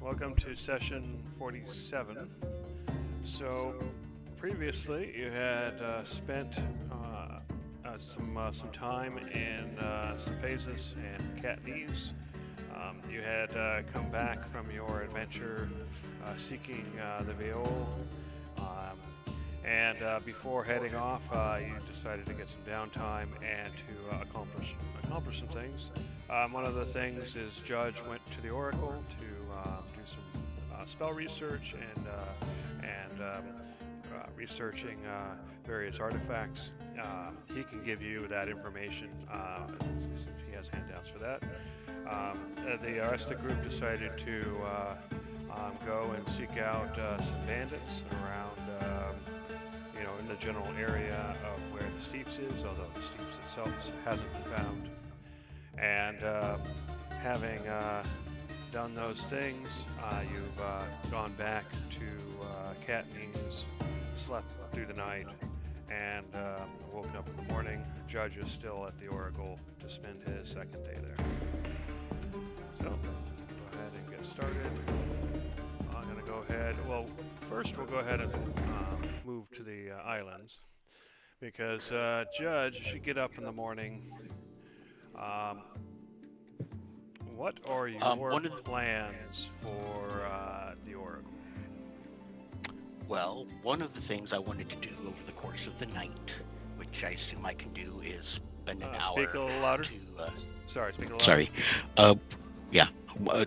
Welcome to session 47. So, previously you had spent some time in Cephasus and Katniss. You had come back from your adventure seeking the Viol. Um, and before heading off, you decided to get some downtime and to accomplish some things. One of the things is Judge went to the Oracle to do some spell research and researching various artifacts. He can give you that information since he has handouts for that. The rest of the group decided to go and seek out some bandits around, in the general area of where the Steeps is, although the Steeps itself hasn't been found. And having done those things, you've gone back to Katniss, slept through the night, and woken up in the morning. Judge is still at the Oracle to spend his second day there. So, go ahead and get started. I'm going to go ahead. Well, first we'll go ahead and move to the islands because Judge should get up in the morning. Um, what are your plans for the Oracle? Well, one of the things I wanted to do over the course of the night, which I assume I can do, is spend an hour. Speak a little louder. Sorry, speak a little louder.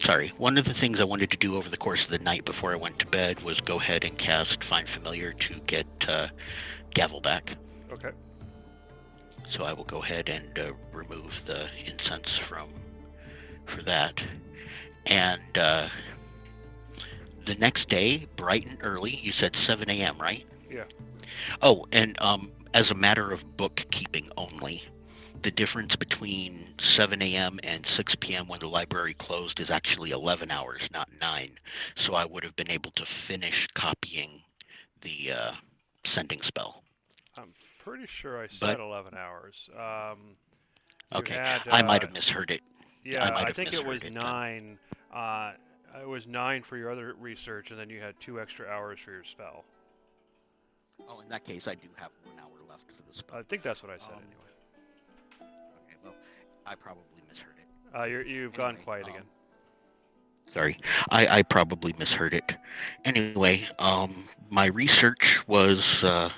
Sorry. One of the things I wanted to do over the course of the night before I went to bed was go ahead and cast Find Familiar to get Gavel back. Okay. So I will go ahead and remove the incense for that. And the next day, bright and early, you said 7 a.m., right? Yeah. Oh, and as a matter of bookkeeping only, the difference between 7 a.m. and 6 p.m. when the library closed is actually 11 hours, not 9. So I would have been able to finish copying the sending spell. I'm pretty sure I said 11 hours. Okay, I might have misheard it. Yeah, I think it was 9. It was 9 for your other research, and then you had 2 extra hours for your spell. Oh, in that case, I do have 1 hour left for the spell. I think that's what I said anyway. Okay, well, I probably misheard it. You've gone quiet again. Sorry, I probably misheard it. Anyway, my research was, let's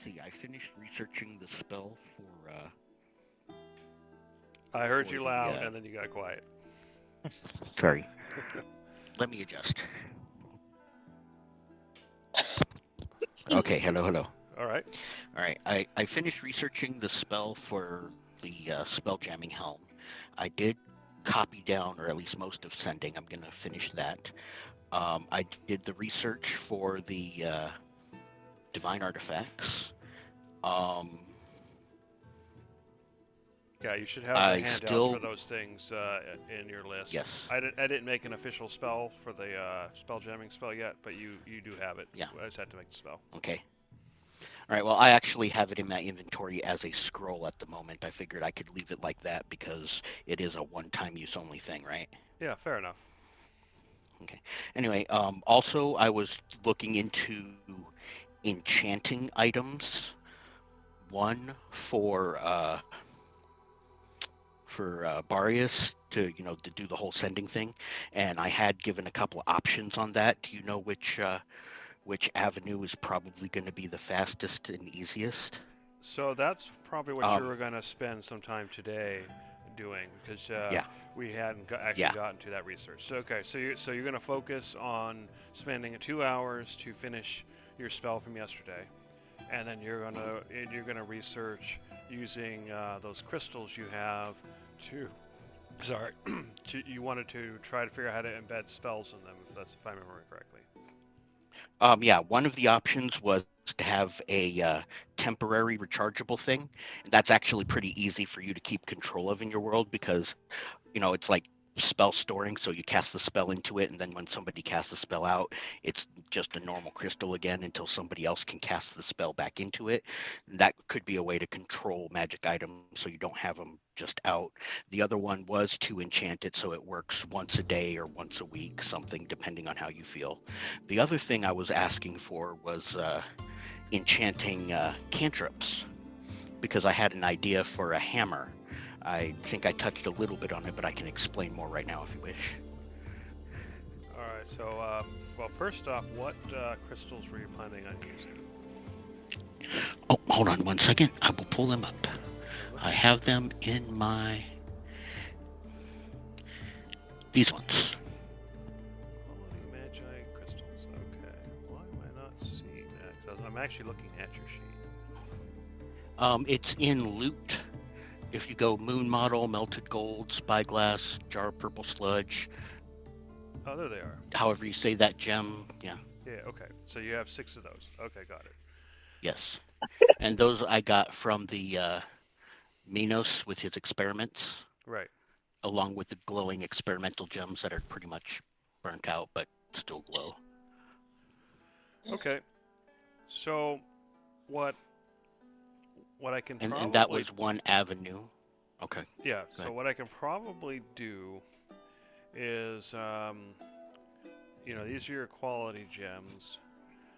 see, I finished researching the spell for, I heard you loud, and then you got quiet. Sorry. Let me adjust. Okay, hello. All right. I finished researching the spell for the spell jamming helm. I did copy down, or at least most of sending. I'm going to finish that. I did the research for the divine artifacts. Yeah, you should have the handouts for those things in your list. Yes. I didn't make an official spell for the spell jamming spell yet, but you do have it. Yeah. I just had to make the spell. Okay. All right, well, I actually have it in my inventory as a scroll at the moment. I figured I could leave it like that because it is a one-time use only thing, right? Yeah, fair enough. Okay. Anyway, also I was looking into enchanting items. One for Barius to do the whole sending thing, and I had given a couple of options on that. Do you know which avenue is probably going to be the fastest and easiest? So that's probably what you were going to spend some time today doing, because we hadn't gotten to that research. So so you're going to focus on spending 2 hours to finish your spell from yesterday, and then you're going to research using those crystals you have to. Sorry, you wanted to try to figure out how to embed spells in them, if I remember correctly. Yeah, one of the options was to have a temporary rechargeable thing. And that's actually pretty easy for you to keep control of in your world because, it's like spell storing. So you cast the spell into it, and then when somebody casts the spell out, it's just a normal crystal again until somebody else can cast the spell back into it. That could be a way to control magic items so you don't have them just out. The other one was to enchant it so it works once a day or once a week, something depending on how you feel. The other thing I was asking for was enchanting cantrips because I had an idea for a hammer. I think I touched a little bit on it, but I can explain more right now if you wish. All right. So, well, first off, what crystals were you planning on using? Oh, hold on 1 second. I will pull them up. Absolutely. I have them in my... these ones. Quality magi crystals. Okay. Why am I not seeing that? 'Cause I'm actually looking at your sheet. It's in loot. If you go moon model, melted gold, spyglass, jar of purple sludge, Oh, there they are. however you say that gem, yeah, Yeah. Okay. So you have 6 of those. Okay, got it. yes. And those I got from the Minos with his experiments, Right. along with the glowing experimental gems that are pretty much burnt out but still glow. Okay. So what what I can And that probably was one avenue. Okay, yeah. go So ahead. what I can probably do is these are your quality gems.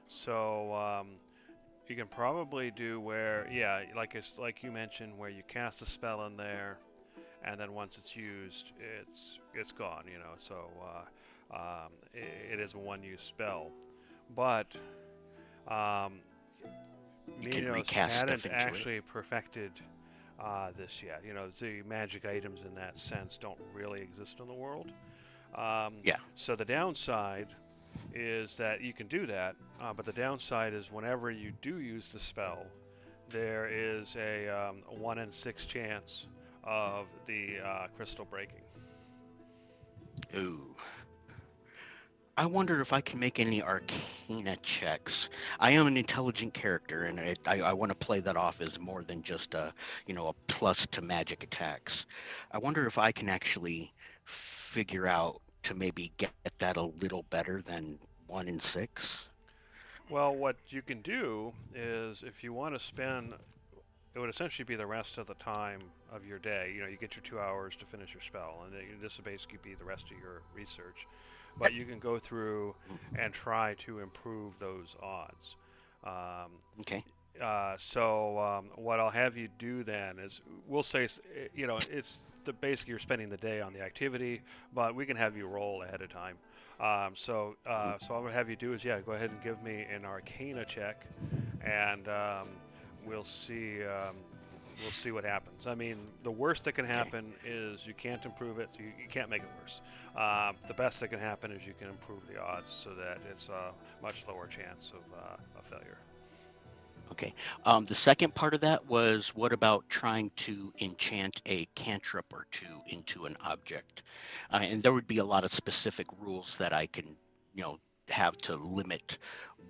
So you can probably do where yeah, like you mentioned, where you cast a spell in there, and then once it's used, it's gone. So it is a one-use spell. But um, You can Minos recast stuff hadn't into it. actually perfected this yet. The magic items in that sense don't really exist in the world. Yeah. So the downside is that you can do that, but the downside is whenever you do use the spell, there is a 1 in 6 chance of the crystal breaking. Ooh. I wonder if I can make any arcana checks. I am an intelligent character, and I want to play that off as more than just a plus to magic attacks. I wonder if I can actually figure out to maybe get that a little better than 1 in 6. Well, what you can do is if you want to spend it would essentially be the rest of the time of your day. You get your 2 hours to finish your spell, and this would basically be the rest of your research. But you can go through and try to improve those odds. Um, Okay. what I'll have you do then is we'll say it's basically you're spending the day on the activity, but we can have you roll ahead of time. So what I'm gonna have you do is go ahead and give me an Arcana check, and we'll see. We'll see what happens. I mean, the worst that can Okay. happen is you can't improve it. So you can't make it worse. The best that can happen is you can improve the odds so that it's a much lower chance of a failure. Okay. The second part of that was what about trying to enchant a cantrip or two into an object? And there would be a lot of specific rules that I can, you know, have to limit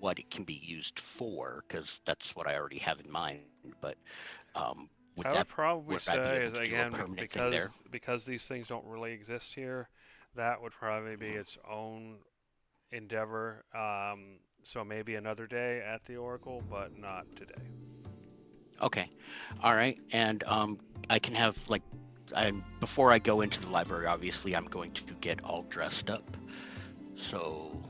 what it can be used for, because that's what I already have in mind. But would I that would probably would I be say able is to do a again permanent thing there? because these things don't really exist here, that would probably be Mhm. its own endeavor. So maybe another day at the Oracle, but not today. Okay. All right. And I can have like, before I go into the library, obviously I'm going to get all dressed up. So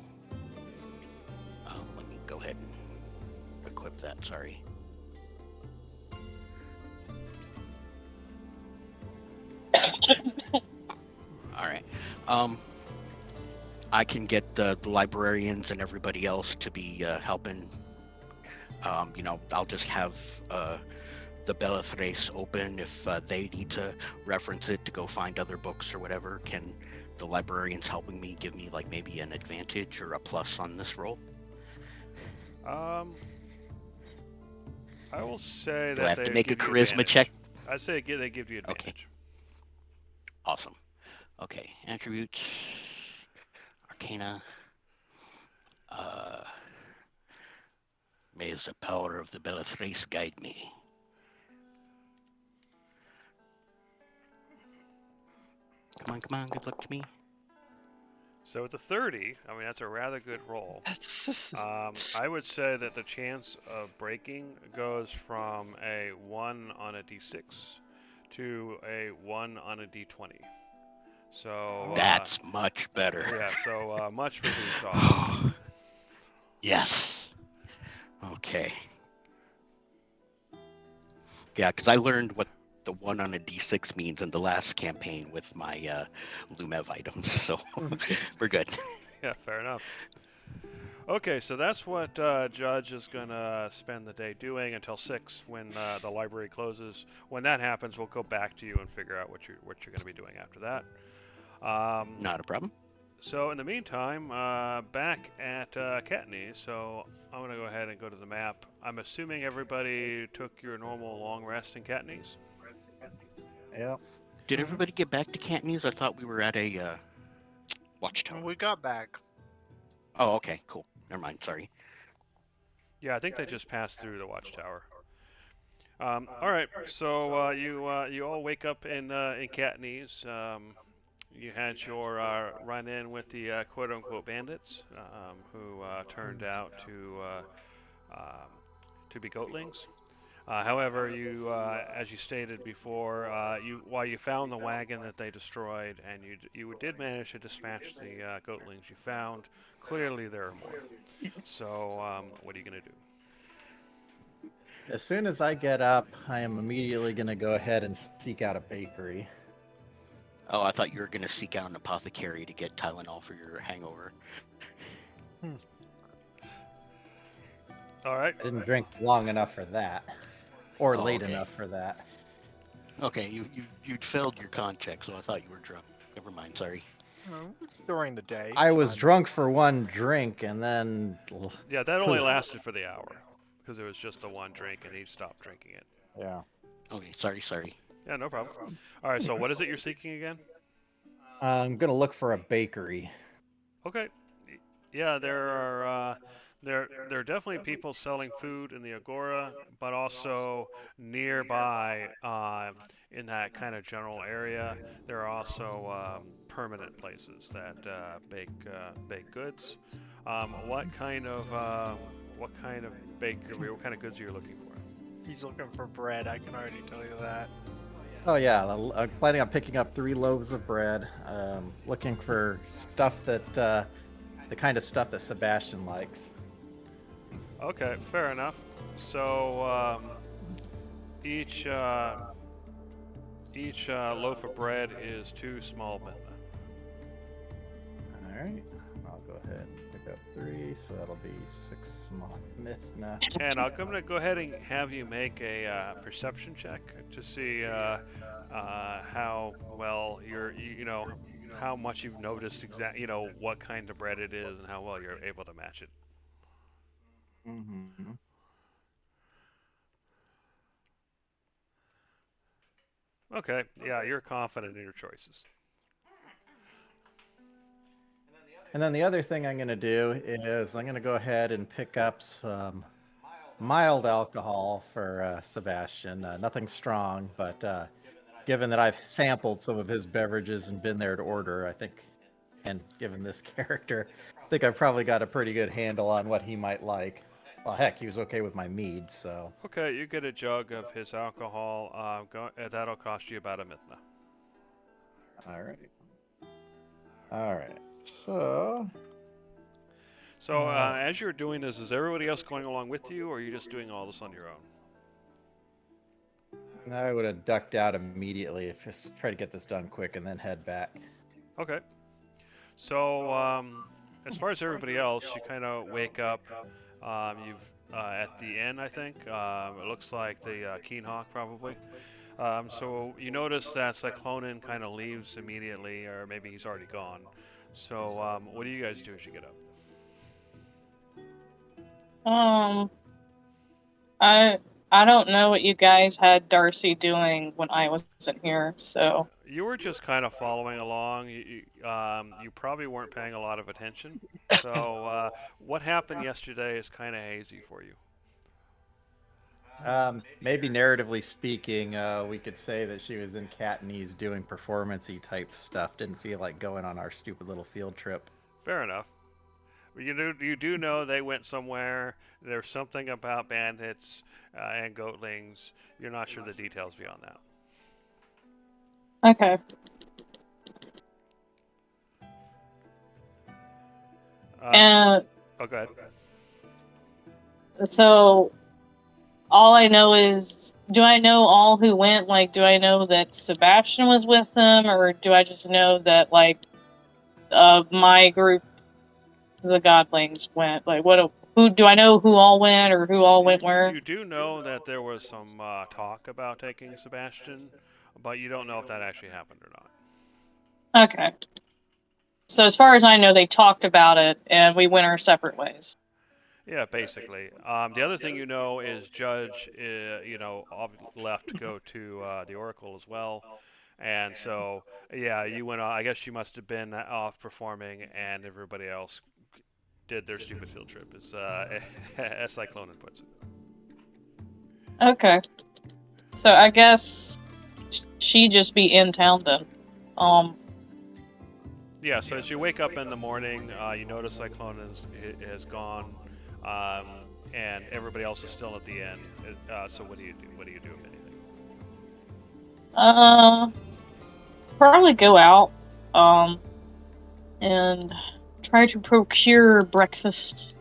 let me go ahead and equip that. Sorry. All right. Um, I can get the librarians and everybody else to be helping. I'll just have the Bellathrace open if they need to reference it to go find other books or whatever. Can the librarians helping me give me like maybe an advantage or a plus on this roll? Um, I will say Do I that have to they make a give you charisma check? advantage. I'd say they give you Okay, advantage. awesome. Okay, attributes, arcana. Uh, May the power of the Bellathrace guide me. Come on, come on. Good luck to me. So with the 30, I mean, that's a rather good roll. I would say that the chance of breaking goes from a 1 on a d6 to a 1 on a d20. So, That's much better. yeah, so much reduced odds. Yes. Okay. Yeah, because I learned what the 1 on a d6 means in the last campaign with my Lumev items, so we're good. Yeah, fair enough. Okay, so that's what Judge is going to spend the day doing until 6 when the library closes. When that happens, we'll go back to you and figure out what you're going to be doing after that. Not a problem. So in the meantime, back at Katni, so I'm going to go ahead and go to the map. I'm assuming everybody took your normal long rest in Katni's? Yep. Did everybody get back to Cantonese? I thought we were at a watchtower. We got back. Oh, okay, cool. Never mind. Sorry. Yeah, I think they just passed through the watchtower. All right, so you all wake up in Katniss. You had your run-in with the quote-unquote bandits, who turned out to be goatlings. However, you, as you stated before, while you found the wagon that they destroyed, and you did manage to dispatch the goatlings you found, clearly there are more. So, what are you gonna do? As soon as I get up, I am immediately going to go ahead and seek out a bakery. Oh, I thought you were gonna seek out an apothecary to get Tylenol for your hangover. All right. I didn't drink long enough for that, or Oh, late okay. enough for that. Okay, you'd failed your con check, so I thought you were drunk. Never mind. Sorry. During the day. I it's was fine. drunk for one drink, and then Yeah, that only Poof. lasted for the hour because it was just the one drink, and he stopped drinking it. yeah. Okay, sorry. Yeah, no problem. All right, so what is it you're seeking again? I'm gonna look for a bakery. Okay. Yeah, there are definitely people selling food in the Agora, but also nearby in that kind of general area, there are also permanent places that bake goods. What kind of bakery? What kind of goods are you looking for? He's looking for bread. I can already tell you that. Oh yeah, I'm planning on picking up 3 loaves of bread. Looking for stuff that the kind of stuff that Sebastian likes. Okay, fair enough. So each loaf of bread is 2 small mithna. All right, I'll go ahead and pick up 3, so that'll be 6 small mithna. And I'm going to go ahead and have you make a perception check to see how well how much you've noticed what kind of bread it is and how well you're able to match it. Mm-hmm. Okay, yeah, you're confident in your choices. And then the other thing I'm going to do is I'm going to go ahead and pick up some mild alcohol for Sebastian. Nothing strong, but given that I've sampled some of his beverages and been there to order, I think, and given this character, I think I've probably got a pretty good handle on what he might like. Well, heck, he was okay with my mead, so. Okay, you get a jug of his alcohol. That'll cost you about a mithna. All right. All right. So. So as you're doing this, is everybody else going along with you, or are you just doing all this on your own? I would have ducked out immediately if just try to get this done quick and then head back. Okay. So as far as everybody else, you kind of wake up. You've at the inn, I think. It looks like the Keenhawk probably. So you notice that Cyclonin kind of leaves immediately, or maybe he's already gone. So what do you guys do as you get up? I don't know what you guys had Darcy doing when I wasn't here, so. You were just kind of following along. You probably weren't paying a lot of attention. So what happened yesterday is kind of hazy for you. Maybe narratively speaking, we could say that she was in Katniss doing performance-y type stuff. Didn't feel like going on our stupid little field trip. Fair enough. You do know they went somewhere. There's something about bandits and goatlings. You're not sure the details beyond that. Okay. And oh, go ahead. so all I know is, do I know all who went? Like, do I know that Sebastian was with them, or do I just know that like my group, the Godlings, went? Like, who do I know who all went, or who all went where? You do know that there was some talk about taking Sebastian, but you don't know if that actually happened or not. Okay. So as far as I know, they talked about it, and we went our separate ways. Yeah, basically. The other thing you know is Judge, left to go to the Oracle as well, and so yeah, you went. I guess you must have been off performing, and everybody else did their stupid field trip, as Cyclonin puts it. Okay. So I guess she just be in town then. Yeah. So as you wake up in the morning, you notice Cyclonin has gone. And everybody else is still at the end. So what do you do? What do you do, if anything? Probably go out, and try to procure breakfast.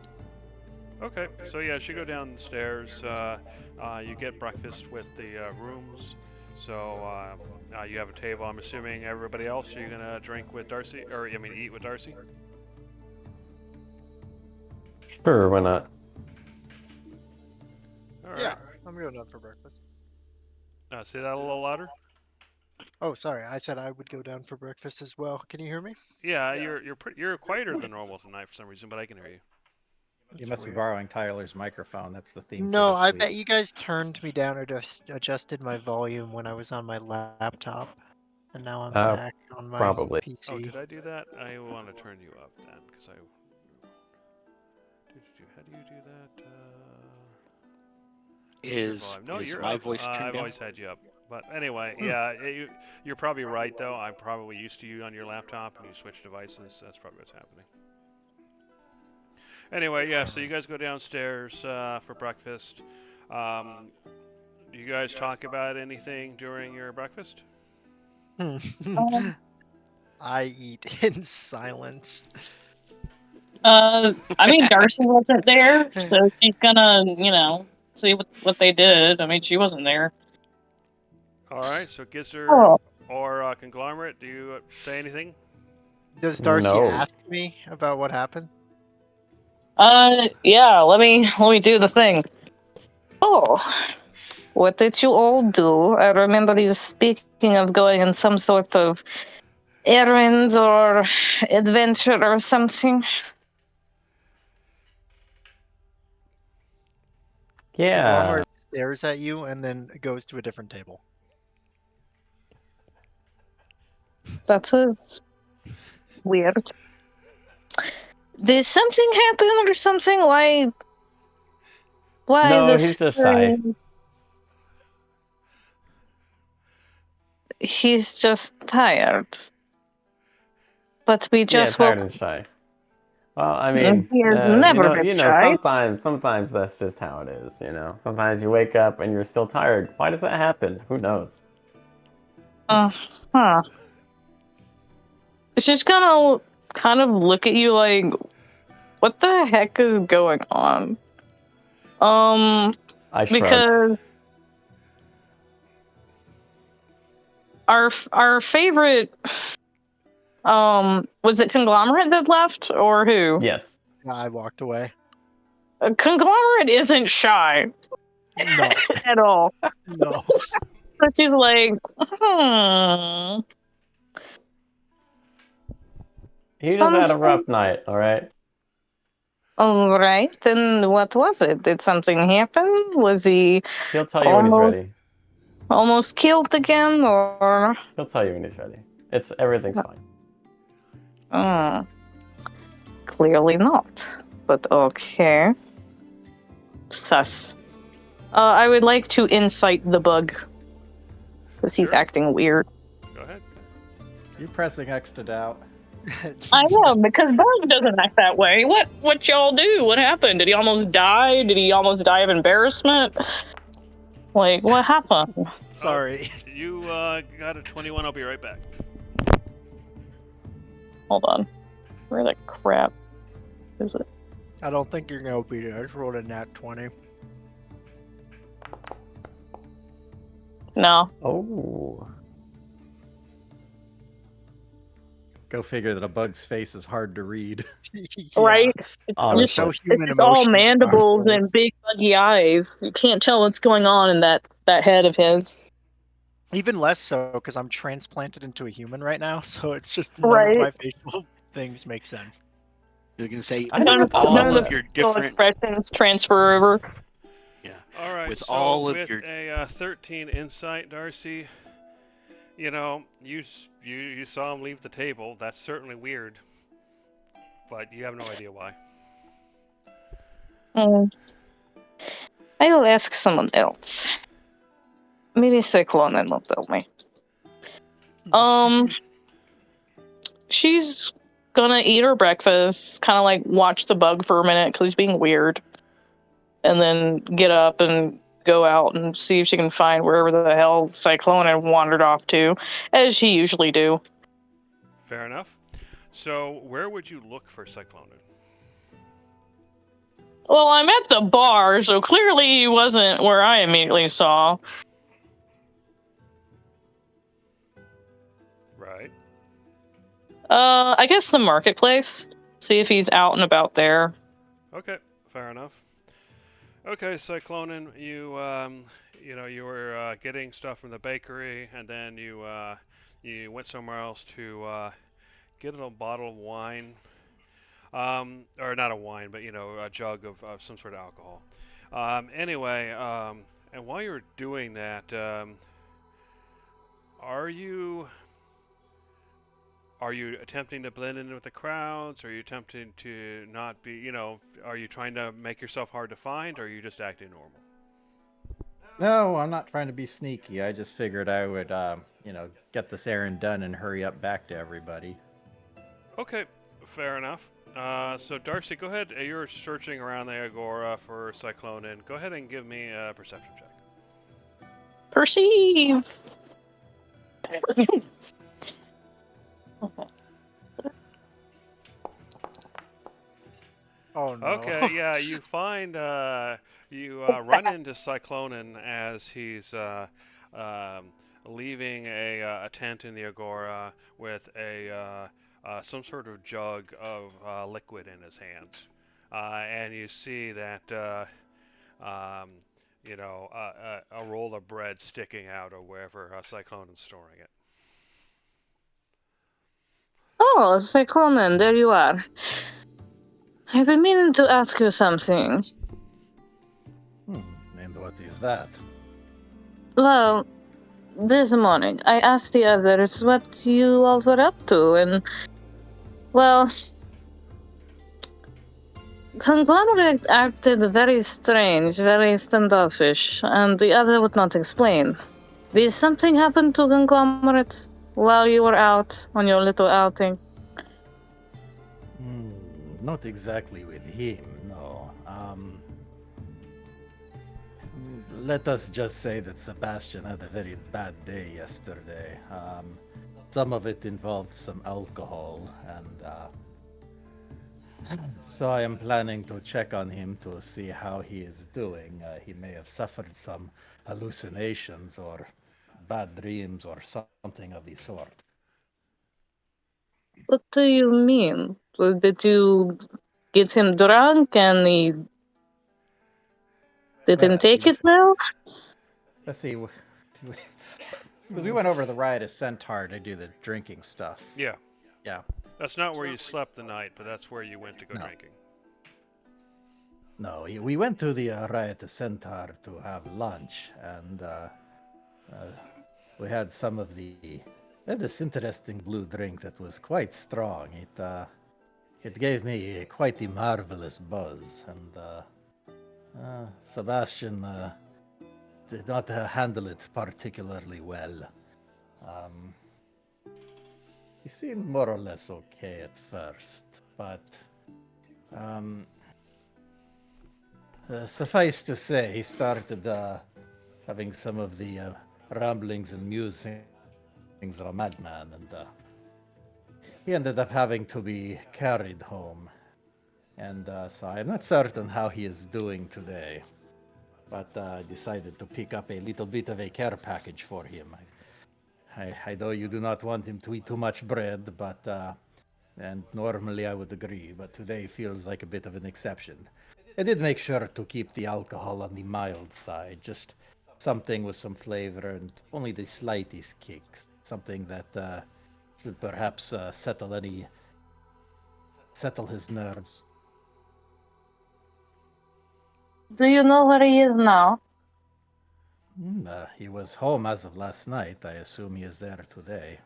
Okay, so yeah, as you go downstairs, you get breakfast with the rooms. So you have a table. I'm assuming everybody else, you're gonna drink with Darcy, or I mean, eat with Darcy. Sure, why not? All right. Yeah, I'm going out for breakfast. Say that a little louder. Oh, sorry. I said I would go down for breakfast as well. Can you hear me? Yeah, you're quieter than normal tonight for some reason, but I can hear you. You must be borrowing Tyler's microphone. That's the theme. No, for I this bet week. you guys turned me down or just adjusted my volume when I was on my laptop, and now I'm back on my Probably. PC. Oh, did I do that? I want to turn you up then, because I. How do you do that? Is my voice turned I've down? always had you up. But anyway, yeah, you're probably right though. I'm probably used to you on your laptop and you switch devices. That's probably what's happening. Anyway, yeah, so you guys go downstairs for breakfast. You guys talk about anything during your breakfast? I eat in silence. I mean, Darcy wasn't there, so she's gonna, see what they did. I mean, she wasn't there. All right, so Gizzer or Conglomerate, do you say anything? Does Darcy No. ask me about what happened? Yeah, let me do the thing. Oh, what did you all do? I remember you speaking of going on some sort of errand or adventure or something. Yeah. Conglomerate stares at you and then goes to a different table. That is weird. Did something happen or something? Why No, this? he's just shy. He's just tired. But we just tired woke. and shy. Well, I mean, He has never been shy. sometimes that's just how it is, Sometimes you wake up and you're still tired. Why does that happen? Who knows? Huh. She's gonna kind of look at you like, what the heck is going on? I shrug. Because our favorite, was it Conglomerate that left, or who? Yes. I walked away. Conglomerate isn't shy. No. At all. No. So she's like, He just had a rough night, all right? All right, then what was it? Did something happen? Was he He'll tell you when he's ready. almost killed again, or? He'll tell you when he's ready. Everything's fine. Clearly not. But okay. Sus. I would like to insight the bug. Because he's Sure. acting weird. Go ahead. You pressing X to doubt? I know, because Bug doesn't act that way. What y'all do? What happened? Did he almost die? Did he almost die of embarrassment? Like, what happened? Sorry. You got a 21. I'll be right back. Hold on. Where the crap is it? I don't think you're gonna beat it. I just rolled a nat 20. No. Oh. Go figure that a bug's face is hard to read. Right? Honestly. So It's human just all emotions mandibles are- and big buggy eyes. You can't tell what's going on in that head of his. Even less so because I'm transplanted into a human right now, so it's just none Right. of my facial things make sense. You can say I never with thought all about of that. your Facial different. expressions transfer over. All right. With so all of with your- a 13 insight, Darcy, you know, you saw him leave the table. That's certainly weird, but you have no idea why. Mm. I will ask someone else. Maybe Cyclone will tell me. She's gonna eat her breakfast, kind of like watch the bug for a minute because he's being weird, and then get up and go out and see if she can find wherever the hell Cyclone had wandered off to, as she usually do. Fair enough. So where would you look for Cyclone? Well, I'm at the bar, so clearly he wasn't where I immediately saw. Right. I guess the marketplace. See if he's out and about there. Okay. Fair enough. Okay, Cyclonin, you were getting stuff from the bakery, and then you went somewhere else to get a bottle of wine, or not a wine, but a jug of some sort of alcohol. Anyway, and while you're doing that, are you attempting to blend in with the crowds? Are you attempting to not be, are you trying to make yourself hard to find, or are you just acting normal? No, I'm not trying to be sneaky. I just figured I would, get this errand done and hurry up back to everybody. Okay, fair enough. So Darcy, go ahead. You're searching around the Agora for Cyclone, and go ahead and give me a perception check. Perceive. Oh no. Okay, yeah, you find you run into Cyclonin as he's leaving a tent in the Agora with some sort of jug of liquid in his hand, and you see that a roll of bread sticking out of wherever Cyclonin's storing it. Oh, Cyclone, there you are. I've been meaning to ask you something. And what is that? Well, this morning I asked the others what you all were up to, and, well, Conglomerate acted very strange, very standoffish, and the other would not explain. Did something happen to Conglomerate while you were out on your little outing? Not exactly with him, no. Let us just say that Sebastian had a very bad day yesterday. Some of it involved some alcohol, and so I am planning to check on him to see how he is doing. He may have suffered some hallucinations or bad dreams or something of the sort. What do you mean? Did you get him drunk and he didn't take it well? Let's see. We went over the riotous centaur to do the drinking stuff. Yeah. Yeah. That's not where you slept the night, but that's where you went to go No. drinking. No, we went to the riotous centaur to have lunch, and we had some of this interesting blue drink that was quite strong. It gave me quite the marvelous buzz, and Sebastian did not handle it particularly well. He seemed more or less okay at first, but suffice to say, he started having some of the ramblings and musings of a madman, and he ended up having to be carried home. And so I'm not certain how he is doing today, but I decided to pick up a little bit of a care package for him. I know you do not want him to eat too much bread, but and normally I would agree, but today feels like a bit of an exception. I did make sure to keep the alcohol on the mild side, just something with some flavor and only the slightest kicks, something that should perhaps settle his nerves. Do you know where he is now? He was home as of last night. I assume he is there today.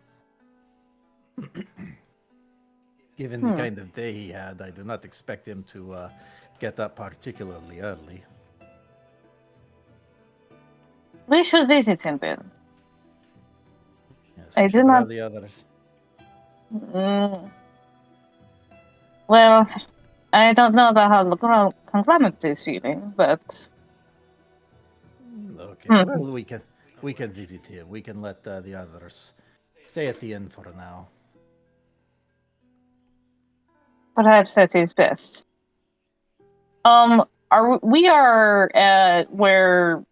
Given the kind of day he had, I do not expect him to get up particularly early. We should visit him then. Yes, I we do should not- have the others. Well, I don't know about how the conglomerate is feeling, but Okay, well, we can visit him. We can let the others stay at the inn for now. perhaps that is best. We are at where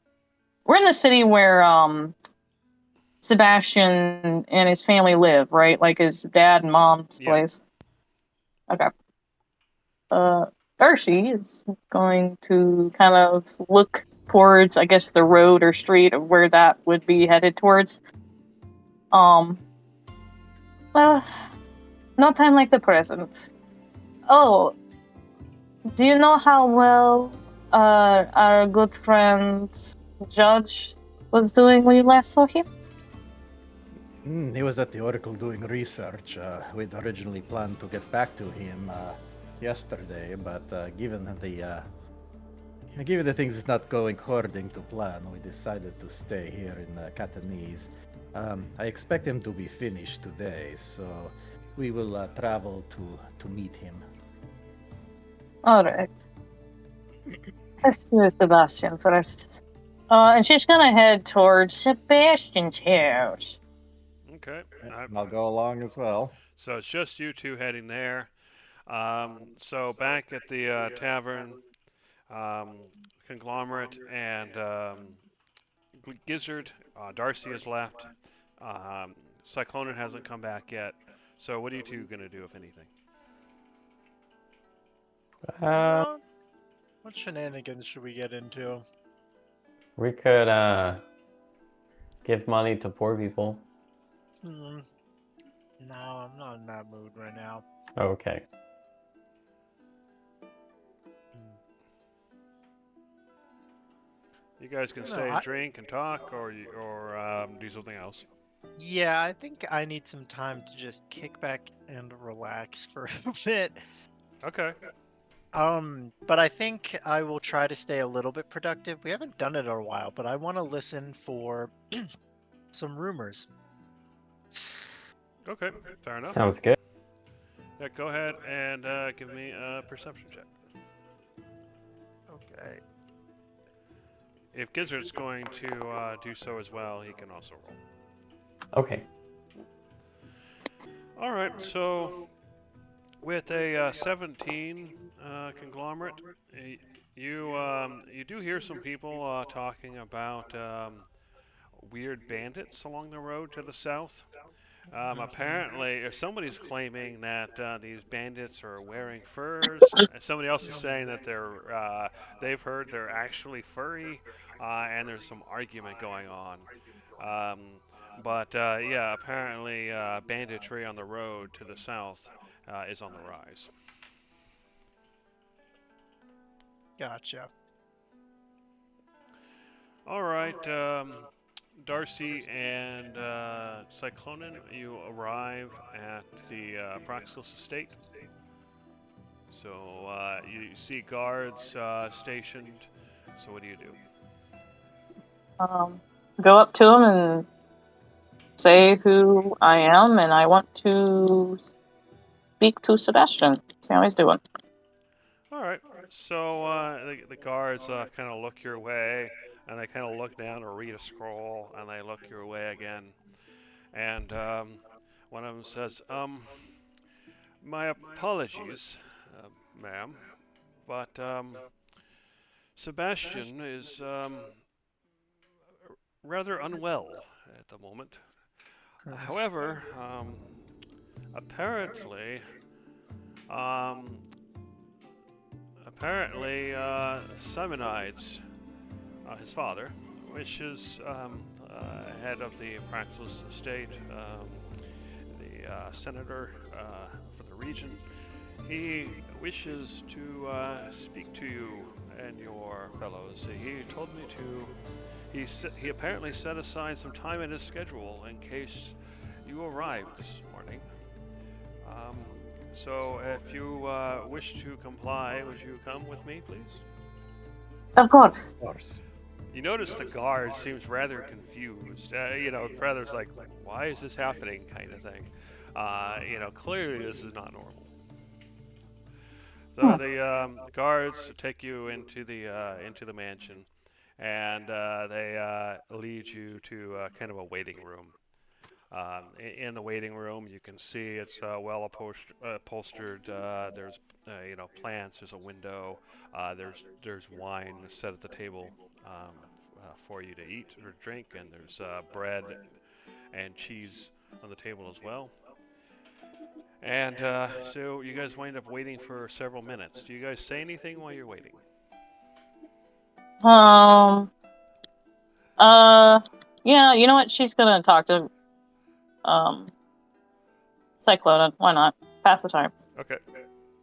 we're in the city where Sebastian and his family live, right? Like his dad and mom's Yeah. place. Okay. Darcy is going to kind of look towards, I guess, the road or street of where that would be headed towards. Well, no time like the present. Oh, do you know how well our good friend Judge was doing when you last saw him? He was at the Oracle doing research. We'd originally planned to get back to him yesterday, but given the things is not going according to plan, we decided to stay here in Catanese. I expect him to be finished today, so we will travel to meet him. All right. Let's do Sebastian first. And she's gonna head towards Sebastian's house. Okay. I'll go along as well. So it's just you two heading there. So back at the tavern, Conglomerate and Gizzard, Darcy has left. Cyclonin hasn't come back yet. So what are you two going to do, if anything? What shenanigans should we get into? We could give money to poor people. No, I'm not in that mood right now. Okay. You guys can No, stay and drink and talk, or do something else. Yeah, I think I need some time to just kick back and relax for a bit. Okay. But I think I will try to stay a little bit productive. We haven't done it in a while, but I want to listen for some rumors. Okay. Fair enough. Sounds good. Yeah, go ahead and give me a perception check. Okay. If Gizzard's going to do so as well, he can also roll. Okay. All right. So with a 17 Conglomerate, you do hear some people talking about weird bandits along the road to the south. Apparently, somebody's claiming that these bandits are wearing furs. Somebody else is saying that they've heard they're actually furry, and there's some argument going on. But yeah, apparently banditry on the road to the south is on the rise. Gotcha. All right. Darcy and Cyclonin, you arrive at the Proxilus estate. So you see guards stationed. So what do you do? go up to him and say who I am, and I want to speak to Sebastian. See how he's doing. All right. So the guards kind of look your way, and they kind of look down or read a scroll, and they look your way again. And one of them says, my apologies, ma'am, but Sebastian is rather unwell at the moment. However, apparently, Simonides, his father, which is head of the Praxis estate, the senator for the region, he wishes to speak to you and your fellows. He told me to. He apparently set aside some time in his schedule in case you arrived this morning. So if you wish to comply, would you come with me, please? Of course. Of course. You notice the guard seems rather confused. Rather's like, why is this happening, kind of thing. Clearly this is not normal. So the guards take you into the mansion, and they lead you to kind of a waiting room. In the waiting room, you can see it's well upholstered. There's plants. There's a window. There's wine set at the table for you to eat or drink, and there's bread and cheese on the table as well. And so you guys wind up waiting for several minutes. Do you guys say anything while you're waiting? Yeah, you know what? She's gonna talk to Cyclone. Why not? Pass the time. Okay.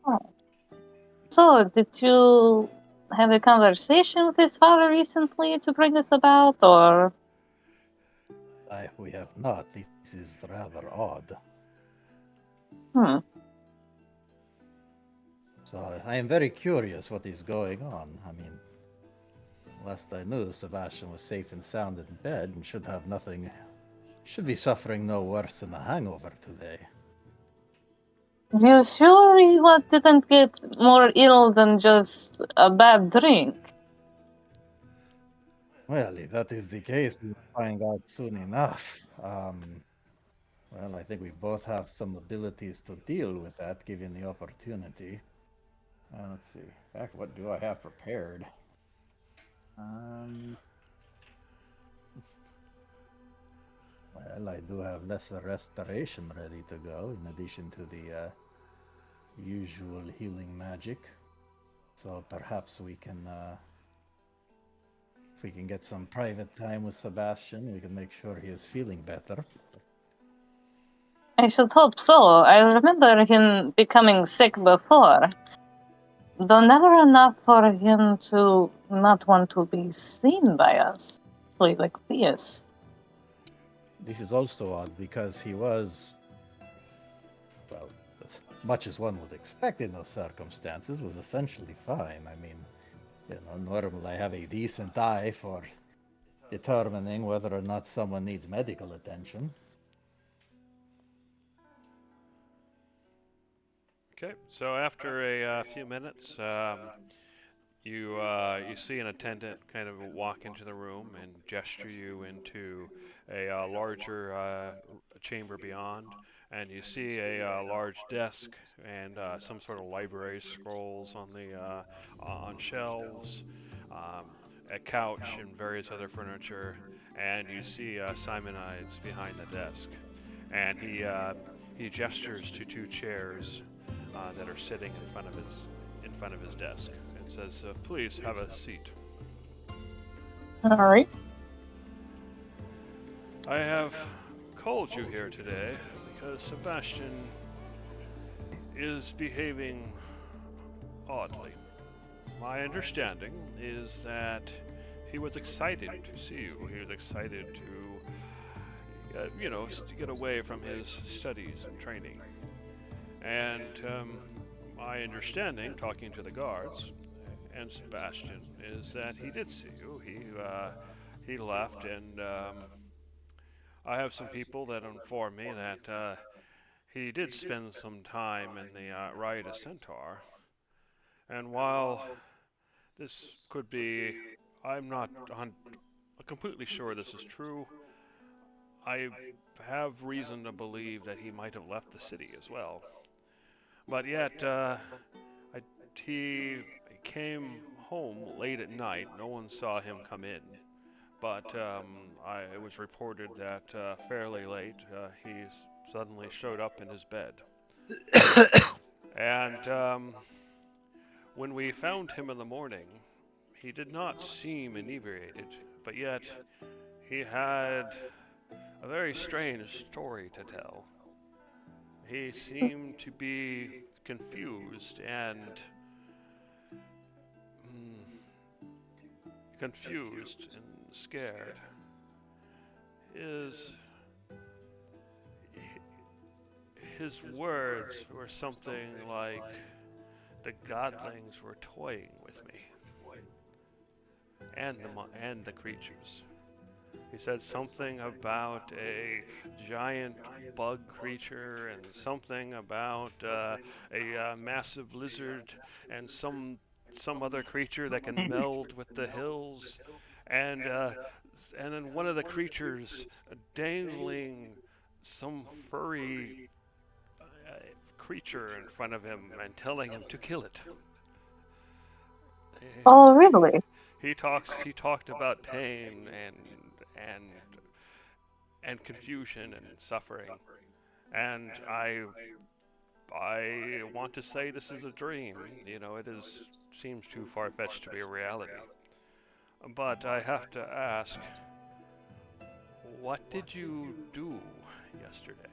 Oh. So, did you have a conversation with his father recently to bring this about, or? We have not. This is rather odd. So I am very curious what is going on. I mean, last I knew, Sebastian was safe and sound in bed and should be suffering no worse than a hangover today. You sure he didn't get more ill than just a bad drink? Well, if that is the case, we'll find out soon enough. Well, I think we both have some abilities to deal with that, given the opportunity. Let's see. In fact, what do I have prepared? Well, I do have Lesser Restoration ready to go, in addition to the usual healing magic. So perhaps we can, if we can get some private time with Sebastian, we can make sure he is feeling better. I should hope so. I remember him becoming sick before. Though never enough for him to not want to be seen by us. Like this. This is also odd because he was, well, as much as one would expect in those circumstances, was essentially fine. I mean, normally I have a decent eye for determining whether or not someone needs medical attention. Okay, so after a few minutes, you see an attendant kind of walk into the room and gesture you into a larger chamber beyond, and you see a large desk and some sort of library scrolls on shelves, a couch and various other furniture, and you see Simonides behind the desk, and he gestures to two chairs that are sitting in front of his desk, and says, "Please have a seat." All right. I have called you here today because Sebastian is behaving oddly. My understanding is that he was excited to see you. He was excited to, to get away from his studies and training. And my understanding, talking to the guards and Sebastian, is that he did see you. he left, and I have some people that inform me that he did spend some time in the Riotous Centaur. And while this could be, I'm not completely sure this is true, I have reason to believe that he might have left the city as well. But yet, he came home late at night. No one saw him come in. But it was reported that fairly late, he suddenly showed up in his bed. And when we found him in the morning, he did not seem inebriated, but yet he had a very strange story to tell. He seemed to be confused and scared. His words were something like, "The godlings were toying with me," and the creatures. He said something about a giant bug creature and something about a massive lizard and some other creature that can meld with the hills, and then one of the creatures dangling some furry creature in front of him and telling him to kill it. Oh, really? He talked about pain and confusion and suffering, and I want to say this is a dream. You know, seems too far-fetched to be a reality. But I have to ask, what did you do yesterday?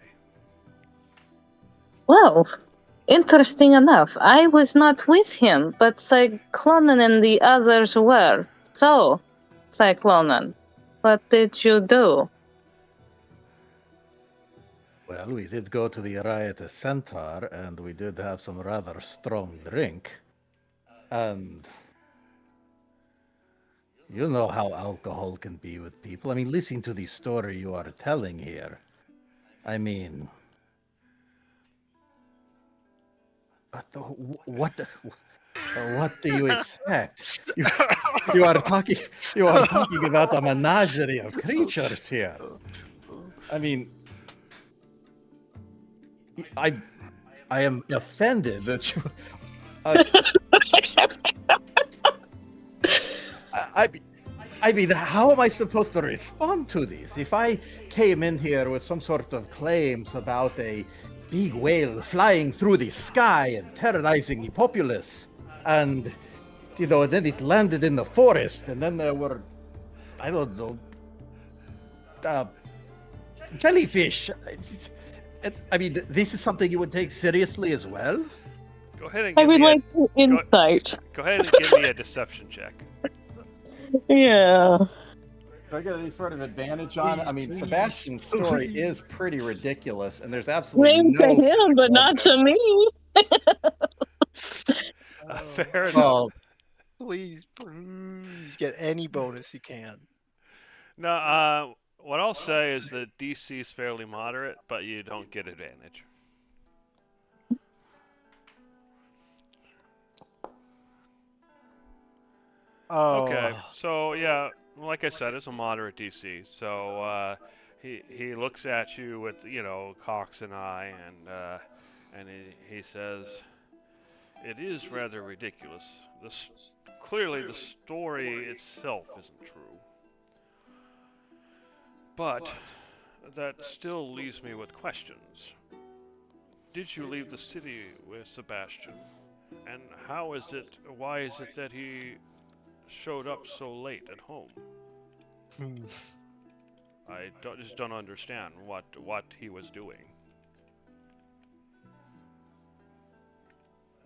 Well, interesting enough, I was not with him, but Cyclonen and the others were. So, Cyclonen, what did you do? Well, we did go to the Riotous Centaur, and we did have some rather strong drink. And you know how alcohol can be with people. I mean, listen to the story you are telling here. I mean, what do you expect? You are talking about a menagerie of creatures here. I mean, I am offended that you. I mean, how am I supposed to respond to this? If I came in here with some sort of claims about a big whale flying through the sky and terrorizing the populace, and then it landed in the forest, and then there were, I don't know, jellyfish. I mean, this is something you would take seriously as well? Go ahead and I give would me like to insight. Go ahead and give me a deception check. Yeah. Do I get any sort of advantage on it? I mean, Please, Sebastian's story please. is pretty ridiculous, and there's absolutely Maybe to no him, but not to me. Fair enough. Well, Please get any bonus you can. No, what I'll say is that DC is fairly moderate, but you don't get advantage. Oh. Okay, so yeah, like I said, it's a moderate DC. So he looks at you with cocks an eye, and he says, "It is rather ridiculous. Clearly the story itself isn't true, but that still leaves me with questions. Did you leave the city with Sebastian? And why is it that he showed up so late at home? I just don't understand what he was doing."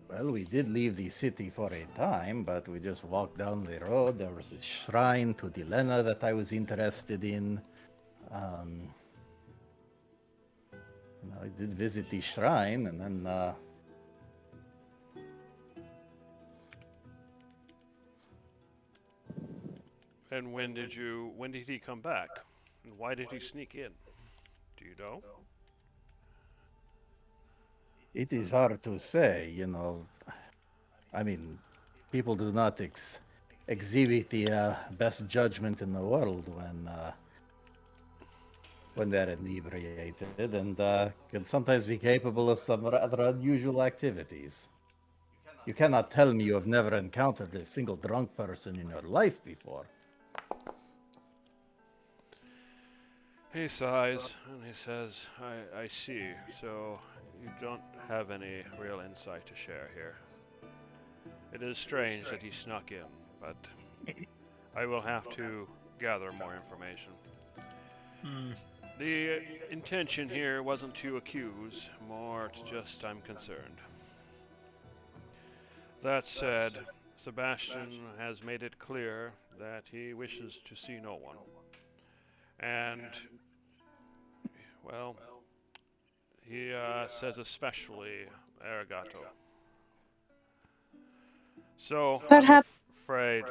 Well, we did leave the city for a time, but we just walked down the road. There was a shrine to Dilena that I was interested in. I did visit the shrine, and then And when did he come back? And why did he sneak in? Do you know? It is hard to say, you know. I mean, people do not exhibit the best judgment in the world when they're inebriated, and can sometimes be capable of some rather unusual activities. You cannot tell me you have never encountered a single drunk person in your life before. He sighs and he says, I see. So you don't have any real insight to share here. It is strange that he snuck in, but I will have to gather more information. The intention here wasn't to accuse, more to just I'm concerned. That said, Sebastian has made it clear that he wishes to see no one. And, well, he says especially Arigato. So, Perhaps- I'm afraid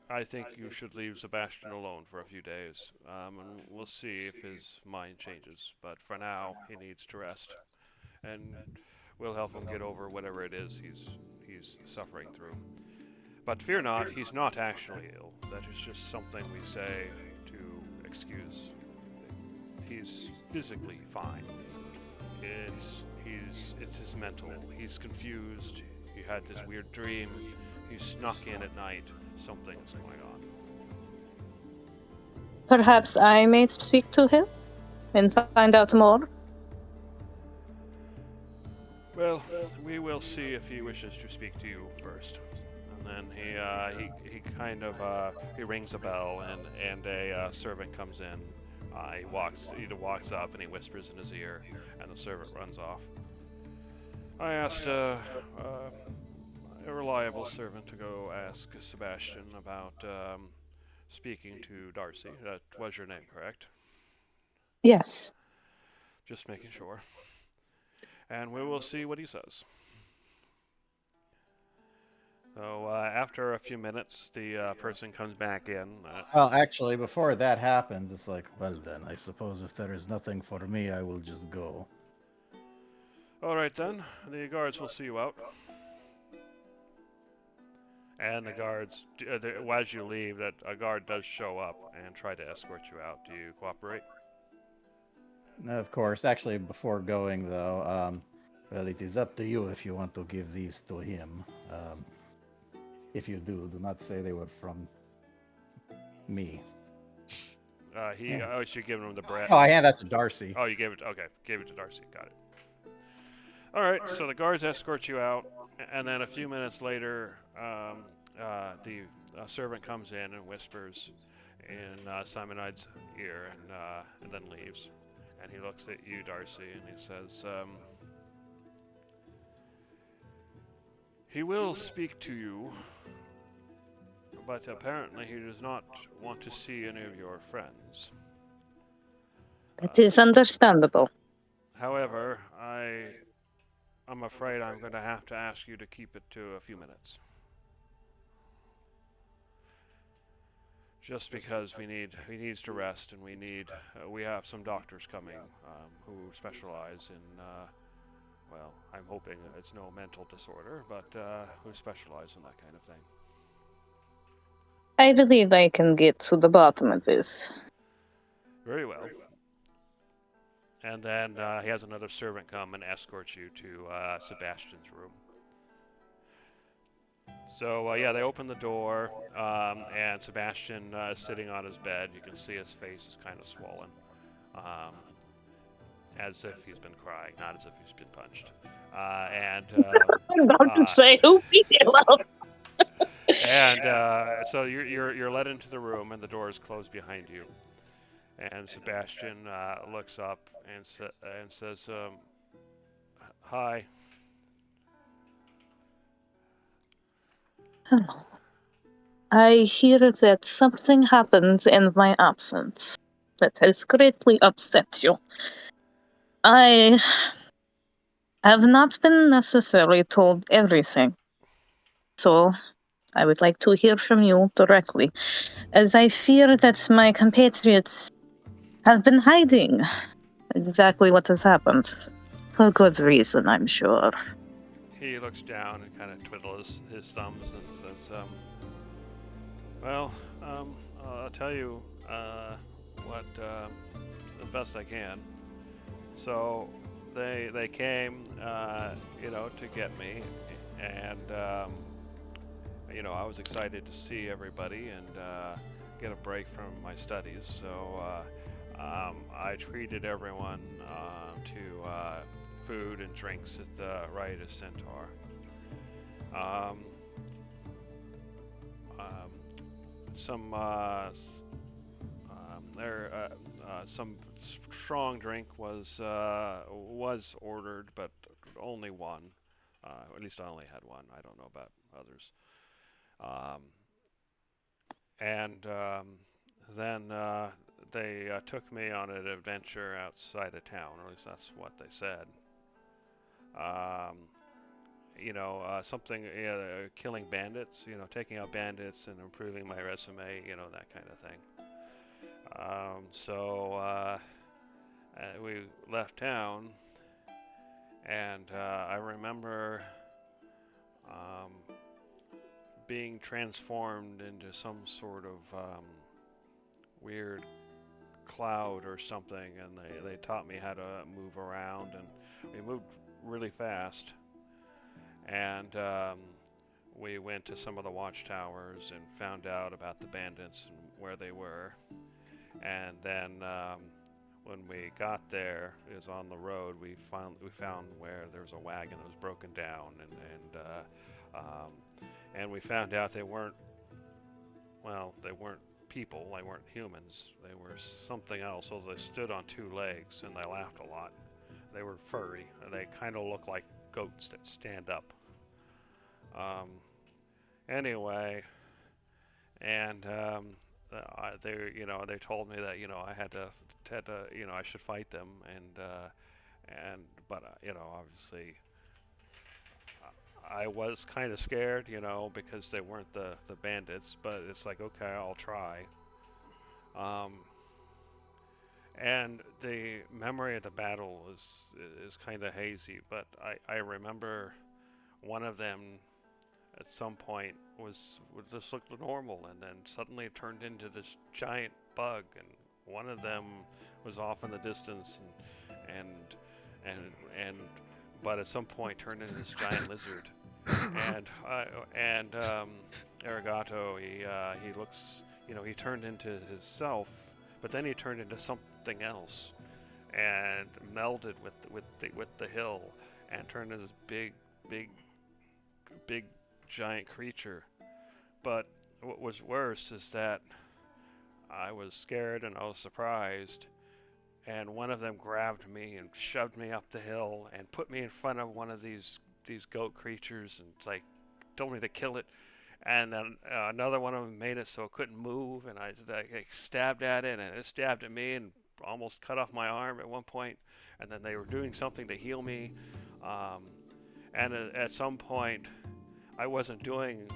I think you should leave Sebastian alone for a few days, and we'll see if his mind changes. But for now, he needs to rest, and we'll help him get over whatever it is he's suffering through. But fear not, he's not actually ill. That is just something we say to excuse. He's physically fine. It's his mental. He's confused. He had this weird dream. He snuck in at night. Something's going on. Perhaps I may speak to him and find out more. Well, we will see if he wishes to speak to you first. And then he kind of he rings a bell, and a servant comes in. He walks up and he whispers in his ear, and the servant runs off. I asked a reliable servant to go ask Sebastian about speaking to Darcy. That was your name, correct? Yes. Just making sure. And we will see what he says. So after a few minutes, the person comes back in. Well, actually, before that happens, it's like, well then, I suppose if there is nothing for me, I will just go. All right then, the guards will see you out. And the guards, as you leave, that a guard does show up and try to escort you out. Do you cooperate? Of course, actually, before going though, well, it is up to you if you want to give these to him. If you do not say they were from me. Oh, so you giving him the bread? Oh, I hand that to Darcy. Oh, you gave it. Okay, gave it to Darcy. Got it. All right. So the guards escort you out, and then a few minutes later, the servant comes in and whispers in Simonide's ear, and then leaves. And he looks at you, Darcy, and he says, "He will speak to you, but apparently he does not want to see any of your friends. That is understandable. However, I'm afraid I'm going to have to ask you to keep it to a few minutes. Just because he needs to rest, and we have some doctors coming who specialize in, well, I'm hoping it's no mental disorder, but who specialize in that kind of thing." I believe I can get to the bottom of this. Very well. And then he has another servant come and escort you to Sebastian's room. So, yeah, they open the door, and Sebastian is sitting on his bed. You can see his face is kind of swollen, as if he's been crying, not as if he's been punched. I'm about to say, who beat him up? And so you're led into the room, and the door is closed behind you. And Sebastian looks up and says, "Hi." I hear that something happened in my absence that has greatly upset you. I have not been necessarily told everything, so I would like to hear from you directly, as I fear that my compatriots have been hiding exactly what has happened. For good reason, I'm sure. He looks down and kind of twiddles his thumbs and says, well, I'll tell you what the best I can. So they came, to get me, and I was excited to see everybody and get a break from my studies. So I treated everyone to food and drinks at the Riotous Centaur. Some strong drink was ordered, but only one. At least I only had one. I don't know about others. Then they took me on an adventure outside of town, or at least that's what they said. Something, killing bandits, taking out bandits and improving my resume, that kind of thing. So we left town, and I remember being transformed into some sort of weird cloud or something, and they taught me how to move around, and we moved really fast. And we went to some of the watchtowers and found out about the bandits and where they were. And then when we got there, it was on the road. We found where there was a wagon that was broken down, and we found out they weren't people. They weren't humans. They were something else. So they stood on two legs and they laughed a lot. They were furry. They kind of look like goats that stand up. Anyway, and they told me that I had to I should fight them, but obviously I was kind of scared, because they weren't the bandits, but it's like, okay, I'll try. And the memory of the battle is kind of hazy, but I remember one of them at some point just looked normal, and then suddenly it turned into this giant bug, and one of them was off in the distance, but at some point turned into this giant lizard. And Arigato, he looks, he turned into himself, but then he turned into something else, and melded with the hill, and turned into this big giant creature. But what was worse is that I was scared and I was surprised, and one of them grabbed me and shoved me up the hill and put me in front of one of these goat creatures and told me to kill it. And then another one of them made it so it couldn't move, and I stabbed at it, and it stabbed at me and almost cut off my arm at one point. And then they were doing something to heal me, and at some point I wasn't doing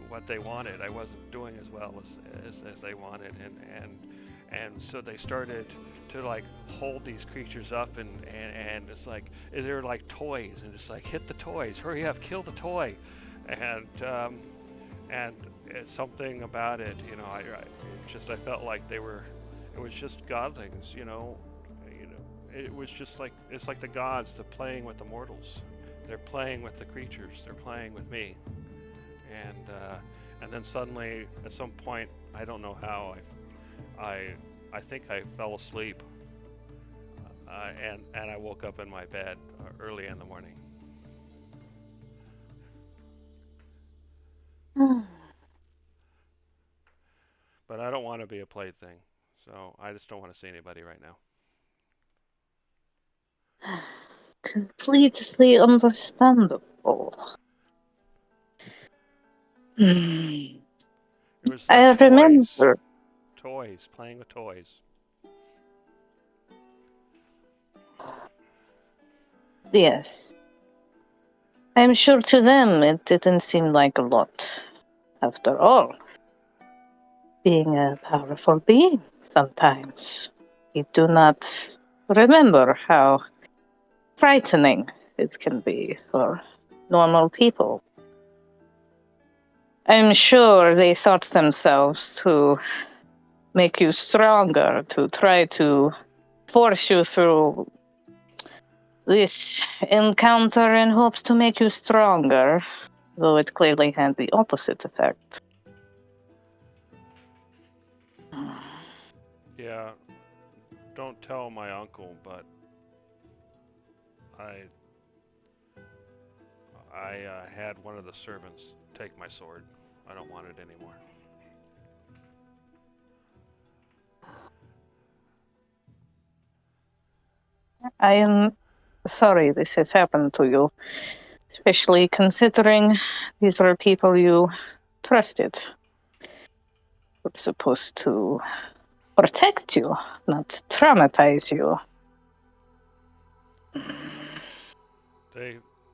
what they wanted. I wasn't doing as well as they wanted, and so they started to hold these creatures up, and it's like they're like toys, and it's like, hit the toys, hurry up, kill the toy, and it's something about it, I felt like it was just godlings, it was just like, it's like the gods, they're playing with the mortals. They're playing with the creatures. They're playing with me, and then suddenly, at some point, I don't know how, I think I fell asleep, and I woke up in my bed early in the morning. But I don't want to be a plaything, so I just don't want to see anybody right now. Completely understandable. It was I like remember. toys, playing with toys. Yes. I'm sure to them it didn't seem like a lot. After all, being a powerful being, sometimes we do not remember how frightening it can be for normal people. I'm sure they thought themselves to make you stronger, to try to force you through this encounter in hopes to make you stronger, though it clearly had the opposite effect. Yeah, don't tell my uncle, but I had one of the servants take my sword. I don't want it anymore. I am sorry this has happened to you, especially considering these are people you trusted. We're supposed to protect you, not traumatize you.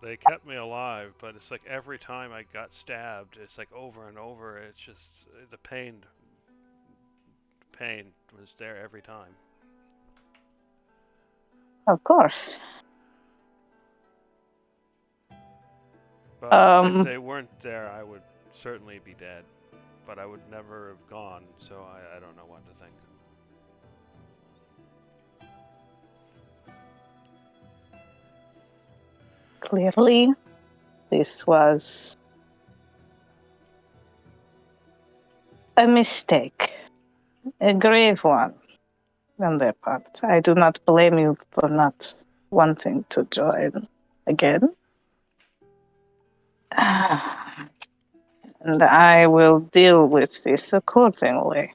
They kept me alive, but it's like every time I got stabbed, it's like over and over. It's just the pain was there every time. Of course. But if they weren't there, I would certainly be dead. But I would never have gone, so I don't know what to think. Clearly, this was a mistake, a grave one on their part. I do not blame you for not wanting to join again. And I will deal with this accordingly.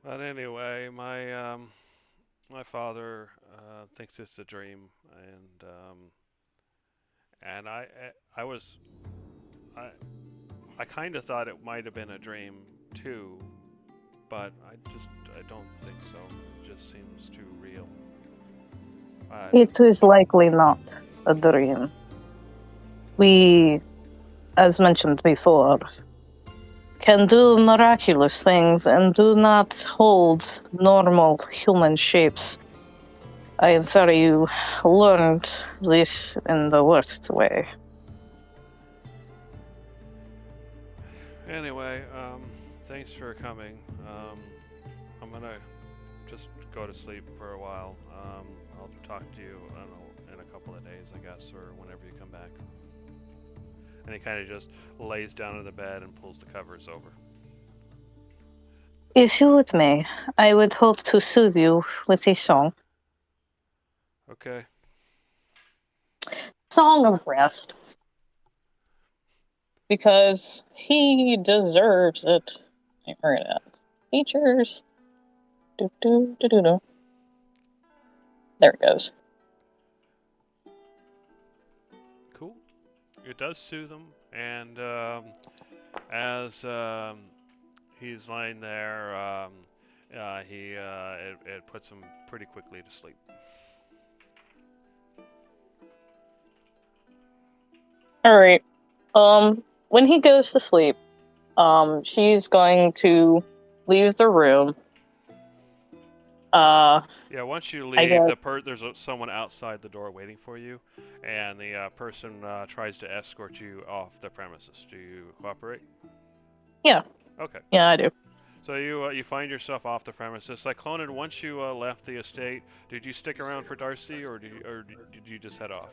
But anyway, my father thinks it's a dream, and I kind of thought it might have been a dream too, but I don't think so. It just seems too real. It is likely not a dream. We, as mentioned before, can do miraculous things and do not hold normal human shapes. I am sorry you learned this in the worst way. Anyway, thanks for coming. I'm gonna just go to sleep for a while. I'll talk to you, I don't know, in a couple of days, I guess, or whenever you come back. And he kind of just lays down on the bed and pulls the covers over. If you would may, I would hope to soothe you with a song. Okay. Song of Rest. Because he deserves it. I heard that. Features. Do, do, do, do, do. There it goes. Cool. It does soothe him, and as he's lying there, it puts him pretty quickly to sleep. All right. When he goes to sleep, she's going to leave the room. Yeah, once you leave, there's someone outside the door waiting for you, and the person tries to escort you off the premises. Do you cooperate? Yeah. Okay. Yeah, I do. So you find yourself off the premises. Cyclonin, once you left the estate, did you stick around for Darcy, or did you just head off?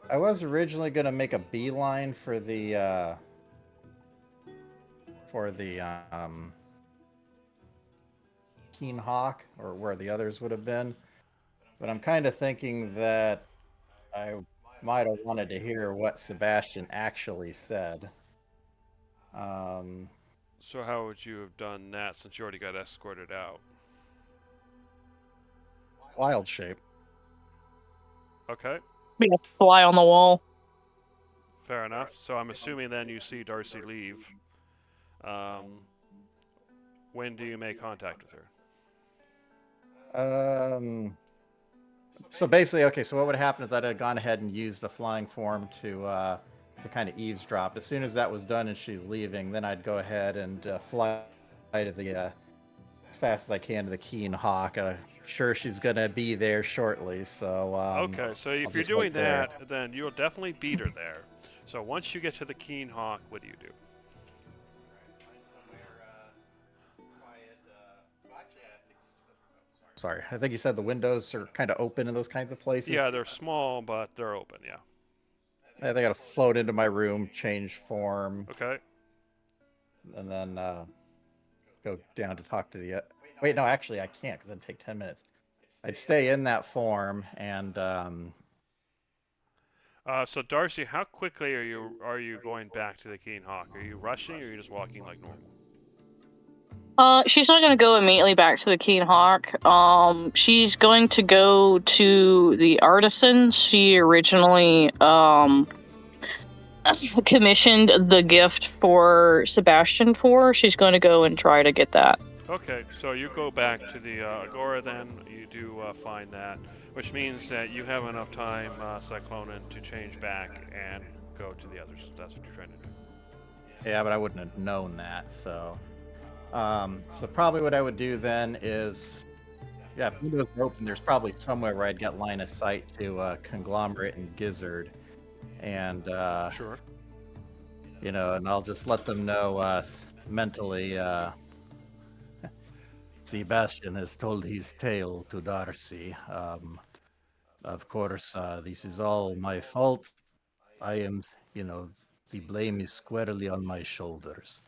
I was originally gonna make a beeline for the Keen Hawk, or where the others would have been, but I'm kind of thinking that I might have wanted to hear what Sebastian actually said. So how would you have done that since you already got escorted out? Wild shape. Okay. Yeah, fly on the wall. Fair enough. So I'm assuming then you see Darcy leave. When do you make contact with her? So basically, okay. So what would happen is I'd have gone ahead and used the flying form to kind of eavesdrop. As soon as that was done and she's leaving, then I'd go ahead and fly to the as fast as I can to the Keen Hawk. I'm sure she's gonna be there shortly. So Okay, so I'll if you're just doing wait there. that, then you'll definitely beat her there. So once you get to the Keen Hawk, what do you do? Sorry, I think you said the windows are kind of open in those kinds of places. Yeah, they're small, but they're open, yeah. They gotta float into my room, change form, Okay. and then go down to talk to the. Wait, no, actually, I can't because it'd take 10 minutes. I'd stay in that form and. So Darcy, how quickly are you going back to the Keen Hawk? Are you rushing, or are you just walking like normal? She's not going to go immediately back to the Keen Hawk. She's going to go to the artisans. She originally commissioned the gift for Sebastian for. She's going to go and try to get that. Okay, so you go back to the Agora then. You do find that, which means that you have enough time, Cyclonin, to change back and go to the others. That's what you're trying to do. Yeah, but I wouldn't have known that, so. So probably what I would do then is, yeah, if windows are open, there's probably somewhere where I'd get line of sight to Conglomerate and Gizzard, and Sure. you know, and I'll just let them know mentally. Sebastian has told his tale to Darcy. Of course, this is all my fault. I am, you know, the blame is squarely on my shoulders.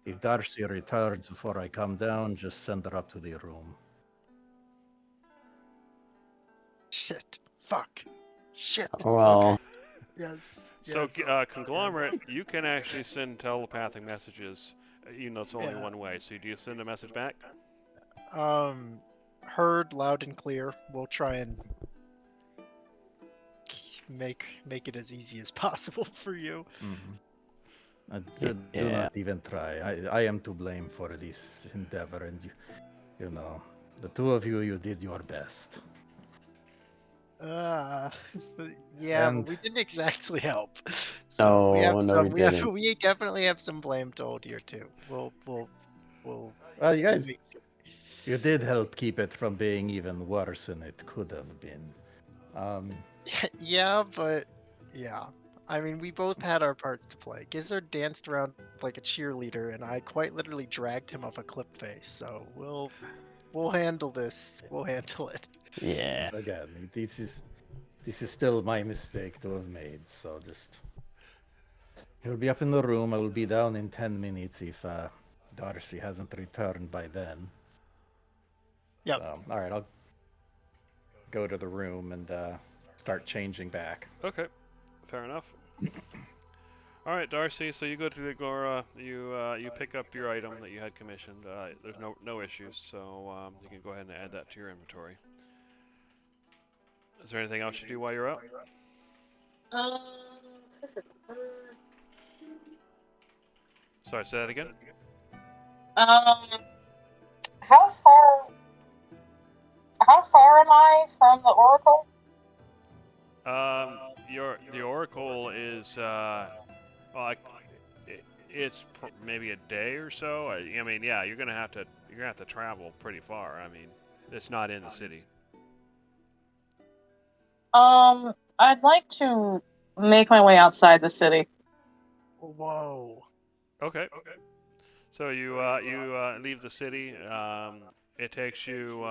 If Darcy returns before I come down, just send her up to the room. Shit. Fuck. Shit. Well, Yes. So, yes. Conglomerate, you can actually send telepathic messages, even though it's only Yeah. one way. So, do you send a message back? Heard loud and clear. We'll try and make it as easy as possible for you. Do Yeah. not even try. I am to blame for this endeavor, and you know, the two of you did your best. Yeah, And- but we didn't exactly help. No, we have no, some. we We have. didn't. We definitely have some blame to hold here too. We'll. Well, you guys, make- you did help keep it from being even worse than it could have been. Yeah, but yeah. I mean, we both had our parts to play. Gizzard danced around like a cheerleader, and I quite literally dragged him off a cliff face. So we'll handle this. We'll handle it. Yeah. Again, this is still my mistake to have made. So just, he'll be up in the room. I will be down in 10 minutes if Darcy hasn't returned by then. Yep. So, all right, I'll go to the room and start changing back. Okay, fair enough. All right, Darcy. So you go to the Agora. You pick up your item that you had commissioned. There's no issues, so you can go ahead and add that to your inventory. Is there anything else you do while you're out? Sorry, say that again. How far am I from the Oracle? The Oracle is it's maybe a day or so. I mean, yeah, you're gonna have to travel pretty far. I mean, it's not in the city. I'd like to make my way outside the city. Whoa. Okay. So you leave the city. It takes you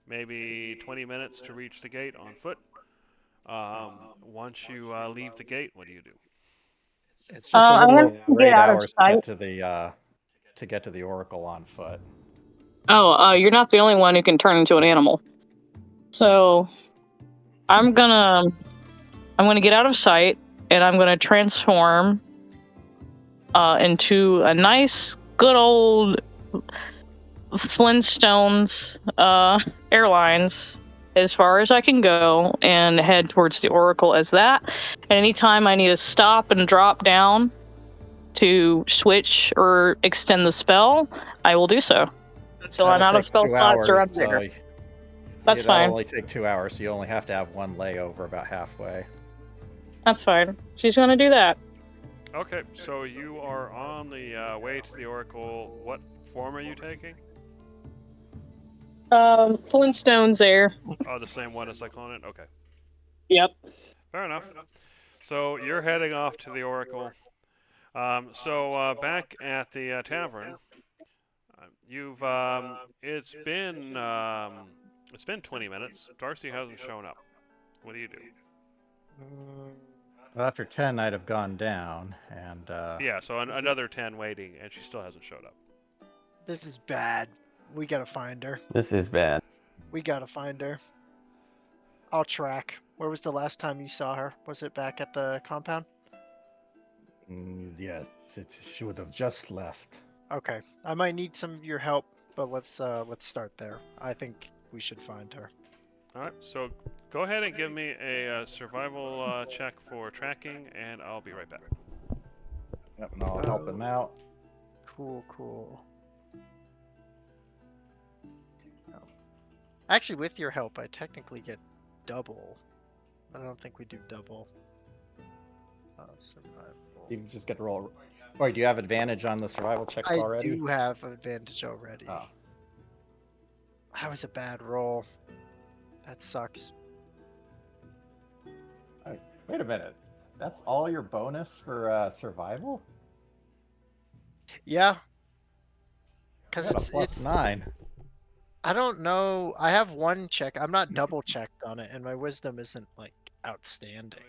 maybe 20 minutes to reach the gate on foot. Once you leave the gate, what do you do? It's just a I'm little gonna over get 8 out of hours sight. to get to the Oracle on foot. Oh, you're not the only one who can turn into an animal. So I'm gonna get out of sight, and I'm gonna transform into a nice, good old Flintstones Airlines as far as I can go, and head towards the Oracle as that. And anytime I need to stop and drop down to switch or extend the spell, I will do so. So I'm That'll out of take spell 2 slots or hours, I'm there. so That's that'll fine. only take 2 hours, so you only have to have one layover about halfway. That's fine. She's gonna do that. Okay, so you are on the way to the Oracle. What form are you taking? Flintstone's there. Oh, the same one as Cyclonid? Okay. Yep. Fair enough. So you're heading off to the Oracle. Back at the tavern, you've it's been 20 minutes. Darcy hasn't shown up. What do you do? Well, after 10, I'd have gone down, and Yeah, so another 10 waiting, and she still hasn't showed up. This is bad. We gotta find her. This is bad. We gotta find her. I'll track. Where was the last time you saw her? Was it back at the compound? yes, she would have just left. Okay. I might need some of your help, but let's start there. I think we should find her. All right, so go ahead and give me a survival check for tracking, and I'll be right back. Yep, and I'll help him out. Cool. Actually, with your help, I technically get double. I don't think we do double. Survival. You just get to roll. Wait, do you have advantage on the survival checks I already? do have advantage already. Oh. That was a bad roll. That sucks. Wait a minute. That's all your bonus for survival? Yeah. I Because got a plus it's 9. I don't know. I have one check. I'm not double checked on it, and my wisdom isn't like outstanding.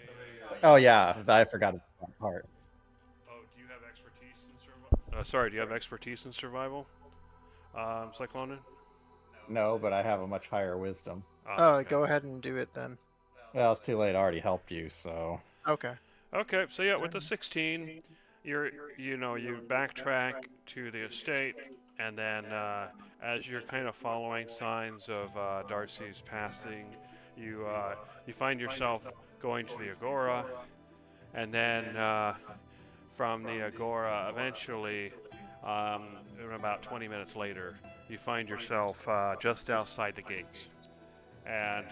Oh yeah, I forgot that part. Oh, do you have expertise in survival? Sorry, do you have expertise in survival, Cyclonin? No, but I have a much higher wisdom. Oh, Okay. go ahead and do it then. Well, it's too late. I already helped you, so. Okay. Okay, so yeah, with the 16, you backtrack to the estate, and then as you're kind of following signs of Darcy's passing, you find yourself going to the Agora, and then from the Agora, eventually, about 20 minutes later, you find yourself just outside the gates, and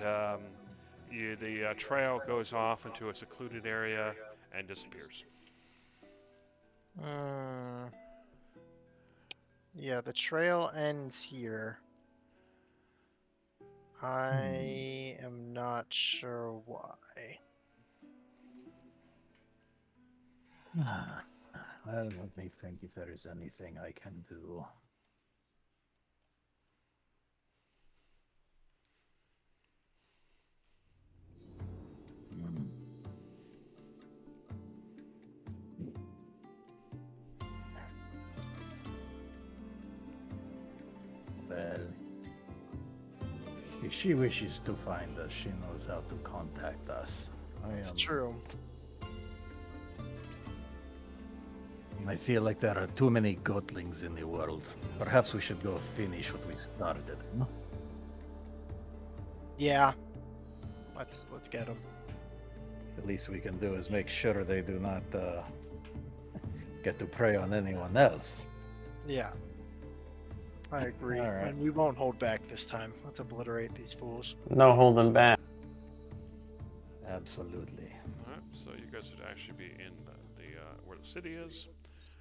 the trail goes off into a secluded area and disappears. Yeah, the trail ends here. I am not sure why. Well, let me think if there is anything I can do. Well, if she wishes to find us, she knows how to contact us. It's true. I feel like there are too many gotlings in the world. Perhaps we should go finish what we started. Huh? Yeah. Let's get them. The least we can do is make sure they do not get to prey on anyone else. Yeah. I agree. All right. And we won't hold back this time. Let's obliterate these fools. No holding back. Absolutely. All right, so you guys would actually be in where the city is.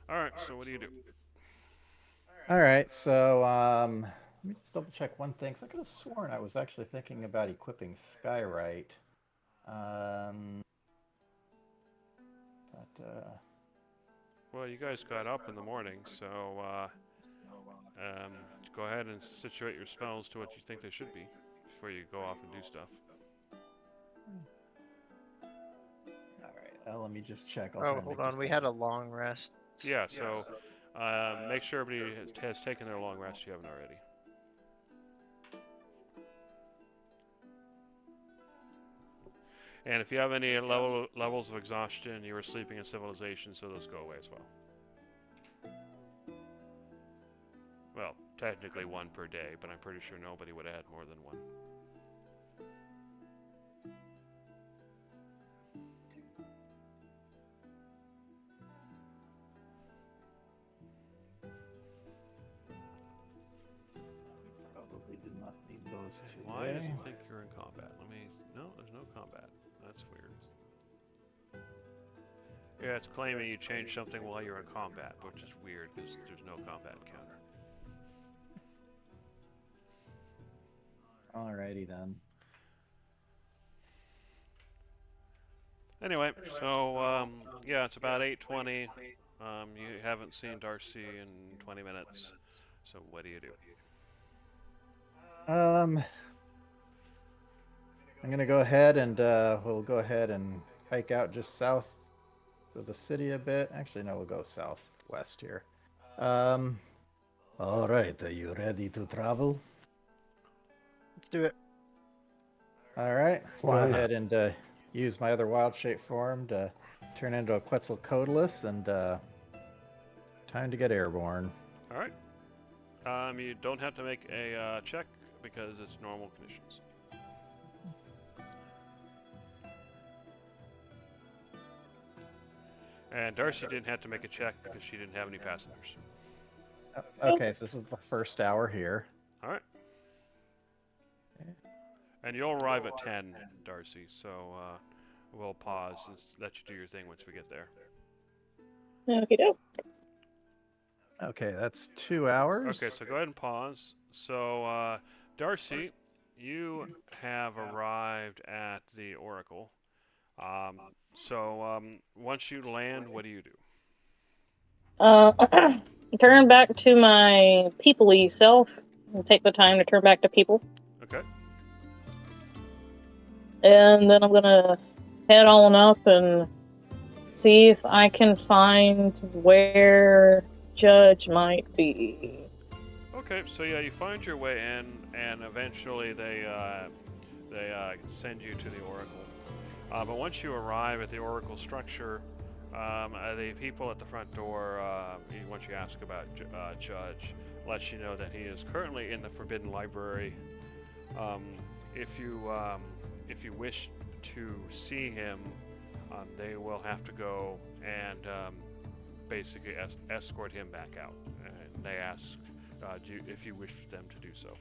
All right, so what do you do? All right, so let me just double check one thing. So I could have sworn I was actually thinking about equipping Skywrite. Well, you guys got up in the morning, so go ahead and situate your spells to what you think they should be before you go off and do stuff. All right, let me just check. Oh, hold on. We had a long rest. Yeah, so make sure everybody has taken their long rest if you haven't already. And if you have any levels of exhaustion, you were sleeping in civilization, so those go away as well. Well, technically one per day, but I'm pretty sure nobody would have had more than one. We did not need those two. Why there. does it think you're in combat? No, there's no combat. That's weird. Yeah, it's claiming you changed something while you're in combat, which is weird because there's no combat counter. Alrighty then. Anyway, so yeah, it's about 8:20. You haven't seen Darcy in 20 minutes. So what do you do? I'm gonna go ahead and we'll go ahead and hike out just south of the city a bit. Actually, no, we'll go southwest here. All right, are you ready to travel? Let's do it. All right, Why go not? ahead and use my other wild shape form to turn into a Quetzalcoatlus, and time to get airborne. All right. You don't have to make a check because it's normal conditions. And Darcy didn't have to make a check because she didn't have any passengers. Okay, so this is the first hour here. All right. And you'll arrive at 10, Darcy, so we'll pause and let you do your thing once we get there. Okay, doke. Okay, that's 2 hours. Okay, so go ahead and pause. So, Darcy, you have arrived at the Oracle. Once you land, what do you do? Turn back to my people-y self and take the time to turn back to people. Okay. And then I'm gonna head on up and see if I can find where Judge might be. Okay, so yeah, you find your way in, and eventually they send you to the Oracle. But once you arrive at the Oracle structure, the people at the front door, once you ask about Judge, lets you know that he is currently in the Forbidden Library. If you wish to see him, they will have to go and basically escort him back out. And they ask if you wish them to do so.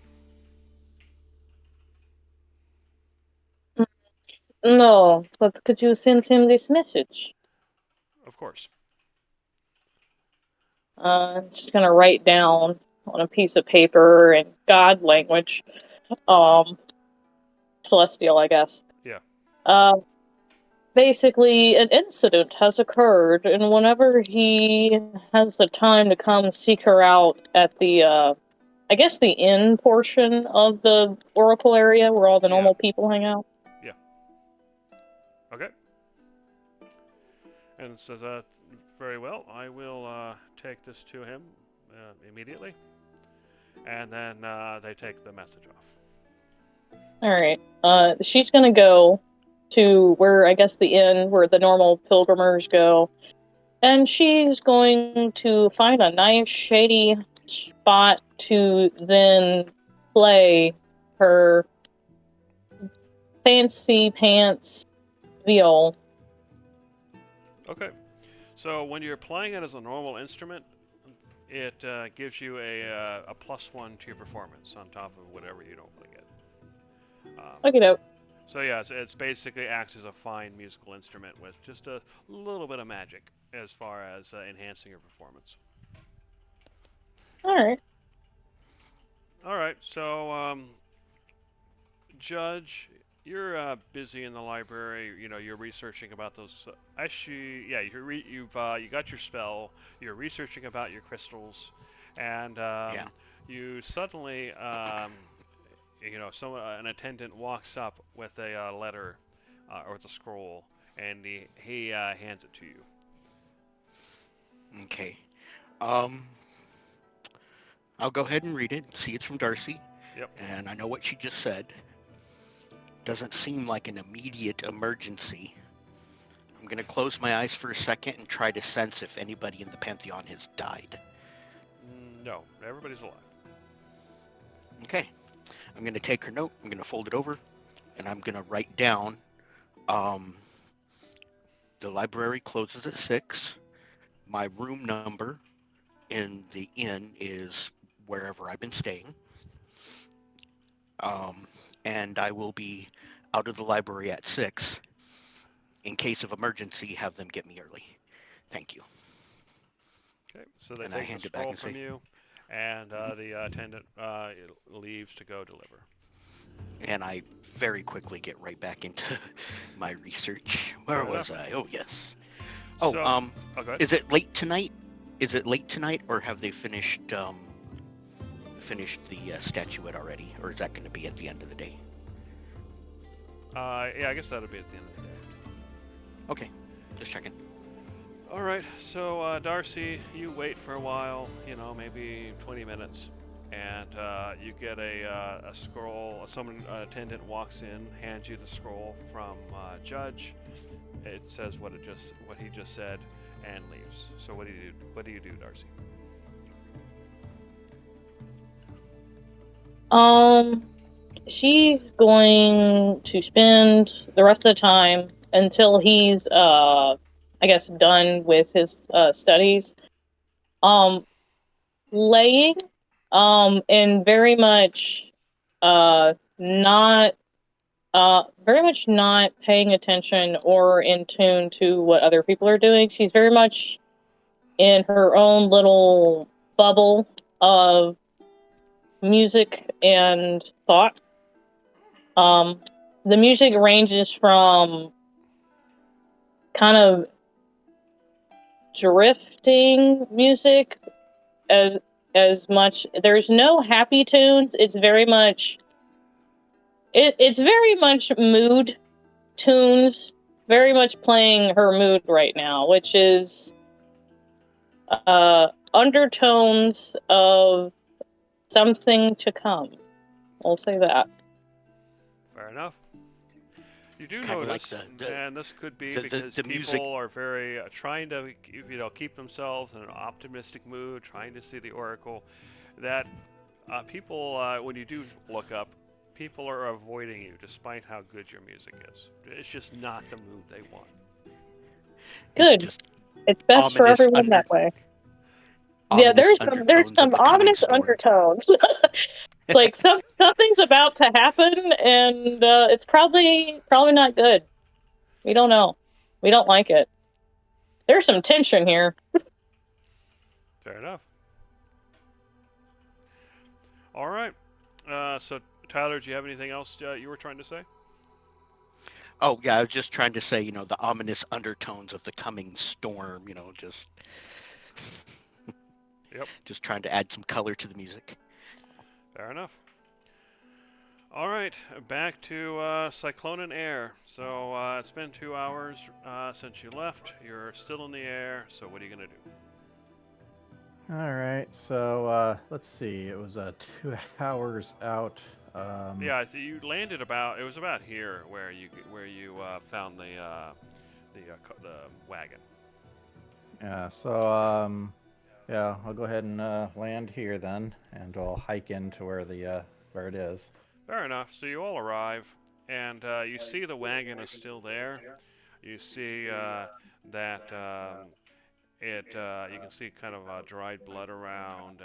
No, but could you send him this message? Of course. Just gonna write down on a piece of paper in God language, Celestial, I guess. Yeah. Basically, an incident has occurred, and whenever he has the time to come seek her out at the, I guess the inn portion of the Oracle area where all the normal people hang out. Yeah. Okay. And says, very well, I will take this to him immediately. And then they take the message off. Alright. She's gonna go to where, I guess, the inn where the normal pilgrimers go. And she's going to find a nice, shady spot to then play her fancy pants viol. Okay. So when you're playing it as a normal instrument, it gives you a +1 to your performance on top of whatever you normally get. Okay, doke. So yeah, it's basically acts as a fine musical instrument with just a little bit of magic as far as enhancing your performance. Alright. Alright, so Judge, you're busy in the library. You know, you're researching about those. Actually, yeah, you got your spell. You're researching about your crystals, and you suddenly, an attendant walks up with a letter or with a scroll, and he hands it to you. Okay. I'll go ahead and read it. See, it's from Darcy. Yep. And I know what she just said. Doesn't seem like an immediate emergency. I'm going to close my eyes for a second and try to sense if anybody in the Pantheon has died. No, everybody's alive. Okay. I'm going to take her note, I'm going to fold it over, and I'm going to write down, the library closes at 6. My room number in the inn is wherever I've been staying. and I will be out of the library at 6. In case of emergency, have them get me early. Thank you. Okay, so they And I take the hand it back scroll and from say- you, and the attendant leaves to go deliver. And I very quickly get right back into my research. Where Fair was enough. I? Oh, yes. So, Oh, okay. is it late tonight? Is it late tonight, or have they finished the statuette already, or is that going to be at the end of the day? Yeah, I guess that'll be at the end of the day. Okay, just checking. All right, so Darcy, you wait for a while, maybe 20 minutes, and you get a scroll. Someone, attendant walks in, hands you the scroll from Judge. It says what he just said, and leaves. So what do you do? What do you do, Darcy? She's going to spend the rest of the time until he's, I guess, done with his studies, laying, and very much, not, very much not paying attention or in tune to what other people are doing. She's very much in her own little bubble of music and thought. The music ranges from kind of drifting music as much. There's no happy tunes. It's very much mood tunes, very much playing her mood right now, which is undertones of something to come. I'll say that. Fair enough. You do Kinda like notice, the- and this could be the because people music- are very trying to, keep themselves in an optimistic mood, trying to see the oracle. That people, when you do look up, people are avoiding you despite how good your music is. It's just not the mood they want. Good. It's just It's best for ominous everyone that way. Yeah, ominous there's undertones of some the coming ominous storm. undertones. It's like something's about to happen, and it's probably not good. We don't know. We don't like it. There's some tension here. Fair enough. All right. So Tyler, do you have anything else you were trying to say? Oh, yeah, I was just trying to say, the ominous undertones of the coming storm, just Yep. just trying to add some color to the music. Fair enough. All right, back to Cyclone and Air. So it's been 2 hours since you left. You're still in the air. So what are you gonna do? All right, so let's see. It was 2 hours out. Yeah, so you landed about. It was about here where you found the wagon. Yeah, so yeah, I'll go ahead and land here then, and I'll hike into where it is. Fair enough. So you all arrive, and you see the wagon is still there. You see that you can see kind of dried blood around.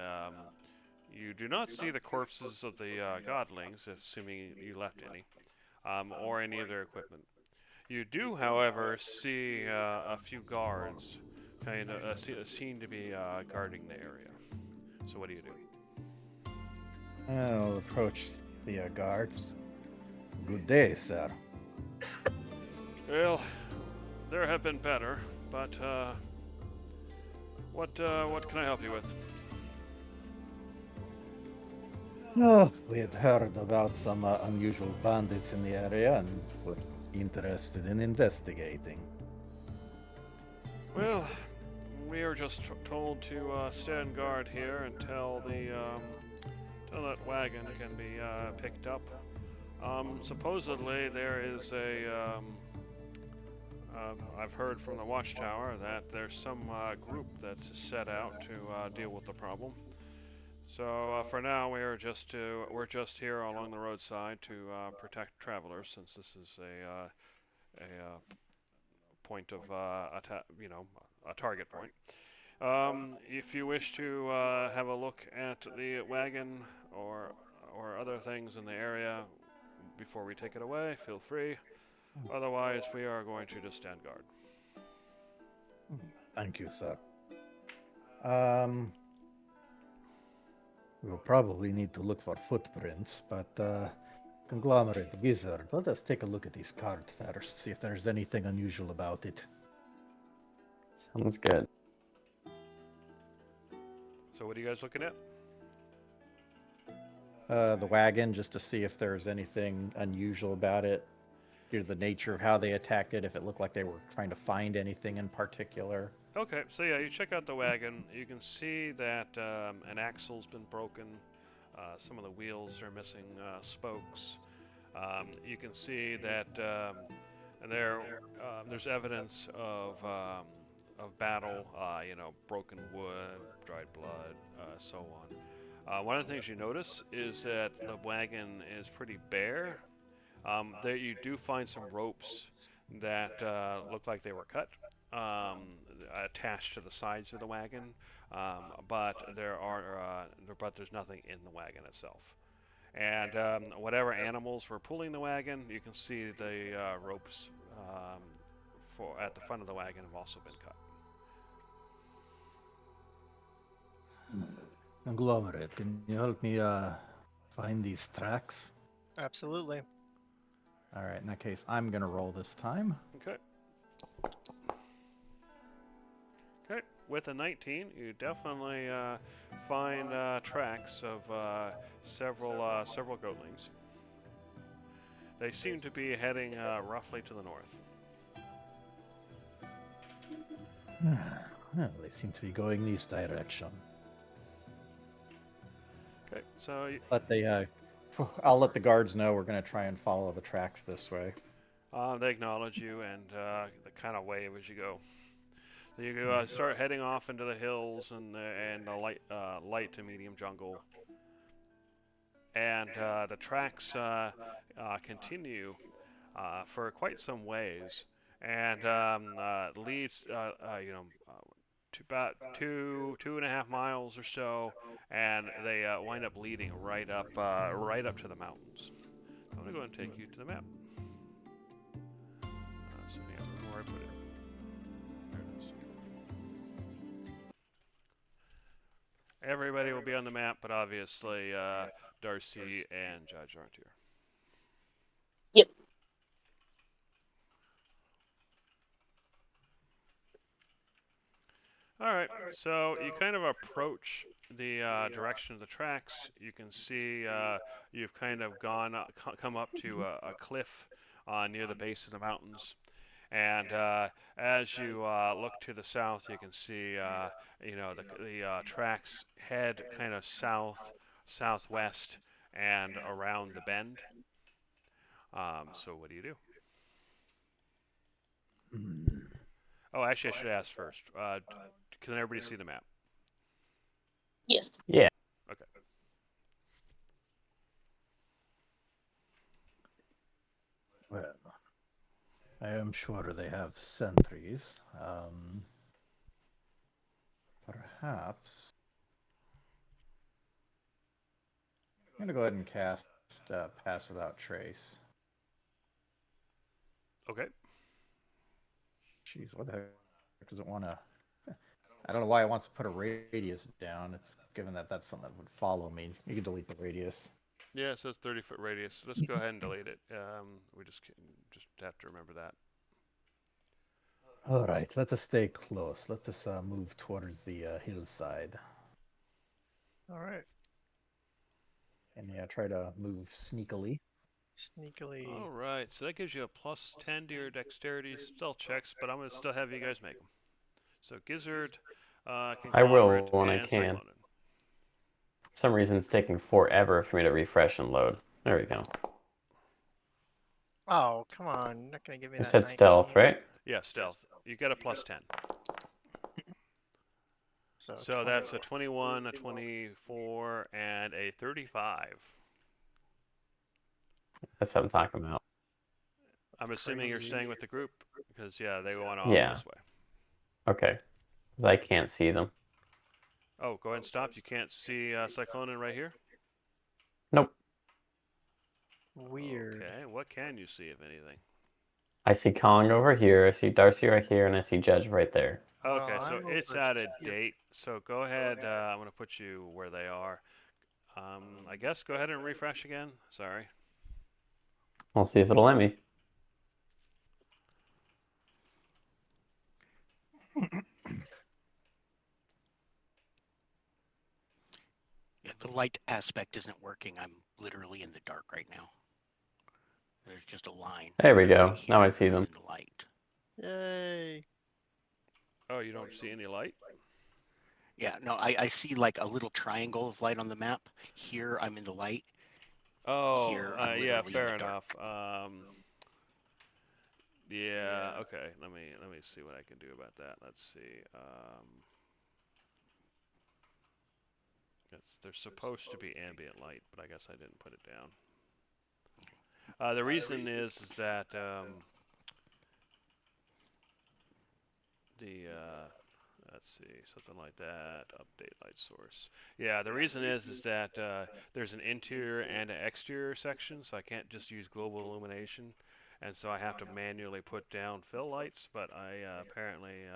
You do not see the corpses of the godlings, assuming you left any, or any of their equipment. You do, however, see a few guards, kind of seem to be guarding the area. So what do you do? I'll approach the guards. Good day, sir. Well, there have been better, but what can I help you with? Oh, we had heard about some unusual bandits in the area and were interested in investigating. Well, we are just told to stand guard here until that wagon can be picked up. Supposedly there is I've heard from the watchtower that there's some group that's set out to deal with the problem. So for now, we're just here along the roadside to protect travelers, since this is a point of a target point. If you wish to have a look at the wagon or or other things in the area before we take it away, feel free. Otherwise, we are going to just stand guard. Thank you, sir. We'll probably need to look for footprints, but Conglomerate Wizard, let us take a look at this card first, see if there's anything unusual about it. Sounds good. So what are you guys looking at? The wagon, just to see if there's anything unusual about it, due to the nature of how they attacked it, if it looked like they were trying to find anything in particular. Okay, so yeah, you check out the wagon. You can see that an axle's been broken. Some of the wheels are missing spokes. You can see that there's evidence of battle. Broken wood, dried blood, so on. One of the things you notice is that the wagon is pretty bare. There you do find some ropes that look like they were cut. Attached to the sides of the wagon, but there's nothing in the wagon itself. And whatever animals were pulling the wagon, you can see the ropes at the front of the wagon have also been cut. Conglomerate, can you help me find these tracks? Absolutely. All right, in that case, I'm gonna roll this time. Okay. Okay, with a 19, you definitely find tracks of several goatlings. They seem to be heading roughly to the north. Well, they seem to be going this direction. Okay, so I'll let the guards know we're gonna try and follow the tracks this way. they acknowledge you and they kind of wave as you go. So you start heading off into the hills and the light to medium jungle. And the tracks continue for quite some ways, and leads to about 2.5 miles or so, and they wind up leading right up to the mountains. I'm gonna go ahead and take you to the map. So yeah, where I put it. There it is. Everybody will be on the map, but obviously Darcy and Judge aren't here. Yep. All right, so you kind of approach the direction of the tracks. You can see you've kind of come up to a cliff near the base of the mountains. And as you look to the south, you can see, the tracks head kind of southwest and around the bend. So what do you do? Oh, actually, I should ask first. Can everybody see the map? Yes. Yeah. Okay. Well, I am sure they have sentries. Perhaps. I'm gonna go ahead and cast Pass Without Trace. Okay. Jeez, what the heck does it want to? I don't know why it wants to put a radius down. It's given that that's something that would follow me. You can delete the radius. Yeah, it says 30-foot radius. Let's go ahead and delete it. We just have to remember that. All right, let us stay close. Let us move towards the hillside. All right. And yeah, try to move sneakily. Sneakily. All right, so that gives you a +10 to your dexterity stealth checks, but I'm going to still have you guys make them. So Gizzard, I will Conglomerate, when I and can. Cyclonin. For some reason, it's taking forever for me to refresh and load. There we go. Oh, come on. You're not going to give me You that. said stealth, 19. right? Yeah, stealth. You get a +10. So 20. that's a 21, a 24, and a 35. That's what I'm talking about. I'm assuming you're crazy. staying with the group because they went off Yeah. this way. Okay. 'Cause I can't see them. Oh, go ahead and stop. You can't see Cyclonin right here? Nope. Weird. Okay, what can you see, if anything? I see Kong over here, I see Darcy right here, and I see Judge right there. Okay, Well, so I'm it's over out of here. date. So go ahead. I'm going to put you where they are. I guess go ahead and refresh again. Sorry. We'll see if it'll let me. Yeah, the light aspect isn't working. I'm literally in the dark right now. There's just a line. There we go. Right here Now I see them. in the light. Yay. Oh, you don't see any light? Yeah, no, I see like a little triangle of light on the map. Here I'm in the light. Oh, Here I'm yeah, literally in fair the enough. dark. Yeah, okay. Let me see what I can do about that. Let's see. There's supposed to be ambient light, but I guess I didn't put it down. The reason is that let's see, something like that. Update light source. Yeah, the reason is that there's an interior and an exterior section, so I can't just use global illumination, and so I have to manually put down fill lights. But I apparently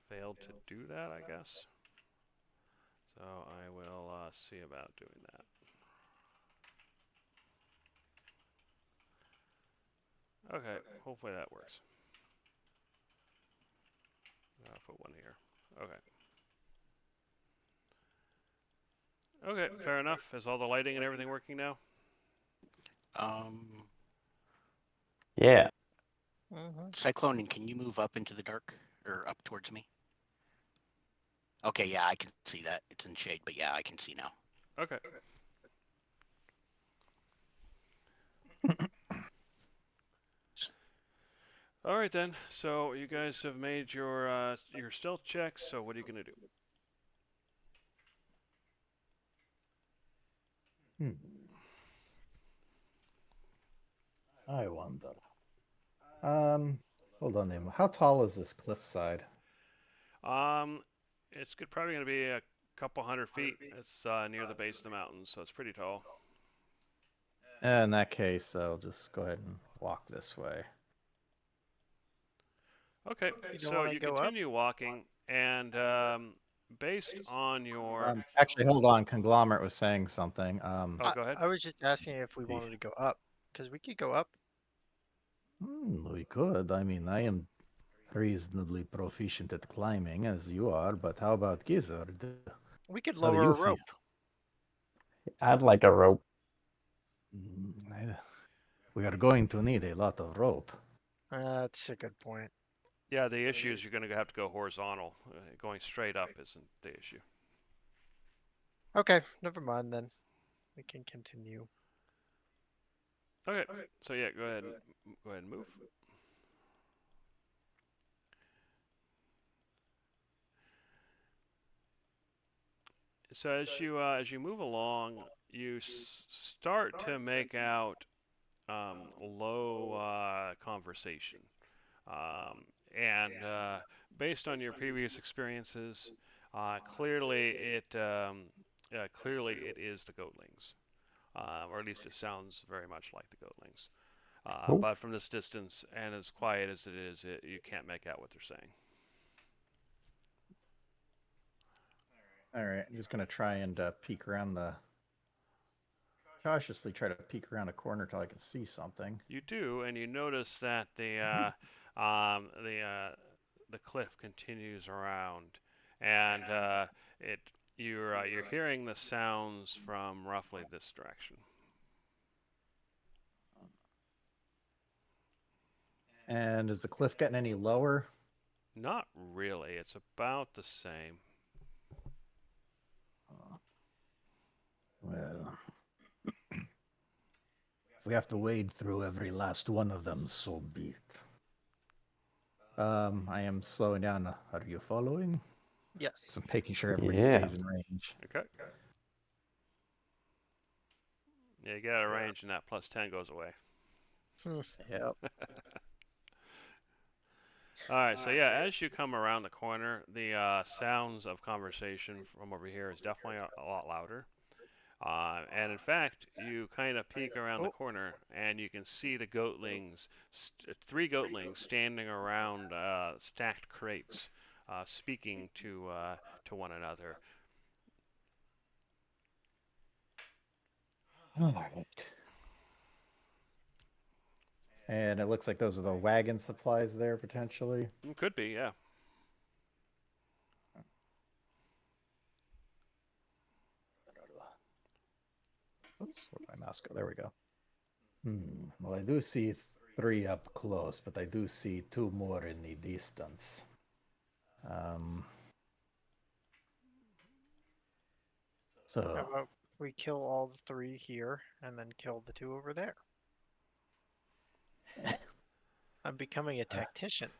failed to do that, I guess. So I will see about doing that. Okay, hopefully that works. I'll put one here. Okay. Okay, fair enough. Is all the lighting and everything working now? Yeah. Cyclone, can you move up into the dark or up towards me? Okay, yeah, I can see that. It's in shade, but yeah, I can see now. Okay. All right then. So you guys have made your stealth checks. So what are you gonna do? I wonder. Hold on, Nemo. How tall is this cliffside? It's probably gonna be a couple 100 feet. It's near the base of the mountain, so it's pretty tall. In that case, I'll just go ahead and walk this way. Okay. You don't So wanna you go up? continue walking, and based on your Actually, hold on. Conglomerate was saying something. oh, go ahead. I was just asking if we wanted to go up, because we could go up. We could. I mean, I am reasonably proficient at climbing, as you are, but how about Gizzard? We could How do lower you a rope. I'd like a rope. We are going to need a lot of rope. That's a good point. Yeah, the issue is you're gonna have to go horizontal. Going straight up isn't the issue. Okay, never mind then. We can continue. Okay. So yeah, go ahead and move. So as you move along, you start to make out low conversation, and based on your previous experiences, clearly it is the goatlings, or at least it sounds very much like the goatlings. Oh. But from this distance and as quiet as it is, you can't make out what they're saying. All right, I'm just gonna try and peek around cautiously try to peek around a corner till I can see something. You do, and you notice that the cliff continues around, and you're hearing the sounds from roughly this direction. And is the cliff getting any lower? Not really. It's about the same. Well, we have to wade through every last one of them, so be it. I am slowing down. Are you following? Yes. So I'm making sure everybody Yeah. stays in range. Okay. Yeah, you get out of range, and that +10 goes away. Yep. All right, so yeah, as you come around the corner, the sounds of conversation from over here is definitely a lot louder. And in fact, you kind of peek around the Oh. corner, and you can see the goatlings, three goatlings standing around stacked crates, speaking to one another. All right. And it looks like those are the wagon supplies there potentially. Could be, yeah. Oops, where'd my mouse go? There we go. Well, I do see three up close, but I do see two more in the distance. How So, about we kill all the three here and then kill the two over there? I'm becoming a tactician.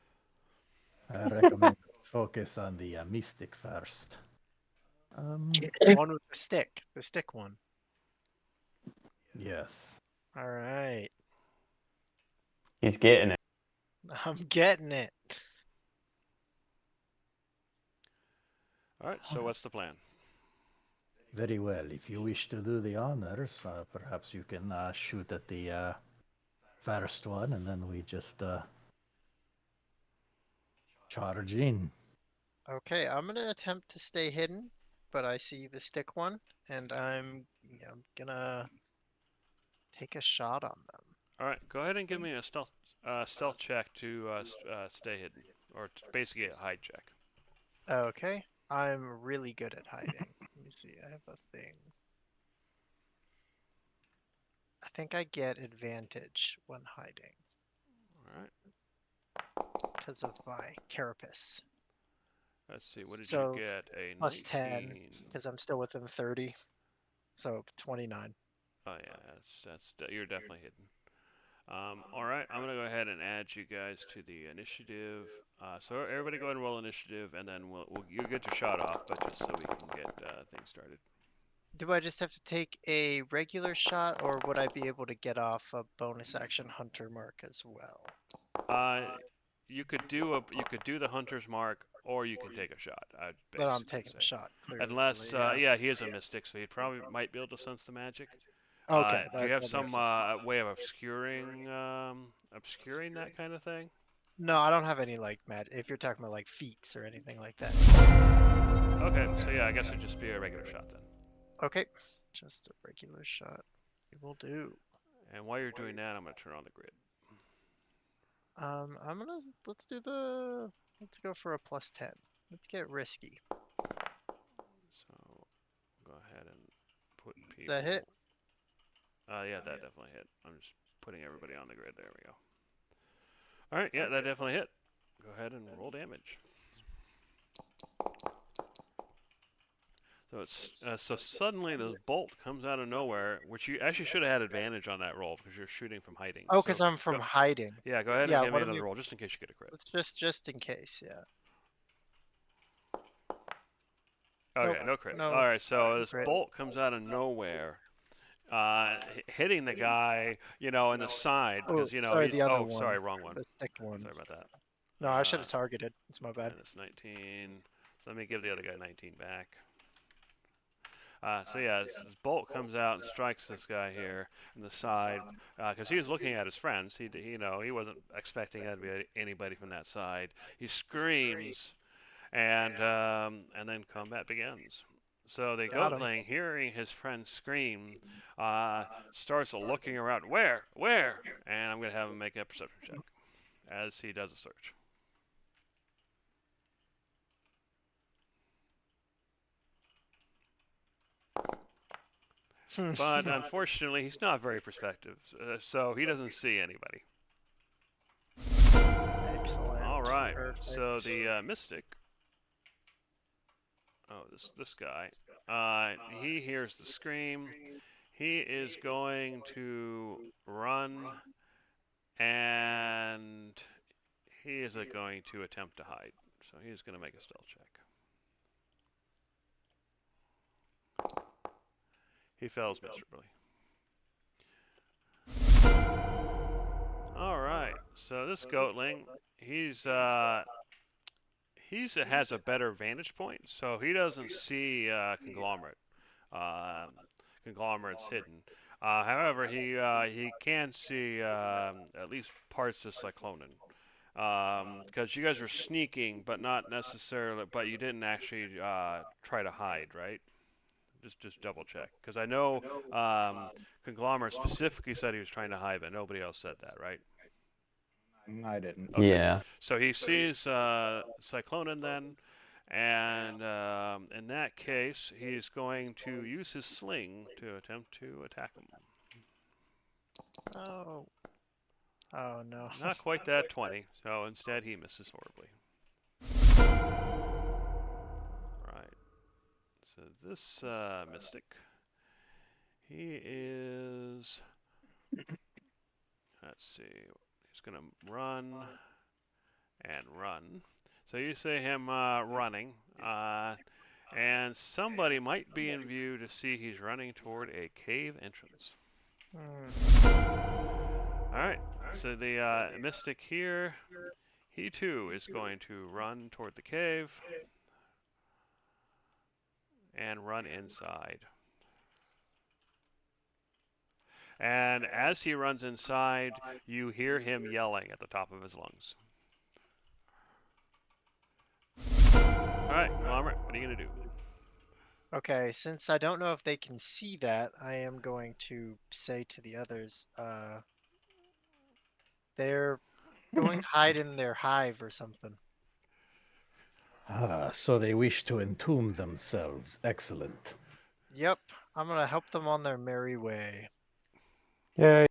I recommend focus on the mystic first. One with the stick one. Yes. All right, He's getting it. I'm getting it. All right, so what's the plan? Very well. If you wish to do the honors, perhaps you can shoot at the first one, and then we just charge in. Okay, I'm gonna attempt to stay hidden, but I see the stick one, and I'm gonna take a shot on them. All right, go ahead and give me a stealth check to stay hidden, or basically a hide check. Okay, I'm really good at hiding. Let me see, I have a thing. I think I get advantage when hiding All right. because of my carapace. Let's see. What did So, you get? A plus 19. 10, because I'm still within 30. So 29. Oh yeah, you're definitely hidden. All right, I'm gonna go ahead and add you guys to the initiative. So everybody go ahead and roll initiative, and then you'll get your shot off, but just so we can get things started. Do I just have to take a regular shot, or would I be able to get off a bonus action hunter mark as well? You could do the hunter's mark, or you can take a shot. I'd Then I'm basically taking say. a shot. Clearly, Unless, yeah, he is a mystic, so he probably might be able to sense the magic. Okay. Do you have that some makes sense. way of obscuring that kind of thing? No, I don't have any like if you're talking about like feats or anything like that. Okay, so yeah, I guess it'd just be a regular shot then. Okay, just a regular shot. It will do. And while you're doing that, I'm gonna turn on the grid. Let's go for a plus 10. Let's get risky. So go ahead and put people. Does that hit? Yeah, that definitely hit. I'm just putting everybody on the grid. There we go. All right, yeah, that definitely hit. Go ahead and roll damage. So so suddenly this bolt comes out of nowhere, which you actually should have had advantage on that roll because you're shooting from hiding. Oh, because I'm from hiding. Yeah, go ahead and give me another roll just in case you get a crit. Let's just in case, yeah. Okay, no crit. All right, so this bolt comes out of nowhere, hitting the guy, in the side because Sorry, the other one. Sorry, wrong one. The stick one. Sorry about that. No, I should have targeted. It's my bad. And it's 19. So let me give the other guy 19 back. So yeah, this bolt comes out and strikes this guy here in the side because he was looking at his friends. He wasn't expecting that to be anybody from that side. He screams, and then combat begins. So the goatling, hearing his friend scream, starts looking around. Where? And I'm gonna have him make a perception check as he does a search. But unfortunately, he's not very perceptive, so he doesn't see anybody. Excellent. All right. Perfect. So the mystic. Oh, this guy. He hears the scream. He is going to run, and he is going to attempt to hide. So he's going to make a stealth check. He fails miserably. All right. So this goatling, he has a better vantage point, so he doesn't see conglomerate. Because conglomerate's hidden. However, he can see at least parts of Cyclonen. Because you guys were sneaking, but not necessarily. But you didn't actually try to hide, right? Just double check, because I know Conglomerate specifically said he was trying to hide, but nobody else said that, right? I didn't. Okay. Yeah. So he sees Cyclonen then, and in that case, he's going to use his sling to attempt to attack him. Oh. Oh no. Not quite that 20, so instead he misses horribly. Right. So this Mystic, he is, let's see, he's going to run and run. So you see him running, and somebody might be in view to see he's running toward a cave entrance. Alright, so the Mystic here, he too is going to run toward the cave and run inside. And as he runs inside, you hear him yelling at the top of his lungs. Alright, Conglomerate, what are you going to do? Okay, since I don't know if they can see that, I am going to say to the others, they're going to hide in their hive or something. So they wish to entomb themselves. Excellent. Yep, I'm gonna help them on their merry way. Yay.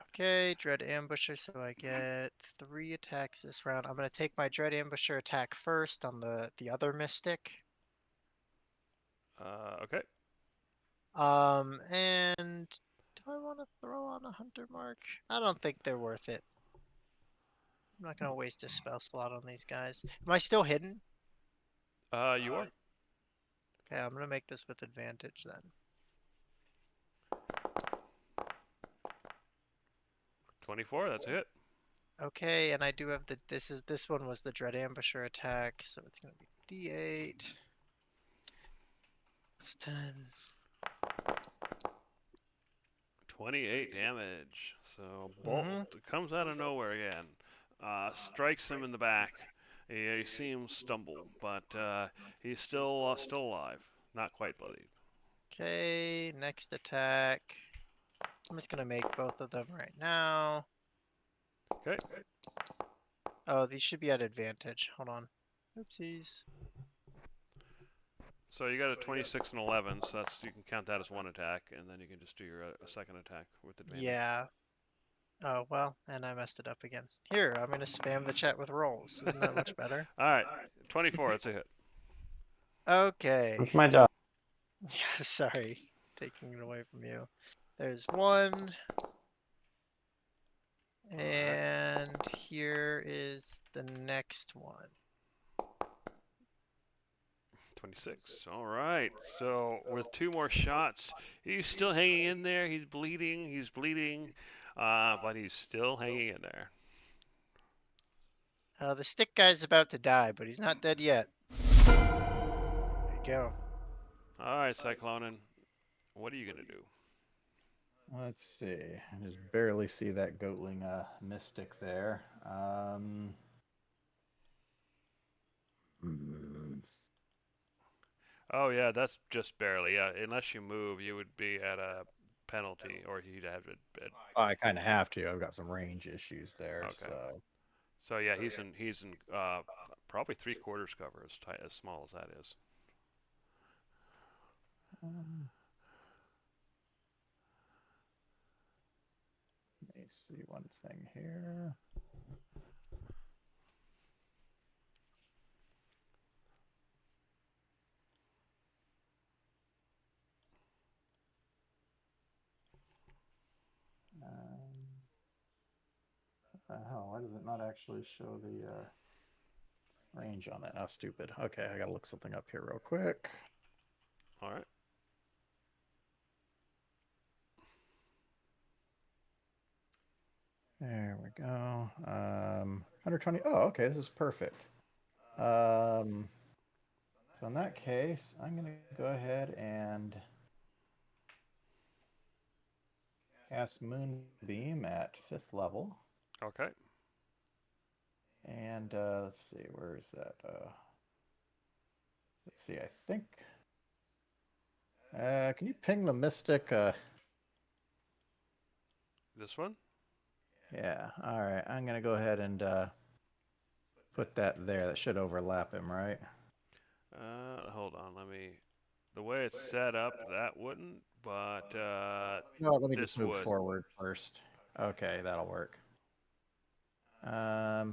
Okay, Dread Ambusher, so I get 3 attacks this round. I'm gonna take my Dread Ambusher attack first on the other Mystic. Okay. And do I want to throw on a Hunter Mark? I don't think they're worth it. I'm not gonna waste a spell slot on these guys. Am I still hidden? You are. Okay, I'm gonna make this with advantage then. 24, that's a hit. Okay, and I do have this one was the Dread Ambusher attack, so it's gonna be D8. Plus 10. 28 damage. So Bolt comes out of nowhere again. Strikes him in the back. You see him stumble, but he's still alive. Not quite bloodied. Okay, next attack. I'm just gonna make both of them right now. Okay. Oh, these should be at advantage. Hold on. Oopsies. So you got a 26 and 11, so that's you can count that as one attack, and then you can just do your second attack with advantage. Yeah. Oh, well, and I messed it up again. Here, I'm gonna spam the chat with rolls. Isn't that much better? All right, 24, that's a hit. Okay. That's my job. Yeah, sorry. Taking it away from you. There's one. And here is the next one. 26. All right. So with 2 more shots, he's still hanging in there. He's bleeding. But he's still hanging in there. The stick guy's about to die, but he's not dead yet. There you go. All right, Cyclonen. What are you gonna do? Let's see. I just barely see that Goatling Mystic there. Oh yeah, that's just barely. Yeah, unless you move, you would be at a penalty, or you'd have it. I kind of have to. I've got some range issues there. Okay. So So yeah, he's in probably 3/4 cover, as small as that is. let me see one thing here. What the hell? Why does it not actually show the range on that? Oh, stupid. Okay, I gotta look something up here real quick. All right. There we go. 120. Oh, okay, this is perfect. So in that case, I'm gonna go ahead and cast Moonbeam at 5th level. Okay. And let's see, where is that? Let's see, I think. Can you ping the Mystic? This one? Yeah, all right. I'm going to go ahead and put that there. That should overlap him, right? Hold on. Let me. The way it's set up, that wouldn't, but No, let me this just move would. forward first. Okay, that'll work. Oh, I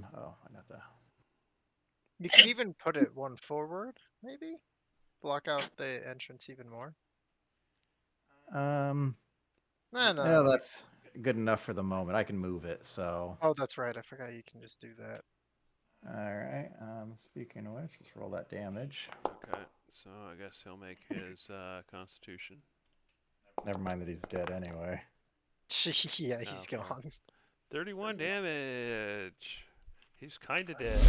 got the. You could even put it one forward, maybe? Block out the entrance even more. No, No. that's good enough for the moment. I can move it, so. Oh, that's right. I forgot you can just do that. All right. Speaking of which, let's roll that damage. Okay, so I guess he'll make his Constitution. Never mind that he's dead anyway. Yeah, he's Okay. gone. 31 damage. He's kind of dead.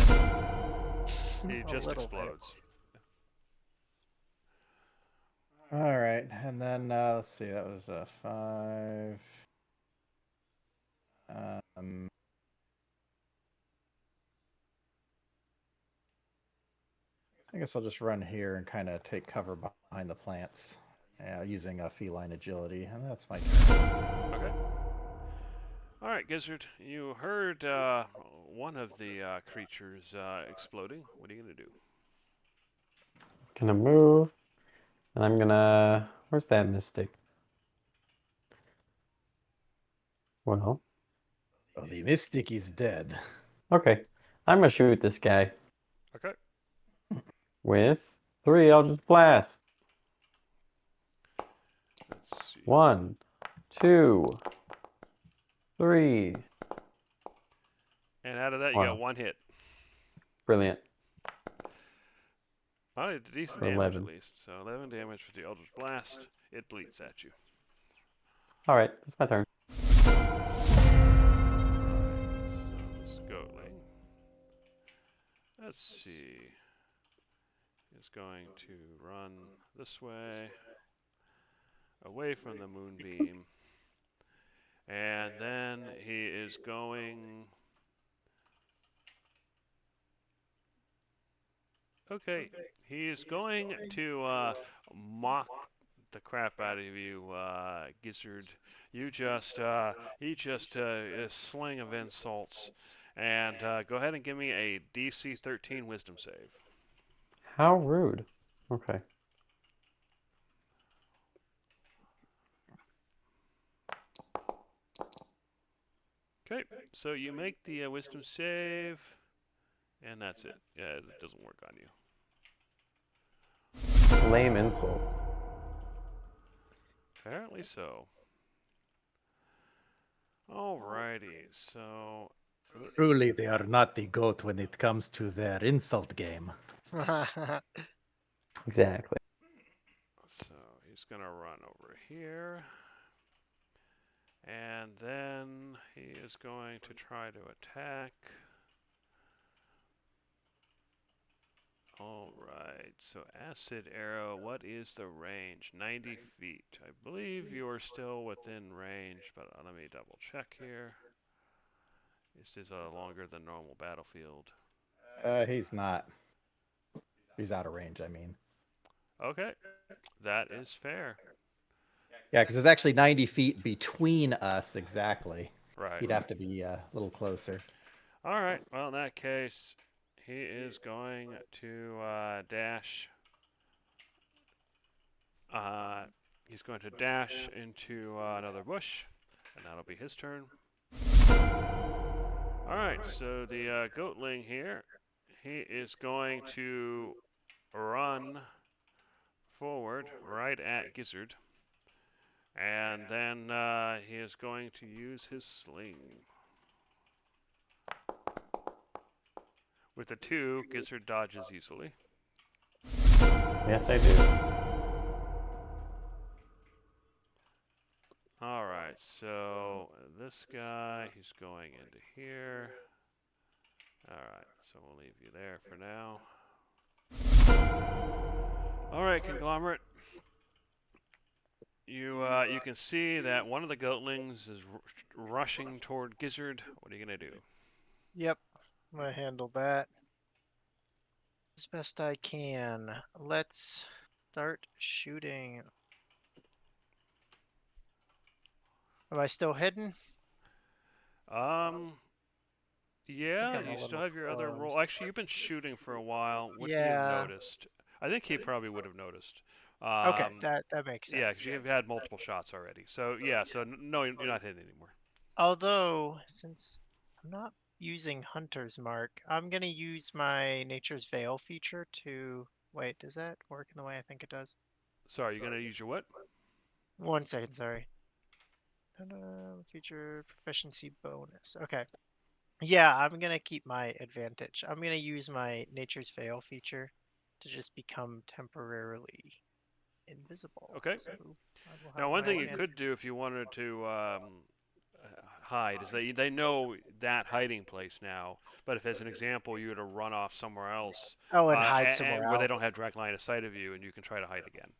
He A just little bit. explodes. All right, and then let's see. That was a 5. I guess I'll just run here and kind of take cover behind the plants, using a feline agility, and that's my turn. Okay. All right, Gizzard. You heard one of the creatures exploding. What are you gonna do? Gonna move, and I'm gonna. Where's that Mystic? Well, Oh, the Mystic is dead. okay. I'm gonna shoot this guy Okay. with 3 Eldritch Blast. Let's see. 1, 2, 3. And out of that, you Wow. got 1 hit. Brilliant. Oh, you did decent For damage 11. at least. So 11 damage for the Eldritch Blast. It bleeds at you. All right, that's my turn. So this Goatling. Let's see. He's going to run this way, away from the Moonbeam. And then he is going. Okay, he is going to mock the crap out of you, Gizzard. You just, he just a sling of insults, and go ahead and give me a DC 13 Wisdom save. How rude. Okay. Okay, so you make the Wisdom save, and that's it. Yeah, it doesn't work on you. Lame insult. Apparently so. Alrighty, so Truly, they are not the goat when it comes to their insult game. Exactly. So he's going to run over here. And then he is going to try to attack. Alright, so Acid Arrow, what is the range? 90 feet. I believe you are still within range, but let me double check here. This is a longer than normal battlefield. He's not. He's out of range, I mean. Okay, that is fair. Yeah, because it's actually 90 feet between us, exactly. Right. He'd have to be a little closer. Alright, well, in that case, he is going to dash. He's going to dash into another bush, and that'll be his turn. Alright, so the Goatling here, he is going to run forward right at Gizzard. And then he is going to use his sling. With a 2, Gizzard dodges easily. Yes, I do. Alright, so this guy, he's going into here. Alright, so we'll leave you there for now. Alright, Conglomerate. You can see that one of the goatlings is rushing toward Gizzard. What are you gonna do? Yep, I'm gonna handle that as best I can. Let's start shooting. Am I still hidden? Um, yeah, I'm a you still little have your other close. roll. Actually, you've been shooting for a while. Would he have Yeah. noticed? I think he probably would have noticed. Okay, that makes Yeah, sense. because you've had multiple shots already. So yeah, so no, you're not hitting anymore. Although, since I'm not using Hunter's Mark, I'm gonna use my Nature's Veil feature to... Wait, does that work in the way I think it does? Sorry, you're gonna use your what? 1 second, sorry. Feature proficiency bonus. Okay. Yeah, I'm gonna keep my advantage. I'm gonna use my Nature's Veil feature to just become temporarily invisible. Okay. So I will Now, have one my thing you advantage. could do if you wanted to hide is they know that hiding place now. But if, as an example, you were to run off somewhere else, Oh, and hide somewhere where they else. don't have direct line of sight of you, and you can try to hide again.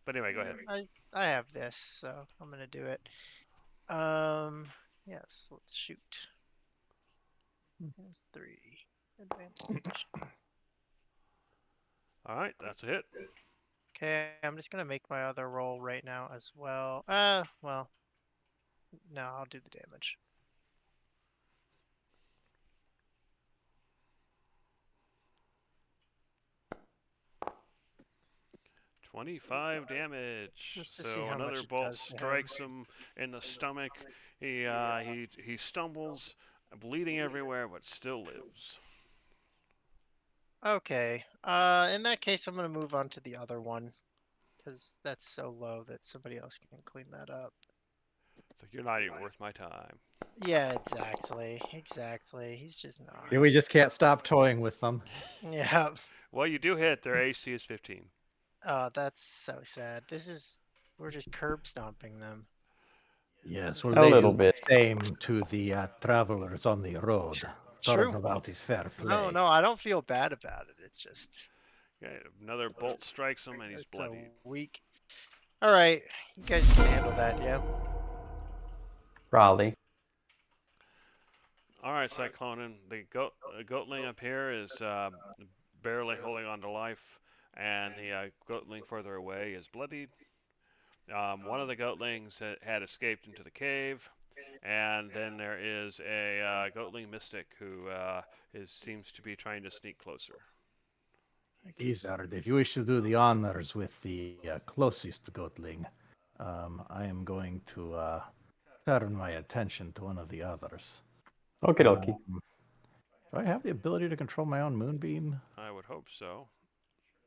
But anyway, go ahead. I have this, so I'm gonna do it. Yes, let's shoot. That's 3 advantage. All right, that's a hit. Okay, I'm just gonna make my other roll right now as well. Well, no, I'll do the damage. $25 damage. Just to So see how much another it bolt does to him. strikes him in the stomach. He stumbles, bleeding everywhere, but still lives. Okay. In that case, I'm gonna move on to the other one, because that's so low that somebody else can clean that up. It's like, you're not even worth my time. Yeah, exactly. He's just not. Yeah, we just can't stop toying with them. Yeah. Well, you do hit. Their AC is 15. Oh, that's so sad. We're just curb stomping them. Yes, well, A they little do bit. the same to the travelers on the road. True. Turnabout is fair play. No, I don't feel bad about it. It's just Okay, another bolt strikes him, and he's it's bloodied. so weak. All right, you guys can handle that, yeah. Probably. All right, Cyclonin. The goatling up here is barely holding on to life, and the goatling further away is bloodied. One of the goatlings had escaped into the cave, and then there is a goatling mystic who seems to be trying to sneak closer. Gizzard, if you wish to do the honors with the closest goatling, I am going to turn my attention to one of the others. Okie dokie. Do I have the ability to control my own moonbeam? I would hope so.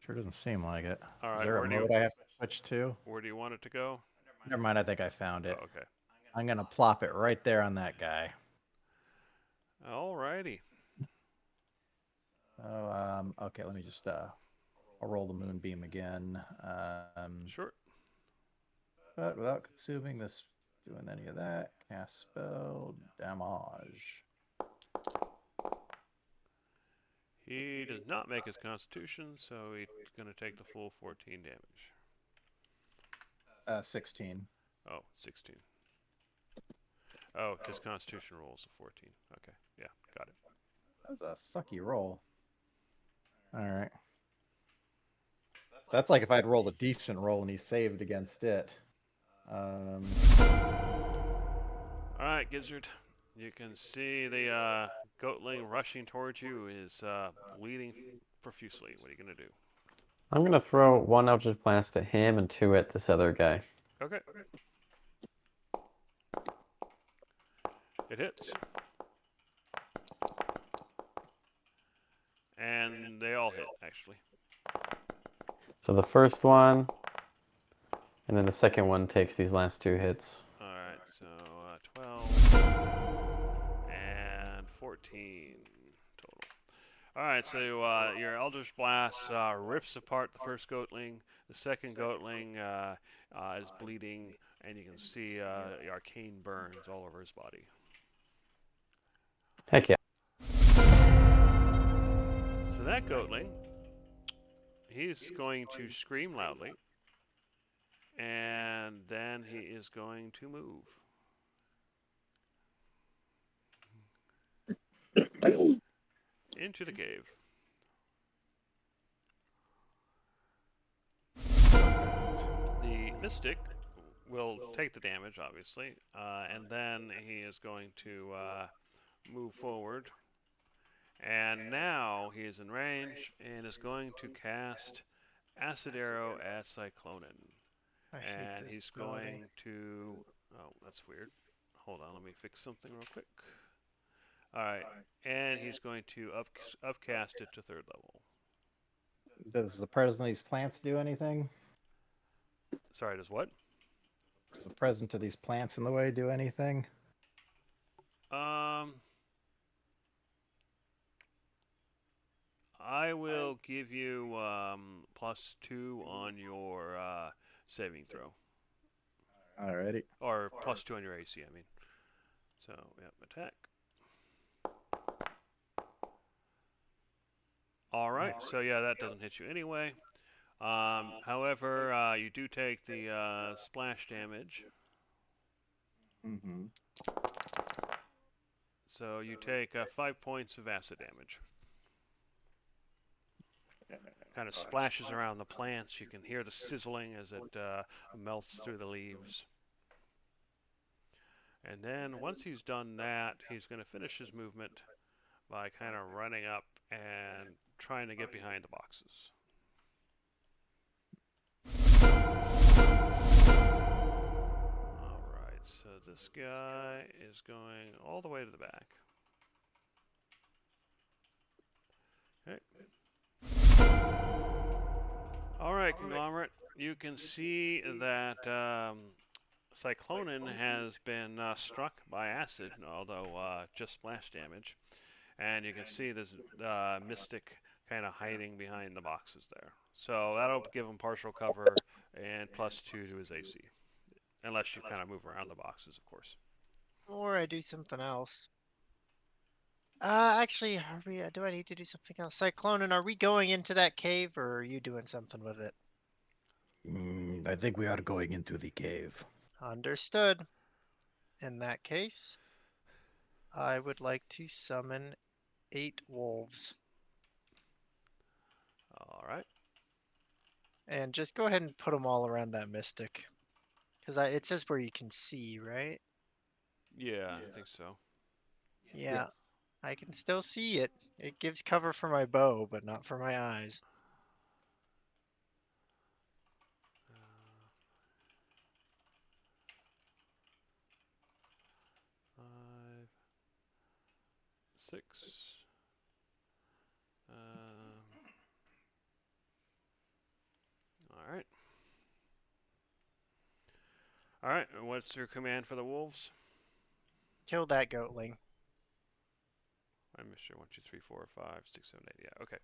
Sure doesn't seem like it. All right, Is there a mode I have to switch to? Where do you want it to go? Never mind, I think I found it. Oh, okay. I'm going to plop it right there on that guy. Alrighty. Oh, okay, let me just I'll roll the moonbeam again. Sure. But without consuming this, doing any of that, cast spell damage. He does not make his constitution, so he's going to take the full 14 damage. 16. Oh, 16. Oh, his constitution roll is a 14. Okay, yeah, got it. That was a sucky roll. All right. That's like if I'd rolled a decent roll and he saved against it. All right, Gizzard. You can see the goatling rushing towards you is bleeding profusely. What are you going to do? I'm gonna throw 1 Eldritch Blast at him and 2 at this other guy. Okay. It hits. And they all hit, actually. So the first one, and then the second one takes these last 2 hits. All right, so 12 and 14 total. All right, so your Eldritch Blast rips apart the first goatling. The second goatling is bleeding, and you can see the arcane burns all over his body. Heck yeah. So that goatling, he's going to scream loudly, And then he is going to move. Into the cave. The Mystic will take the damage, obviously, and then he is going to move forward. And now he is in range and is going to cast Acid Arrow at Cyclonin. I hate And this he's ability. going to... Oh, that's weird. Hold on, let me fix something real quick. Alright, and he's going to upcast it to 3rd level. Does the presence of these plants do anything? Sorry, does what? Does the presence of these plants in the way do anything? I will give you +2 on your saving throw. Alrighty. Or +2 on your AC, I mean. So, yep, attack. Alright, so yeah, that doesn't hit you anyway. However, you do take the splash damage. Mm-hmm. So you take 5 points of acid damage. Kind of splashes around the plants. You can hear the sizzling as it melts through the leaves. And then once he's done that, he's going to finish his movement by kind of running up and trying to get behind the boxes. Alright, so this guy is going all the way to the back. Okay. Alright, Conglomerate, you can see that Cyclonin has been struck by acid, although just splash damage. And you can see this Mystic kind of hiding behind the boxes there. So that'll give him partial cover and +2 to his AC. Unless you kind of move around the boxes, of course. Or I do something else. Actually, do I need to do something else? Cyclonin, are we going into that cave, or are you doing something with it? I think we are going into the cave. Understood. In that case, I would like to summon 8 wolves. Alright. And just go ahead and put them all around that Mystic. Because it says where you can see, right? Yeah, I think so. Yeah, I can still see it. It gives cover for my bow, but not for my eyes. 5, 6. Alright. Alright, what's your command for the wolves? Kill that goatling. I missed your 1, 2, 3, 4, 5, 6, 7, 8. Yeah, okay.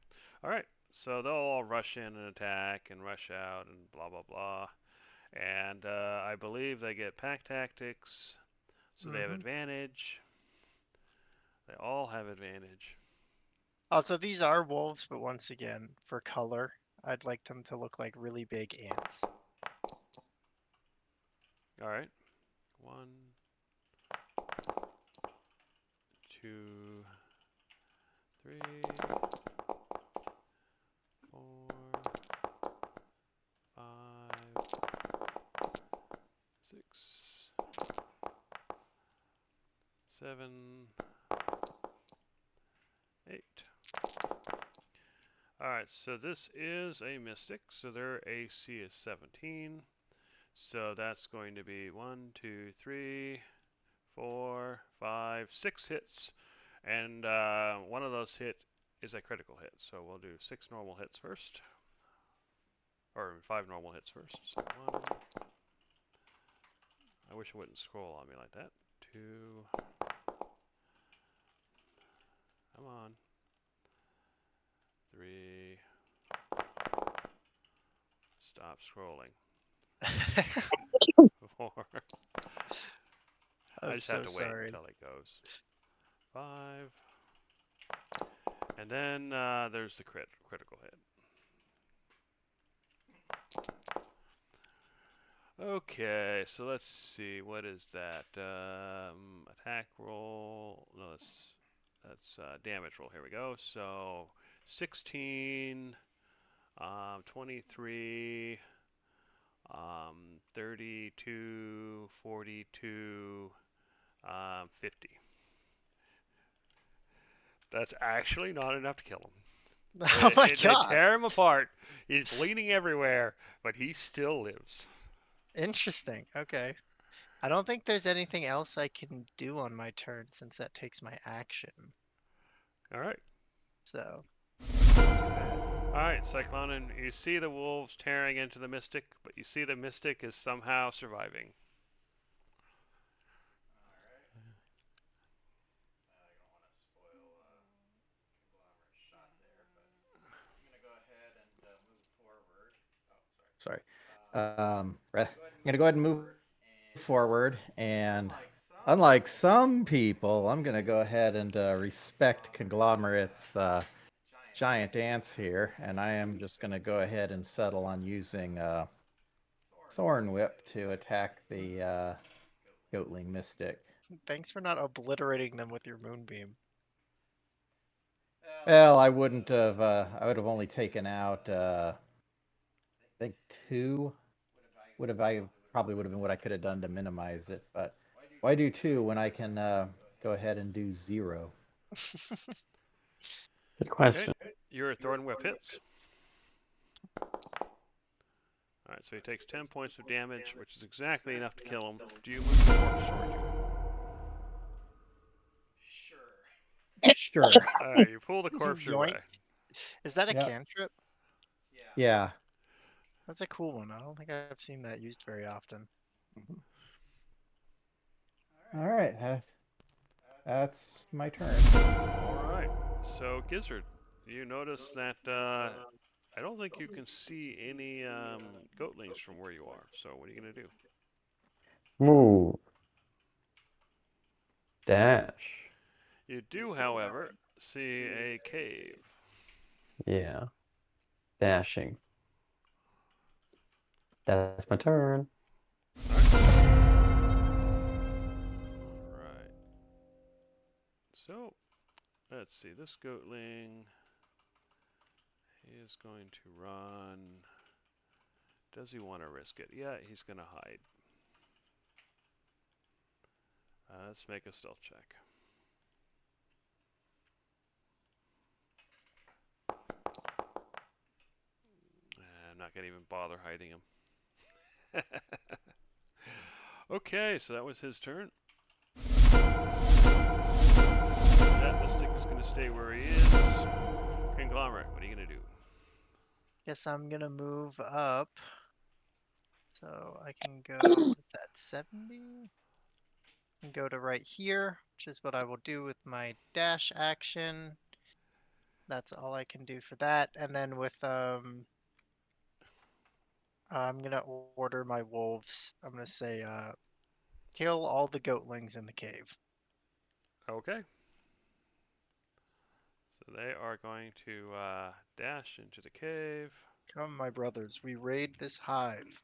Alright, so they'll all rush in and attack and rush out and blah, blah, blah. And I believe they get pack tactics, so they have advantage. They all have advantage. Also, these are wolves, but once again, for color, I'd like them to look like really big ants. Alright. 1, 2, 3, 4, 5, 6, 7, 8. Alright, so this is a Mystic, so their AC is 17. So that's going to be 1, 2, 3, 4, 5, 6 hits. And one of those hit is a critical hit. So we'll do 6 normal hits first. Or 5 normal hits first. So 1. I wish it wouldn't scroll on me like that. 2. Come on. 3. Stop scrolling. 4. I just have to wait until it goes. 5. And then there's the critical hit. Okay, so let's see. What is that? Attack roll. No, that's damage roll. Here we go. So 16, 23, 32, 42, 50. That's actually not enough to kill him. Oh my They god. tear him apart. He's bleeding everywhere, but he still lives. Interesting. Okay. I don't think there's anything else I can do on my turn since that takes my action. All right. So. All right, Cyclone, and you see the wolves tearing into the Mystic, but you see the Mystic is somehow surviving. Sorry. I'm going to go ahead and move forward. And unlike some people, I'm going to go ahead and respect Conglomerate's giant ants here. And I am just going to go ahead and settle on using Thorn Whip to attack the Goatling Mystic. Thanks for not obliterating them with your moonbeam. Well, I wouldn't have. I would have only taken out. I think 2. I probably would have been what I could have done to minimize it. But why do 2 when I can go ahead and do 0? Good question. Okay. Your Thorn Whip hits. All right, so he takes 10 points of damage, which is exactly enough to kill him. Do you move the corpse toward you? Sure. You pull the corpse your way. Yoink. Is that a Yep. cantrip? Yeah. That's a cool one. I don't think I've seen that used very often. All right. That's my turn. All right. So Gizzard, you notice that I don't think you can see any goatlings from where you are. So what are you gonna do? Move. Dash. You do, however, see a cave. Yeah. Dashing. That's my turn. Right. So, let's see. This goatling, he is going to run. Does he want to risk it? Yeah, he's going to hide. Let's make a stealth check. I'm not going to even bother hiding him. Okay, so that was his turn. That Mystic is going to stay where he is. Conglomerate, what are you going to do? Guess I'm gonna move up. So I can go, what's that, 70? And go to right here, which is what I will do with my dash action. That's all I can do for that. And then with I'm gonna order my wolves. I'm gonna say kill all the goatlings in the cave. Okay. So they are going to dash into the cave. Come, my brothers, we raid this hive.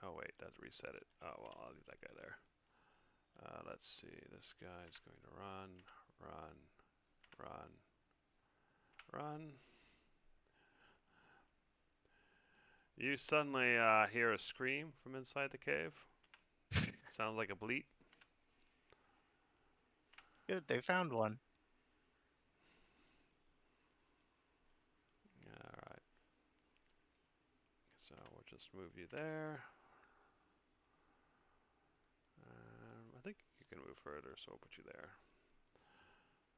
Oh, wait, that's reset it. Oh, well, I'll leave that guy there. Let's see. This guy is going to run, run. You suddenly hear a scream from inside the cave. Sounds like a bleat. Good, they found one. Alright. So we'll just move you there. I think you can move further, so we'll put you there.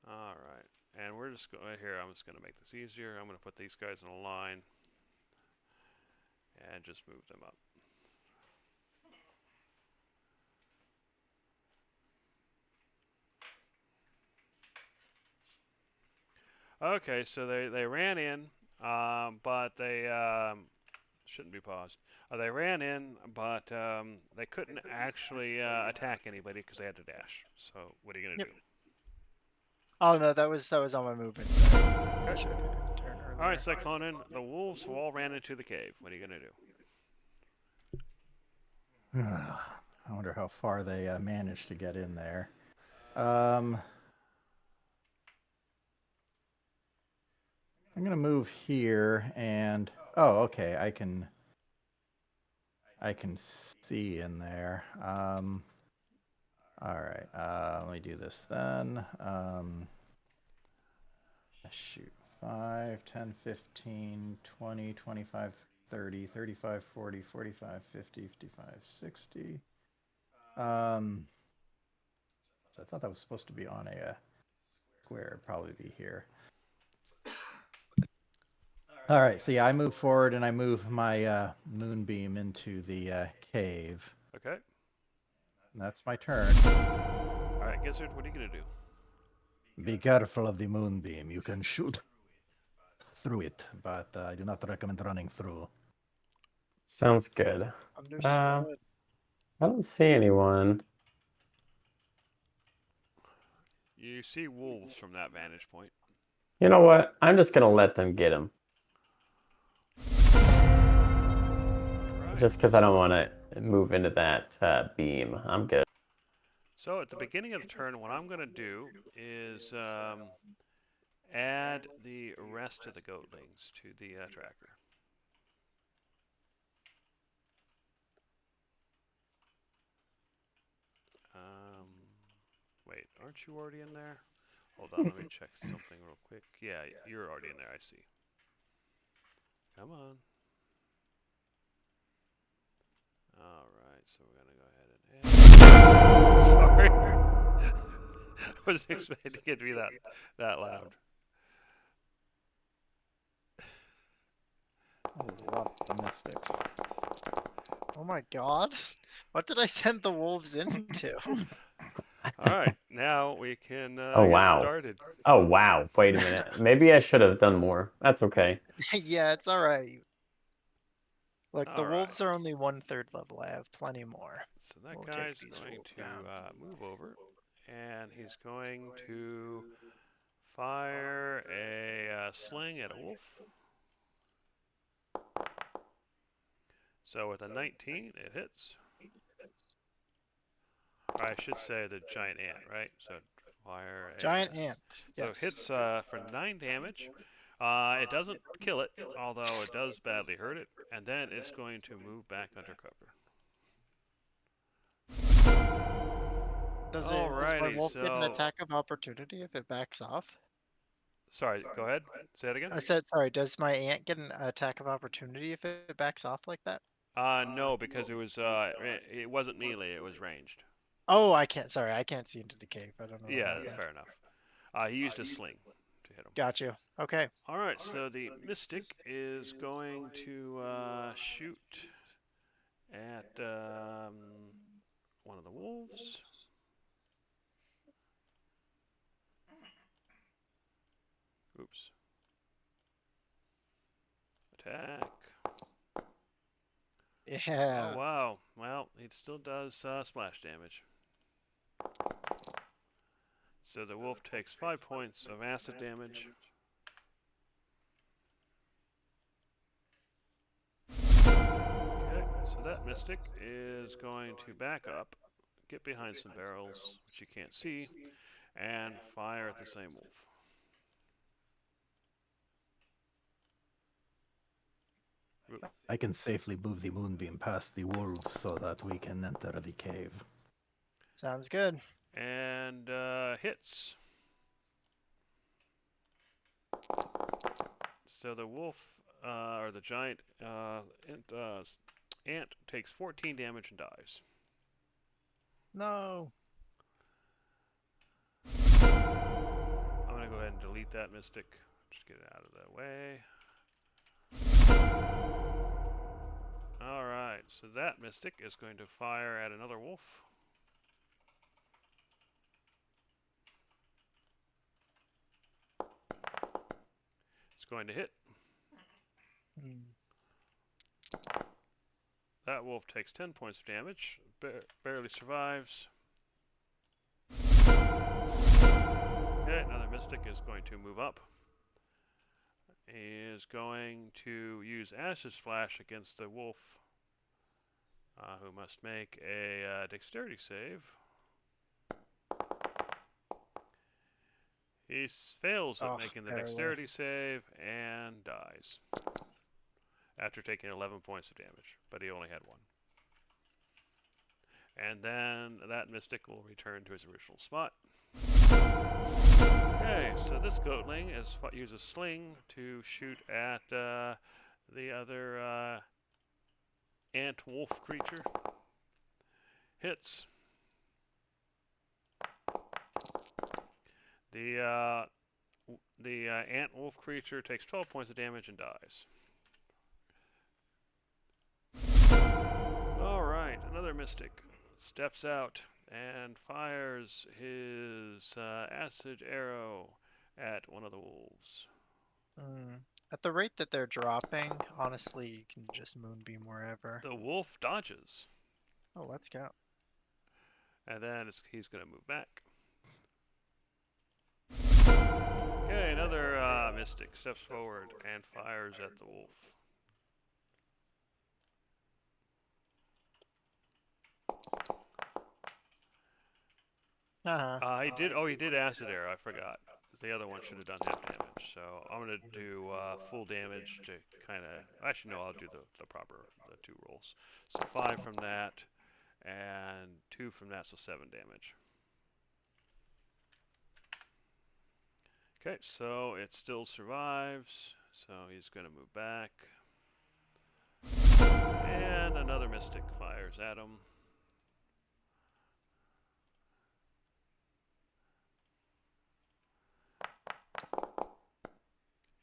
Alright. And we're just going here. I'm just going to make this easier. I'm going to put these guys in a line. And just move them up. Okay, so they ran in, but they shouldn't be paused. They ran in, but they couldn't actually attack anybody because they had to dash. So what are you gonna Yep. do? Oh no, that was on my movement. Sorry. I should have hit the turn earlier. All right, Cyclonin, the wolves all ran into the cave. What are you gonna do? I wonder how far they managed to get in there. I'm gonna move here and okay, I can see in there. All right, let me do this then. Shoot, 5, 10, 15, 20, 25, 30, 35, 40, 45, 50, 55, 60. So I thought that was supposed to be on a square. It'd probably be here. All right, so yeah, I move forward and I move my moonbeam into the cave. Okay. That's my turn. All right, Gizzard, what are you gonna do? Be careful of the moonbeam. You can shoot through it, but I do not recommend running through. Sounds good. Understood. I don't see anyone. You see wolves from that vantage point. You know what? I'm just gonna let them get him. Right. Just because I don't want to move into that beam. I'm good. So at the beginning of the turn, what I'm going to do is add the rest of the goatlings to the tracker. Wait, aren't you already in there? Hold on, let me check something real quick. Yeah, you're already in there, I see. Come on. Alright, so we're going to go ahead and add... Sorry. I wasn't expecting it to be that loud. There's a lot of mystics. Oh my god. What did I send the wolves into? Alright, now we can Oh, get wow. started. Oh, wow. Wait a minute. Maybe I should have done more. That's okay. Yeah, it's alright. Look, the All wolves right. are only 1/3 level. I have plenty more. So that We'll take guy's these going wolves to down. move over, and he's going to fire a sling at a wolf. So with a 19, it hits. Or I should say the giant ant, right? So fire a Giant ant. So Yes. hits for 9 damage. It doesn't kill it, although it does badly hurt it, and then it's going to move back under cover. Does my Alrighty, wolf get an so attack of opportunity if it backs off? sorry, go ahead. Say it again. I said, sorry, does my ant get an attack of opportunity if it backs off like that? No, because it wasn't melee, it was ranged. Oh, I can't see into the cave. I don't know. Yeah, that's fair enough. He used a sling to hit him. Got you. Okay. All right, so the mystic is going to shoot at one of the wolves. Oops. Attack. Yeah. Oh, wow. Well, it still does splash damage. So the wolf takes 5 points of acid damage. Okay, so that mystic is going to back up, get behind some barrels, which you can't see, and fire at the same wolf. I can safely move the moonbeam past the wolves so that we can enter the cave. Sounds good. And hits. So the wolf, or the giant ant, takes 14 damage and dies. No. I'm going to go ahead and delete that mystic. Just get it out of the way. Alright, so that mystic is going to fire at another wolf. It's going to hit. That wolf takes 10 points of damage, barely survives. Okay, another mystic is going to move up. He is going to use Acid Splash against the wolf who must make a dexterity save. He fails at Oh, making the barely. dexterity save and dies after taking 11 points of damage, but he only had one. And then that mystic will return to his original spot. Okay, so this goatling uses sling to shoot at the other ant wolf creature. Hits. The ant wolf creature takes 12 points of damage and dies. All right, another mystic steps out and fires his acid arrow at one of the wolves. At the rate that they're dropping, honestly, you can just moonbeam wherever. The wolf dodges, Oh, let's go. and then he's going to move back. Okay, another mystic steps forward and fires at the wolf. Uh-huh. He did acid arrow. I forgot. The other one should have done half damage. So I'm gonna do full damage to kind of. Actually, no. I'll do the two rolls. So 5 from that, and 2 from that, so 7 damage. Okay, so it still survives. So he's gonna move back, and another mystic fires at him.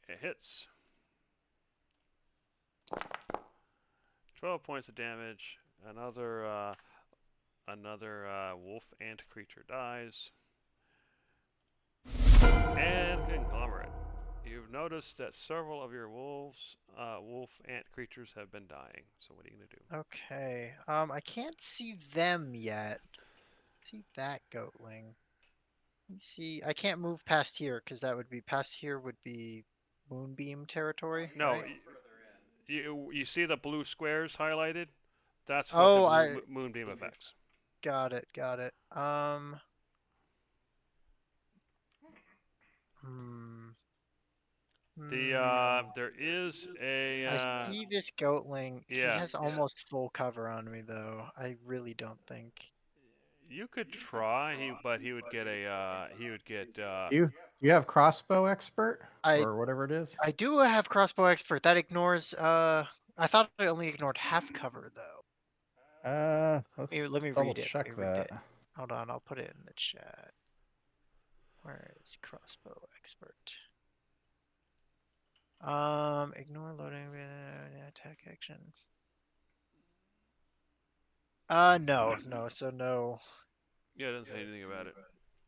It hits. 12 points of damage. Another wolf ant creature dies. And conglomerate. You've noticed that several of your wolf ant creatures have been dying. So what are you gonna do? Okay. I can't see them yet. See that goatling. Let me see. I can't move past here because that would be past here would be moonbeam territory. No, right? you see the blue squares highlighted? That's what Oh, the moonbeam affects. Got it. Got it. There is a. I see this goatling. He yeah, has almost full cover on me though. I really don't think. You could try, but he would get a. He would get. You have crossbow expert I or whatever it is. I do have crossbow expert. That ignores. I thought it only ignored half cover though. Let's Let me double read it. check Let me read that. it. Hold on, I'll put it in the chat. Where is crossbow expert? Ignore loading attack action. No, so no. Yeah, it doesn't say anything about it.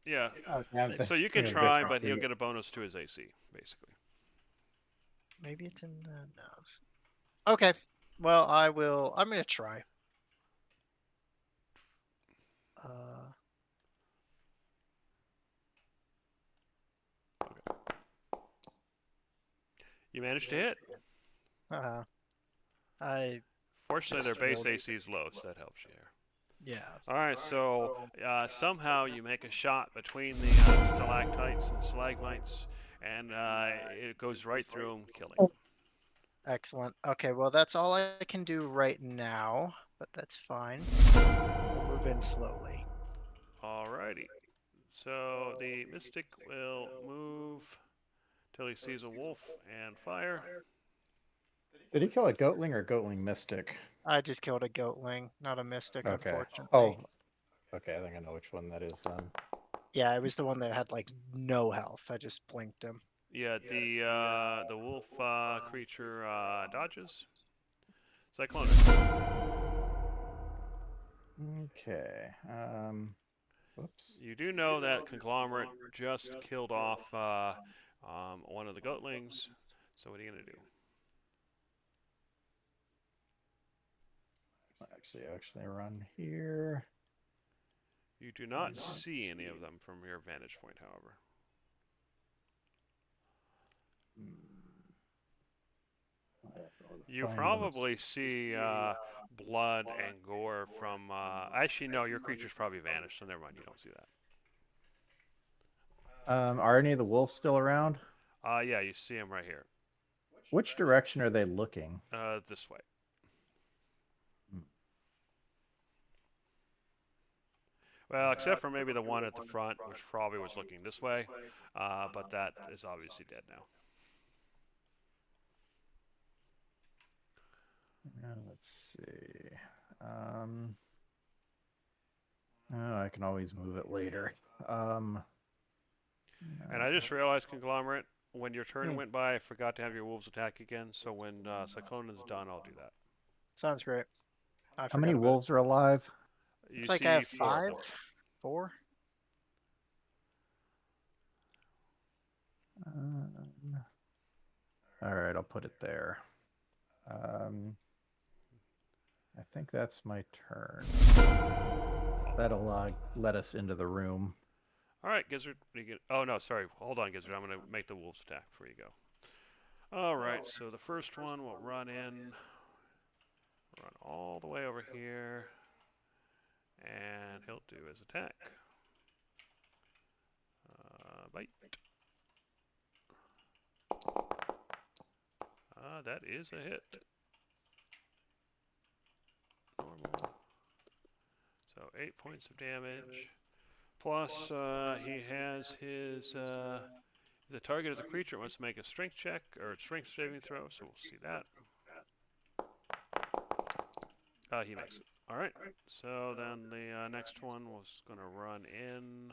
Yeah. Okay, So you can try, but he'll get a bonus to his AC, basically. Maybe it's in the no. Okay. Well, I'm gonna try. You managed to hit. Fortunately, their base AC is low, so that helps you here. Yeah. All right, so somehow you make a shot between the stalactites and stalagmites, and it goes right through them, killing. Excellent. Okay, well, that's all I can do right now, but that's fine. We'll move in slowly. Alrighty. So the mystic will move till he sees a wolf and fire. Did he kill a goatling or goatling mystic? I just killed a goatling, not a mystic, Okay. unfortunately. Oh, okay. I think I know which one that is then. Yeah, it was the one that had like no health. I just blinked him. Yeah, the wolf creature dodges. Cyclone. Okay. Whoops. You do know that conglomerate just killed off one of the goatlings. So what are you gonna do? Actually run here. You do not see any of them from your vantage point, however. You find probably see blood and gore from. Actually, no, your creature's probably vanished, so never mind. You don't see that. Are any of the wolves still around? Yeah, you see them right here. Which direction are they looking? This way. Well, except for maybe the one at the front, which probably was looking this way, but that is obviously dead now. Let's see. Oh, I can always move it later. And I just realized, Conglomerate, when your turn went by, I forgot to have your wolves attack again. So when Cyclonan's done, I'll do that. Sounds great. I How many forgot about wolves are alive? it. You It's like see I have 4 of 5, them. 4. All right, I'll put it there. I think that's my turn. That'll let us into the room. All right, Gizzard. What do you get? Oh no, sorry. Hold on, Gizzard. I'm gonna make the wolves attack before you go. All right. So the first one will run all the way over here, and he'll do his attack. Bite. That is a hit. Normal. So 8 points of damage. Plus, he has his. The target is a creature wants to make a strength check or a strength saving throw, so we'll see that. He makes it. All right. So then the next one was going to run in.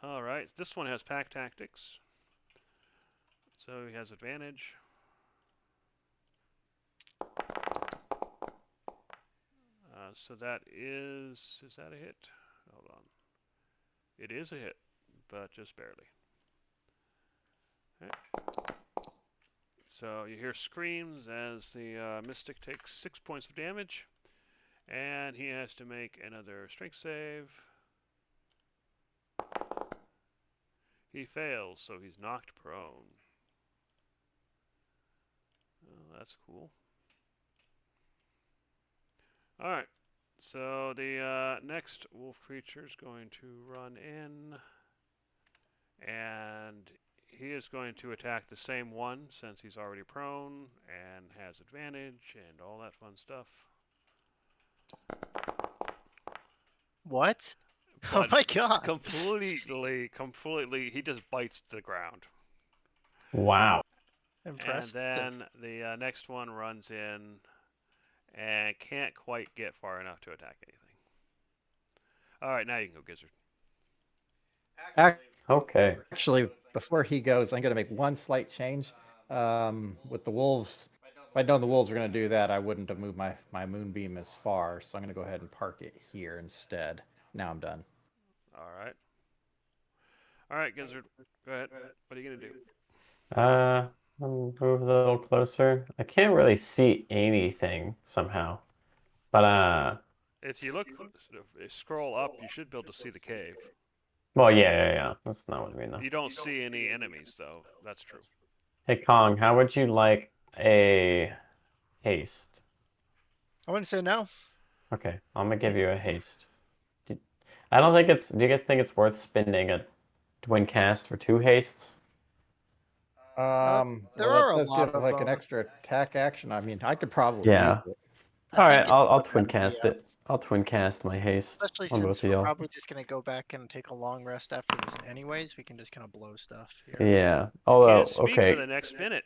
All right. This one has pack tactics, so he has advantage. So that is that a hit? Hold on. It is a hit, but just barely. Okay. So you hear screams as the Mystic takes 6 points of damage, and he has to make another strength save. He fails, so he's knocked prone. Oh, that's cool. All right. So the next wolf creature is going to run in, and he is going to attack the same one since he's already prone and has advantage and all that fun stuff. What? Oh But my god. completely, he just bites the ground. Wow. Impressive. And then the next one runs in and can't quite get far enough to attack anything. All right, now you can go, Gizzard. Okay. Actually, before he goes, I'm going to make one slight change. With the wolves, if I'd known the wolves were going to do that, I wouldn't have moved my moonbeam as far. So I'm going to go ahead and park it here instead. Now I'm done. All right. All right, Gizzard, go ahead. What are you going to do? I'll move a little closer. I can't really see anything somehow. But If you look, scroll up, you should be able to see the cave. well, yeah. That's not what I mean though. You don't see any enemies, though. That's true. Hey Kong, how would you like a haste? I wouldn't say no. Okay, I'm gonna give you a haste. I don't think it's. Do you guys think it's worth spending a twin cast for 2 hastes? There well, are it a does lot give of like an extra attack action. I mean, I could probably Yeah. use it. All right, think I'll twin yeah, cast it. I'll twin cast my haste especially on both since of we're y'all. probably just gonna go back and take a long rest after this anyways. We can just kind of blow stuff here. Yeah. Although, Can't speak okay. for the next minute.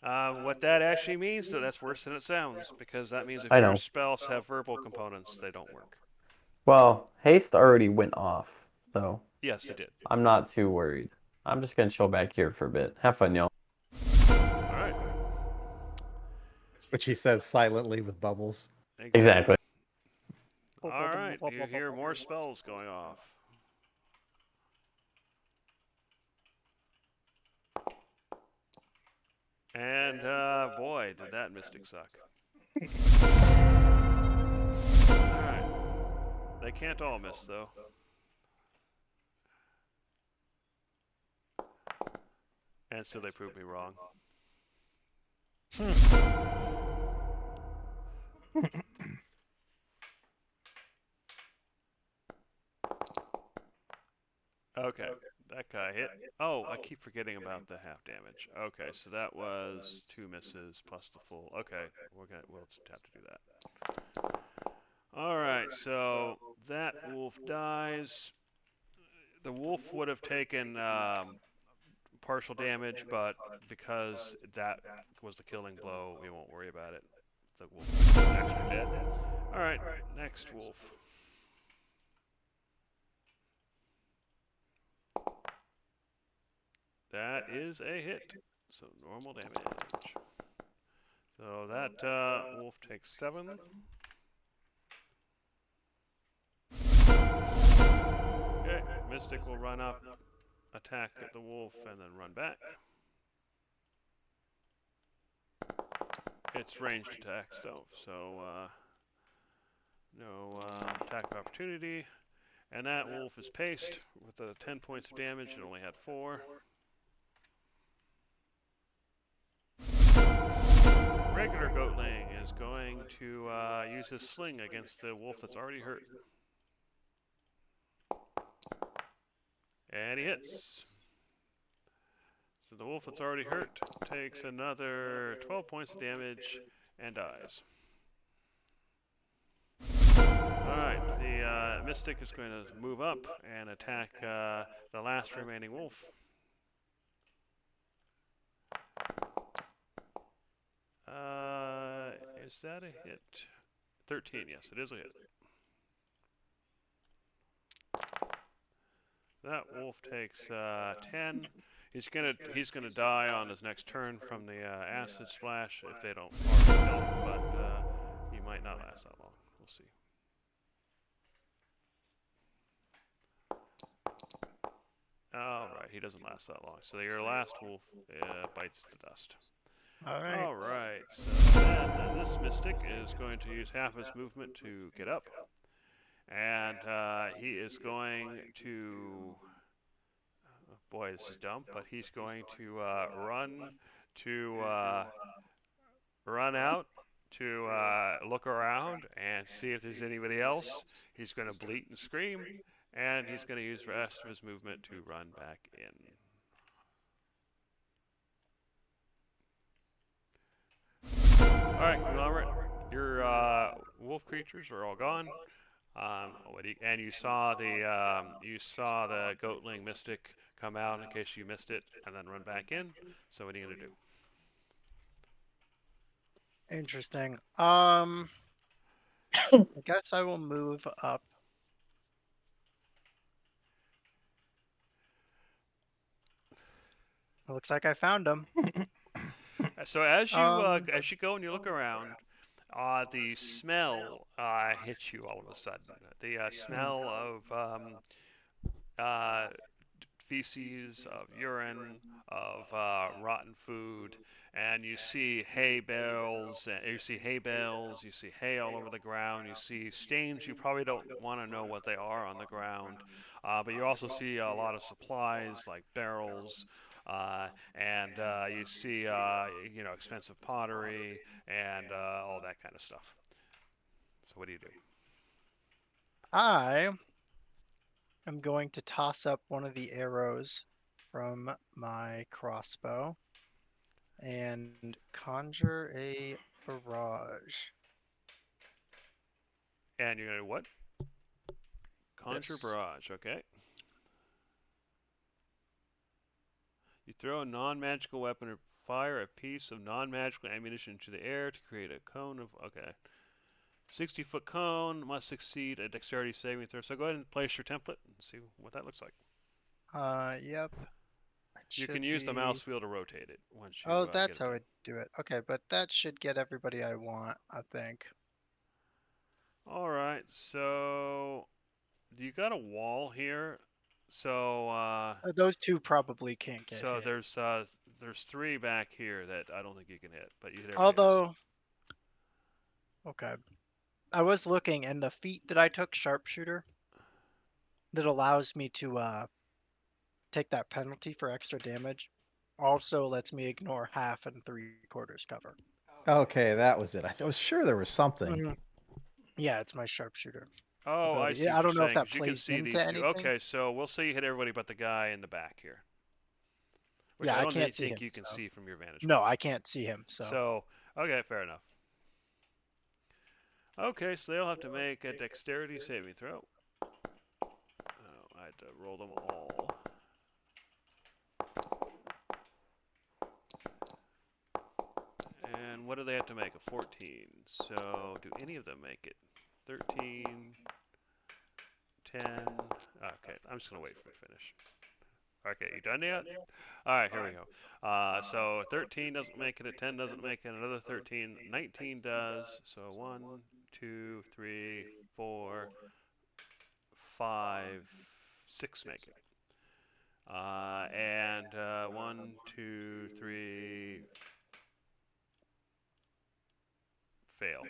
What that actually means, though, that's worse than it sounds, because that means if I your know. spells have verbal components, they don't work. Well, haste already went off, so Yes, it did. I'm not too worried. I'm just gonna chill back here for a bit. Have fun, y'all. All right. Which he says silently with bubbles. Exactly. All right. You hear more spells going off. And boy, did that mystic suck. Alright. They can't all miss, though. And so they proved me wrong. Okay, that guy hit. Oh, I keep forgetting about the half damage. Okay, so that was 2 misses plus the full. Okay, we'll just have to do that. All right, so that wolf dies. The wolf would have taken partial damage, but because that was the killing blow, we won't worry about it. The wolf is extra dead. All right, next wolf. That is a hit. So normal damage. So that wolf takes 7. Okay, Mystic will run up, attack at the wolf, and then run back. It's ranged attacks though, so no attack of opportunity. And that wolf is paced with 10 points of damage. It only had 4. Regular Goatling is going to use his sling against the wolf that's already hurt. And he hits. So the wolf that's already hurt takes another 12 points of damage and dies. Alright, the Mystic is going to move up and attack the last remaining wolf. Is that a hit? 13, yes, it is a hit. That wolf takes 10. He's gonna die on his next turn from the acid splash if they don't already kill him, but he might not last that long. We'll see. All right, he doesn't last that long. So your last wolf bites the dust. All right. So then this Mystic is going to use half his movement to get up. And he is going to... boy, this is dumb, but he's going to run out to look around and see if there's anybody else. He's going to bleat and scream, and he's going to use the rest of his movement to run back in. Alright, Conglomerate, your wolf creatures are all gone. And you saw the Goatling Mystic come out in case you missed it, and then run back in. So what are you gonna do? Interesting. I guess I will move up. It looks like I found him. So as you go and you look around, the smell hits you all of a sudden. The smell of feces, of urine, of rotten food, and you see hay bales. You see hay all over the ground. You see stains. You probably don't want to know what they are on the ground, but you also see a lot of supplies like barrels. And you see, expensive pottery and all that kind of stuff. So what do you do? I am going to toss up one of the arrows from my crossbow and conjure a barrage. And you're gonna what? Conjure This. barrage. Okay. You throw a non-magical weapon or fire a piece of non-magical ammunition into the air to create a cone of... Okay. 60-foot cone must succeed a dexterity saving throw. So go ahead and place your template and see what that looks like. Yep. You can use the mouse wheel to rotate it once you... Oh, that's how I do it. Okay, but that should get everybody I want, I think. Alright, so... You got a wall here. So Those two probably can't get so hit. there's 3 back here that I don't think you can hit, but you hit everything Although, else. okay, I was looking, and the feat that I took, sharpshooter, that allows me to take that penalty for extra damage, also lets me ignore half and 3/4 cover. Okay, that was it. I was sure there was something. Mhm. Yeah, it's my sharpshooter. Oh, I ability. see Yeah, what I you're don't know if saying. that 'Cause you can plays see into these two. anything. Okay, so we'll say you hit everybody but the guy in the back here. Which Yeah, I I don't can't see think him. you can so- see from your vantage No, point. I can't see him. So So, okay, fair enough. Okay, so they'll have to make a dexterity saving throw. Oh, I had to roll them all. And what do they have to make? A 14. So, do any of them make it? 13, 10. Okay, I'm just going to wait for it to finish. Okay, you done yet? All right, here we go. So 13 doesn't make it, a 10 doesn't make it, another 13, 19 does. So 1, 2, 3, 4, 5, 6 make it. And 1, 2, 3 fail.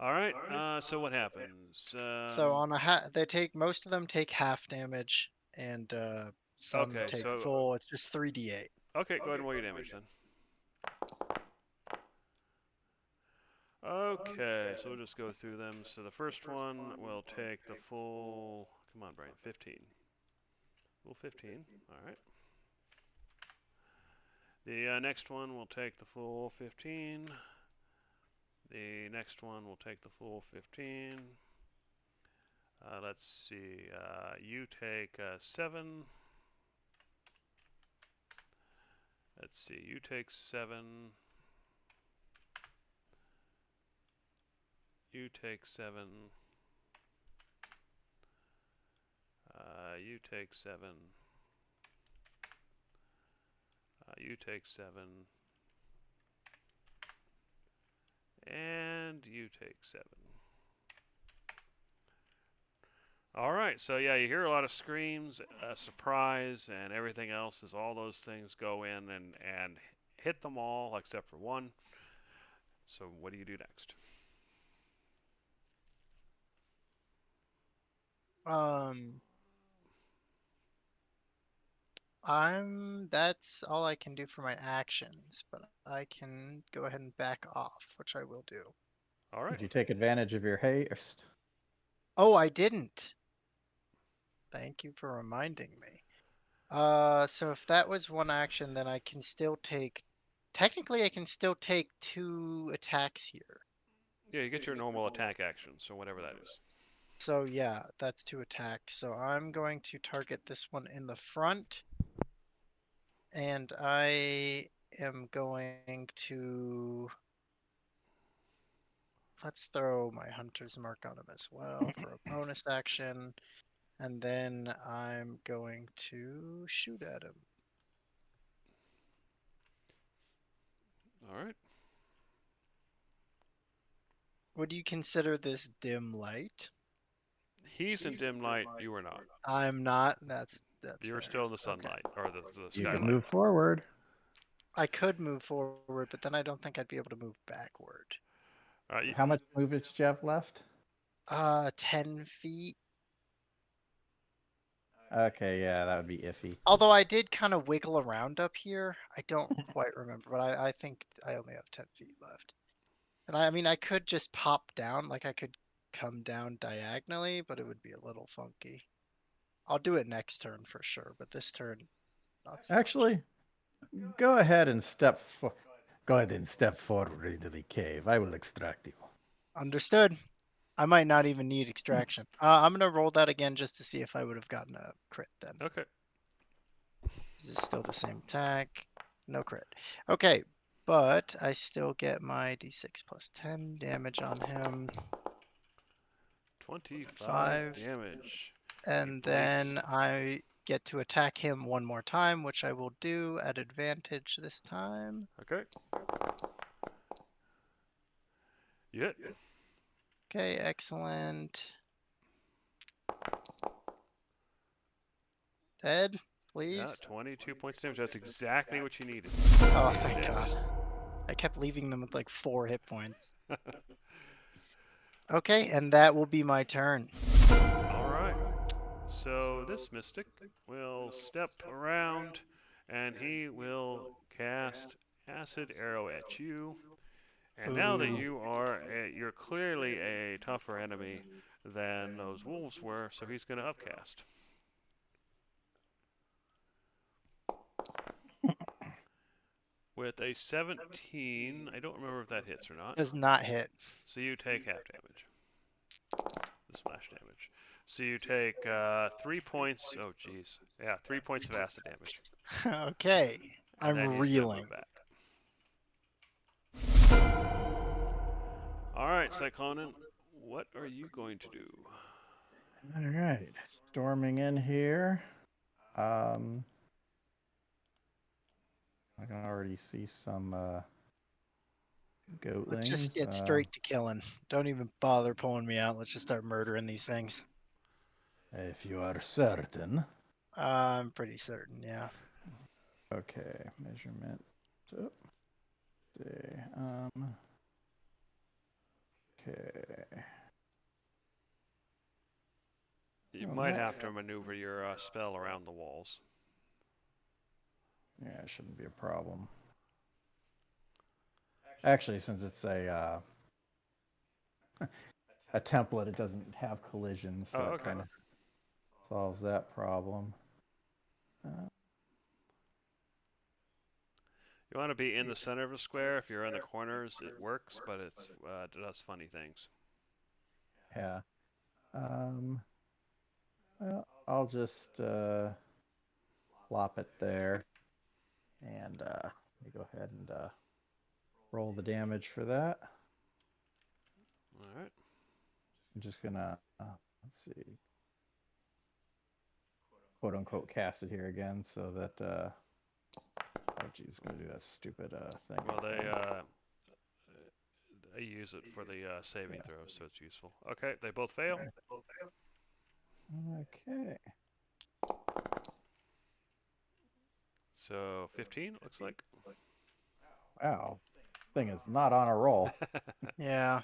All right. So what happens? so on they take most of them take half damage, and some Okay, take so full. It's just 3d8. okay, go ahead and roll your damage then. Okay, so we'll just go through them. So the first one will take the full. Come on, Brian. 15. Full 15. All right. The next one will take the full 15. The next one will take the full 15. Let's see. You take 7. Let's see. You take 7. You take 7. You take 7. You take 7. And you take 7. All right, so yeah, you hear a lot of screams, surprise, and everything else as all those things go in and hit them all except for one. So what do you do next? That's all I can do for my actions, but I can go ahead and back off, which I will do. All right. Did you take advantage of your haste? Oh, I didn't. Thank you for reminding me. So if that was one action, then I can still take. Technically, I can still take 2 attacks here. Yeah, you get your normal attack action, so whatever that is. So yeah, that's 2 attacks. So I'm going to target this one in the front. And I am going to. Let's throw my hunter's mark on him as well for a bonus action. And then I'm going to shoot at him. All right. Would you consider this dim light? He's in dim light. You are not. I'm not. That's You're fair. still in the Okay. sunlight or the You skylight. can move forward. I could move forward, but then I don't think I'd be able to move backward. All right. How much movement did you have left? 10 feet. Okay, yeah, that would be iffy. Although I did kind of wiggle around up here. I don't quite remember, but I think I only have 10 feet left. And I mean, I could just pop down, like I could come down diagonally, but it would be a little funky. I'll do it next turn for sure, but this turn, not so much. Actually, go ahead and step forward into the cave. I will extract you. Understood. I might not even need extraction. I'm gonna roll that again just to see if I would have gotten a crit then. Okay. Is this still the same attack? No crit. Okay, but I still get my d6 plus 10 damage on him. 25 damage. And then I get to attack him one more time, which I will do at advantage this time. Okay. You hit. Okay, excellent. Dead, Yeah, please. 22 points damage. That's exactly what you needed. Oh, thank God. I kept leaving them with like 4 hit points. Okay, and that will be my turn. All right. So this mystic will step around and he will cast Acid Arrow at you. And now that you're clearly a tougher enemy than those wolves were, so he's going to upcast. With a 17, I don't remember if that hits or not. Does not hit. So you take half damage. The splash damage. So you take 3 points. Oh, jeez. Yeah, 3 points of acid damage. Okay. And then I'm he's gonna reeling. move back. All right, Cyclonin, what are you going to do? All right, storming in here. I can already see some goatlings. Let's just get straight to killing. Don't even bother pulling me out. Let's just start murdering these things. If you are certain. I'm pretty certain, yeah. Okay, measurement. So, let's see. Okay. You Well, might that- have to maneuver your spell around the walls. Yeah, it shouldn't be a problem. Actually, since it's a template, it doesn't have collisions, so Oh, that okay. kind of solves that problem. You want to be in the center of the square. If you're in the corners, it works, but it does funny things. Yeah. Well, I'll just plop it there, and let me go ahead and roll the damage for that. All right. I'm just gonna let's see, quote unquote, cast it here again, so that oh geez, gonna do that stupid thing. Well, they use it for the saving throws, so it's useful. Okay, they both fail. Okay. So 15 looks like. Wow, thing is not on a roll. Yeah.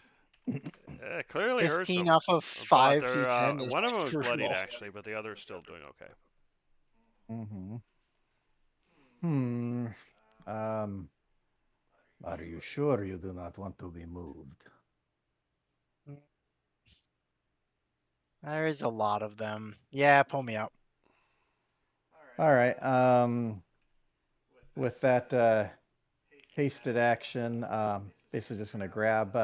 Clearly hurts 15 them. off of But 5 they're, d10 is one of them was bloodied brutal. actually, but the other is still doing okay. Are you sure you do not want to be moved? There is a lot of them. Yeah, pull me out. All right. With that hasted action, basically just going to grab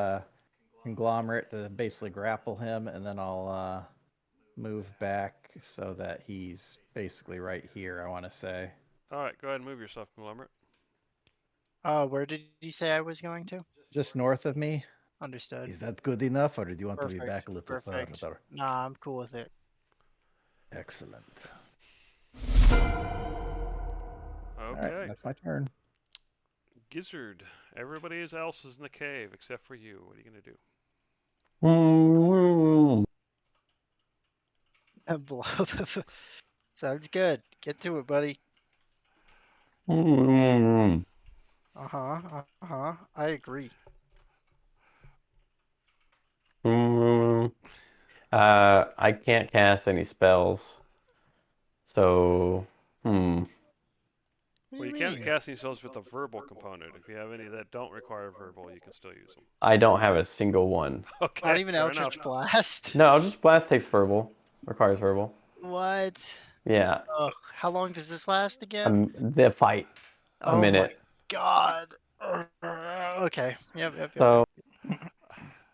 Conglomerate to basically grapple him, and then I'll move back so that he's basically right here, I want to say. All right, go ahead and move yourself, Conglomerate. Where did you say I was going to? Just north of me. Understood. Is that good enough, or do you want to be Perfect, back a little perfect. further? Nah, I'm cool with it. Excellent. Okay. All right, that's my turn. Gizzard. Everybody else is in the cave except for you. What are you going to do? Blow. Sounds good. Get to it, buddy. I agree. I can't cast any spells. So, What Well, do you you can't mean? cast any spells with the verbal component. If you have any that don't require verbal, you can still use them. I don't have a single one. Okay. Not even fair Eldritch enough. Blast? No, Eldritch Blast takes verbal. Requires verbal. What? Yeah. Ugh, how long does this last again? The fight. A Oh minute. my god. Okay. Yep. So,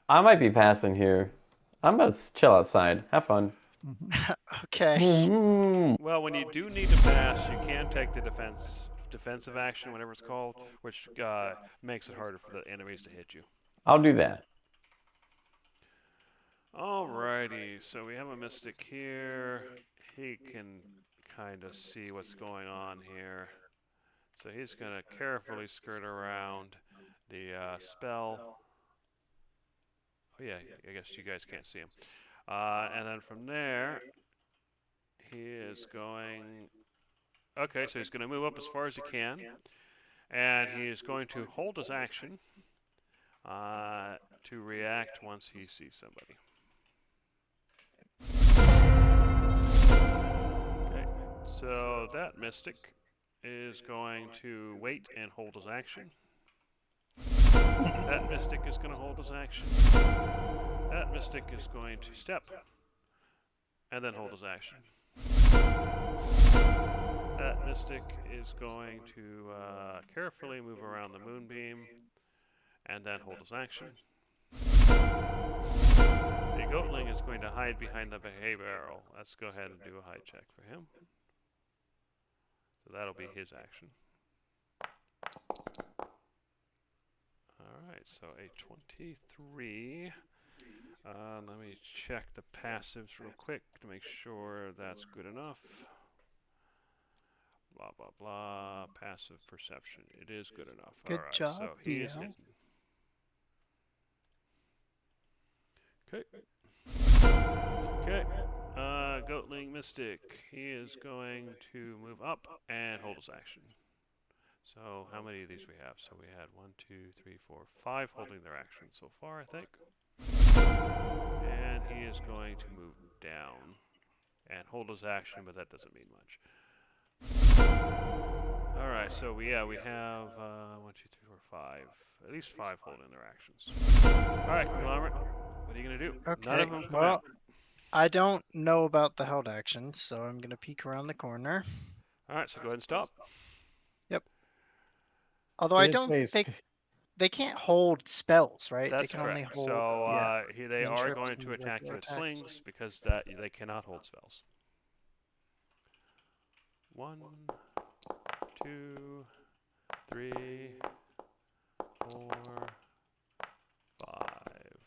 I might be passing here. I'm gonna chill outside. Have fun. Okay. Well, when you do need to pass, you can take the defensive action, whatever it's called, which makes it harder for the enemies to hit you. I'll do that. Alrighty, so we have a mystic here. He can kind of see what's going on here. So he's going to carefully skirt around the spell. Oh yeah, I guess you guys can't see him. And then from there, he is going... Okay, so he's going to move up as far as he can. And he is going to hold his action to react once he sees somebody. Okay, so that mystic is going to wait and hold his action. That Mystic is going to hold his action. That Mystic is going to step and then hold his action. That Mystic is going to carefully move around the Moonbeam and then hold his action. The Goatling is going to hide behind the hay barrel. Let's go ahead and do a hide check for him. So that'll be his action. Alright, so a 23. Let me check the passives real quick to make sure that's good enough. Blah, blah, blah. Passive perception. It is good enough. Good Alright, job, so he is Theo. hidden. Okay. Okay. Goatling Mystic. He is going to move up and hold his action. So how many of these we have? So we had 1, 2, 3, 4, 5 holding their action so far, I think. And he is going to move down and hold his action, but that doesn't mean much. All right, so we have 1, 2, 3, 4, 5, at least 5 holding their actions. All right, Conglomerate, what are you gonna do? Okay. None of them come Well, out. I don't know about the held actions, so I'm gonna peek around the corner. All right, so go ahead and stop. Although He I did don't say think they can't hold spells, right? They That's can only correct. hold. So Yeah. they are cantrips going and to attack you regular with attacks. slings because they cannot hold spells. 1, 2, 3, 4, 5.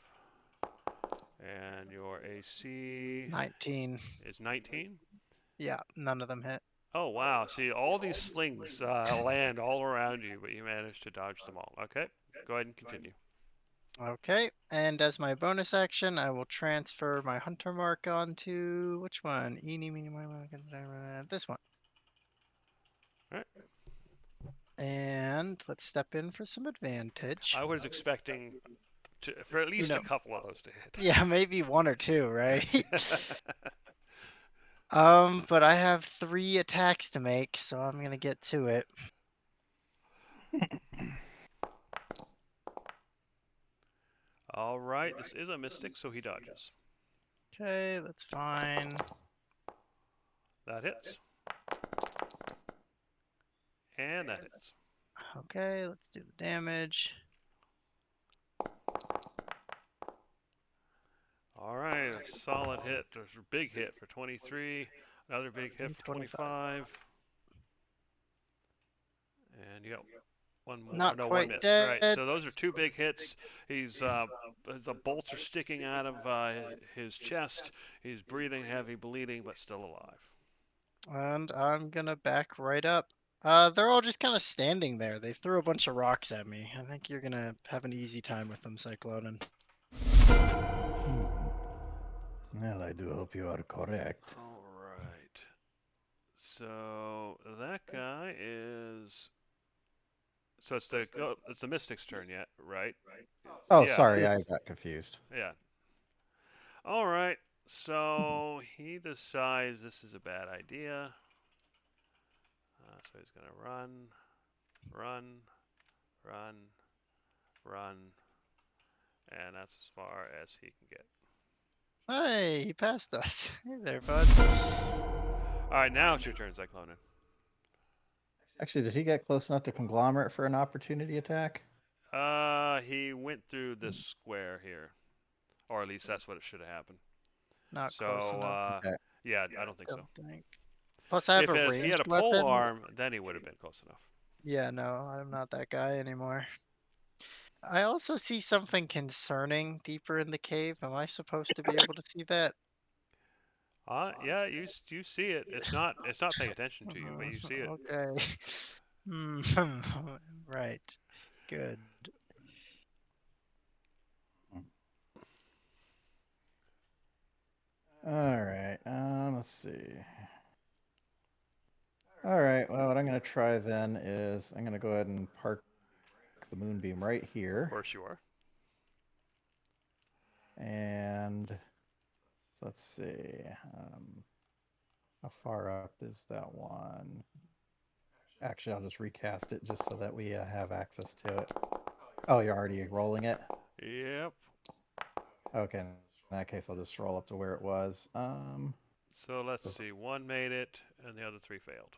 And your AC 19. is 19? Yeah, none of them hit. Oh, wow. See, all these slings land all around you, but you managed to dodge them all. Okay, go ahead and continue. Okay, and as my bonus action, I will transfer my hunter mark onto which one? Eeny, meeny, miny, moe, this one. Alright. And let's step in for some advantage. I was expecting for at least a couple of those to hit. Yeah, maybe 1 or 2, right? But I have 3 attacks to make, so I'm gonna get to it. All right, this is a mystic, so he dodges. Okay, that's fine. That hits. And that hits. Okay, let's do the damage. All right, a solid hit. There's a big hit for 23. Another big hit for 25. And you got one more. Not no, quite one missed. dead. Right, so those are 2 big hits. He's the bolts are sticking out of his chest. He's breathing heavy, bleeding, but still alive. And I'm gonna back right up. They're all just kind of standing there. They threw a bunch of rocks at me. I think you're gonna have an easy time with them, Cyclonin. Well, I do hope you are correct. All right. So that guy is. So it's the Mystic's turn yet, right? Oh, Yeah. sorry, I got confused. Yeah. All right. So he decides this is a bad idea. So he's gonna run, and that's as far as he can get. Hey, he passed us. Hey there, bud. All right, now it's your turn, Cyclonin. Actually, did he get close enough to Conglomerate for an opportunity attack? He went through this square here, or at least that's what it should have happened. Not close enough. Okay. Yeah, I don't think so. Think. Plus, I have a If he had ranged a pole weapon. arm, then he would have been close enough. Yeah, no, I'm not that guy anymore. I also see something concerning deeper in the cave. Am I supposed to be able to see that? Yeah, you see it. It's not paying attention to you, but you see it. Okay. Right. Good. All right. Let's see. All right. Well, what I'm going to try then is I'm going to go ahead and park the moonbeam right Of here. course you are. And so let's see. How far up is that one? Actually, I'll just recast it just so that we have access to it. Oh, you're already rolling it? Yep. Okay, in that case, I'll just roll up to where it was. So let's see. One made it, and the other three failed.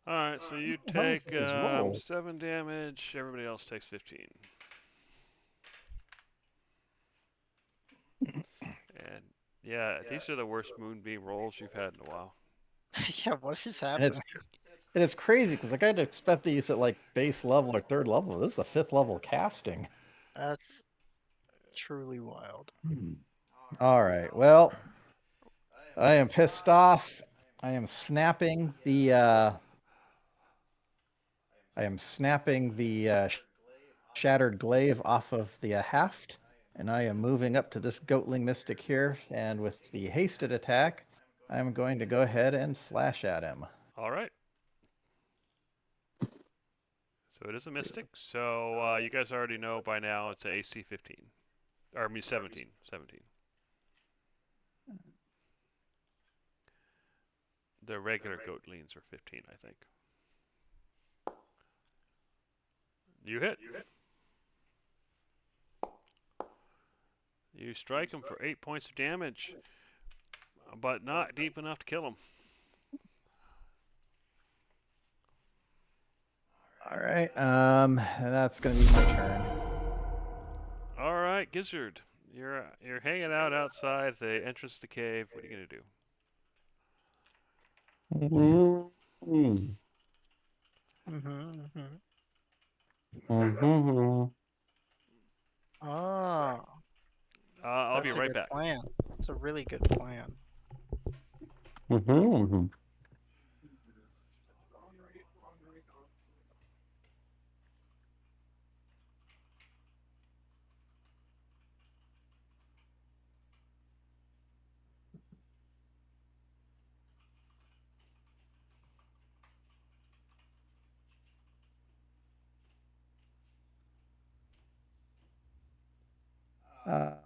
All right, so you What is take with these rolls? 7 damage. Everybody else takes 15. And yeah, these are the worst moonbeam rolls you've had in a while. Yeah, what is And happening? it's crazy because like I'd expect these at like base level or third level. This is a 5th level casting. That's truly wild. All right. Well, I am pissed off. I am snapping the shattered glaive off of the haft, and I am moving up to this goatling mystic here. And with the hasted attack, I'm going to go ahead and slash at him. All right. So it is a mystic. So you guys already know by now it's an AC 15. Or I mean 17. 17. The regular goatlings are 15, I think. You hit. You strike him for 8 points of damage, but not deep enough to kill him. All right. That's going to be my turn. All right, Gizzard. You're hanging out outside the entrance to the cave. What are you going to do? Ah, I'll be that's a right good back. plan. That's a really good plan.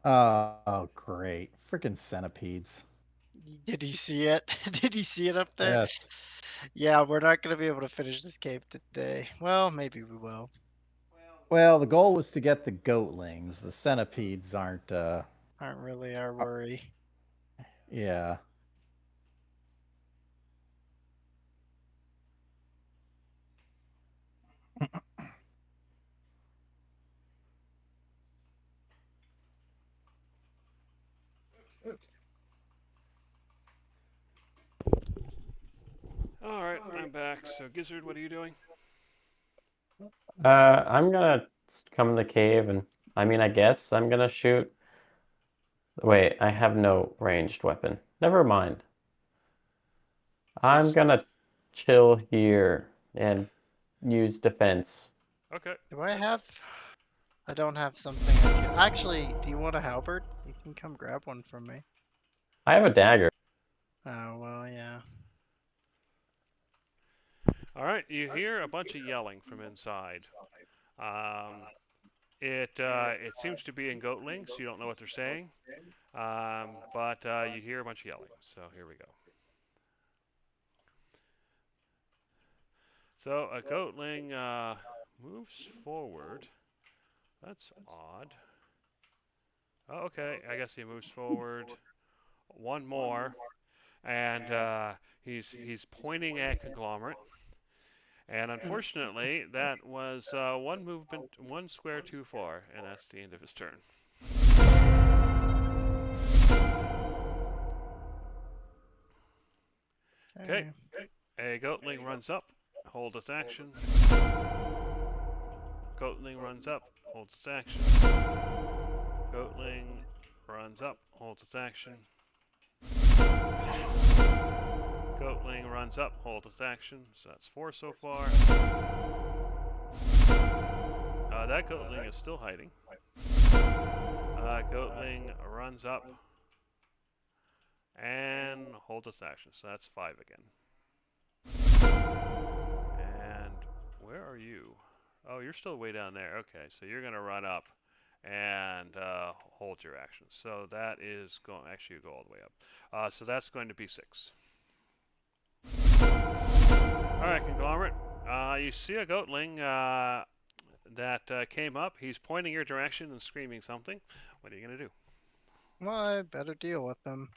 Oh, great. Freaking centipedes. Did he see it? Did he see it up there? Yes. Yeah, we're not going to be able to finish this cave today. Well, maybe we will. Well, the goal was to get the goatlings. The centipedes aren't, Aren't really our worry. yeah. All right, I'm back. So, Gizzard, what are you doing? I'm gonna come in the cave and I guess I'm gonna shoot. Wait, I have no ranged weapon. Never mind. I'm gonna chill here and use defense. Okay. Do I have... I don't have something I can... Actually, do you want a halberd? You can come grab one from me. I have a dagger. Oh, well, yeah. All right, you hear a bunch of yelling from inside. It seems to be in goatlings. You don't know what they're saying, but you hear a bunch of yelling. So here we go. So a goatling moves forward. That's odd. Oh, okay, I guess he moves forward. One more, and he's pointing at conglomerate. And unfortunately, that was one movement, one square too far, and that's the end of his turn. Okay. A goatling runs up, hold its action. Goatling runs up, holds its action. Goatling runs up, holds its action. Goatling runs up, holds its action. So that's 4 so far. That goatling is still hiding. Goatling runs up and holds its action. So that's 5 again. And where are you? Oh, you're still way down there. Okay, so you're going to run up and hold your action. So that is going... Actually, you go all the way up. So that's going to be 6. All right, conglomerate. You see a goatling that came up. He's pointing your direction and screaming something. What are you gonna do? Well, I better deal with them.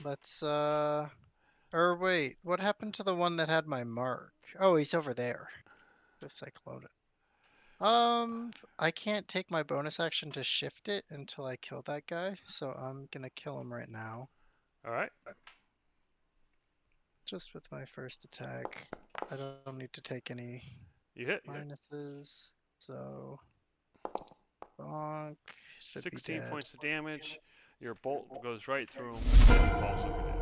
Let's or wait, what happened to the one that had my mark? Oh, he's over there. The cyclone. I can't take my bonus action to shift it until I kill that guy, so I'm gonna kill him right now. All right. Just with my first attack. I don't need to take any You hit. minuses, so bonk should be 16 dead. points of damage. Your bolt goes right through him, and he falls over dead.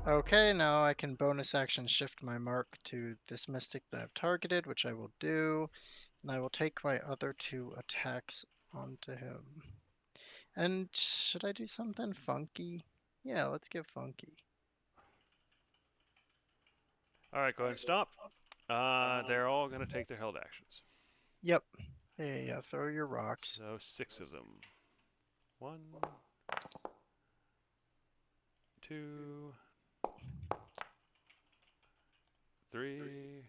Okay, now I can bonus action shift my mark to this mystic that I've targeted, which I will do. And I will take my other 2 attacks onto him. And should I do something funky? Yeah, let's get funky. All right, go ahead and stop. They're all gonna take their held actions. Yep. Yeah, throw your rocks. So 6 of them. 1, 2, 3,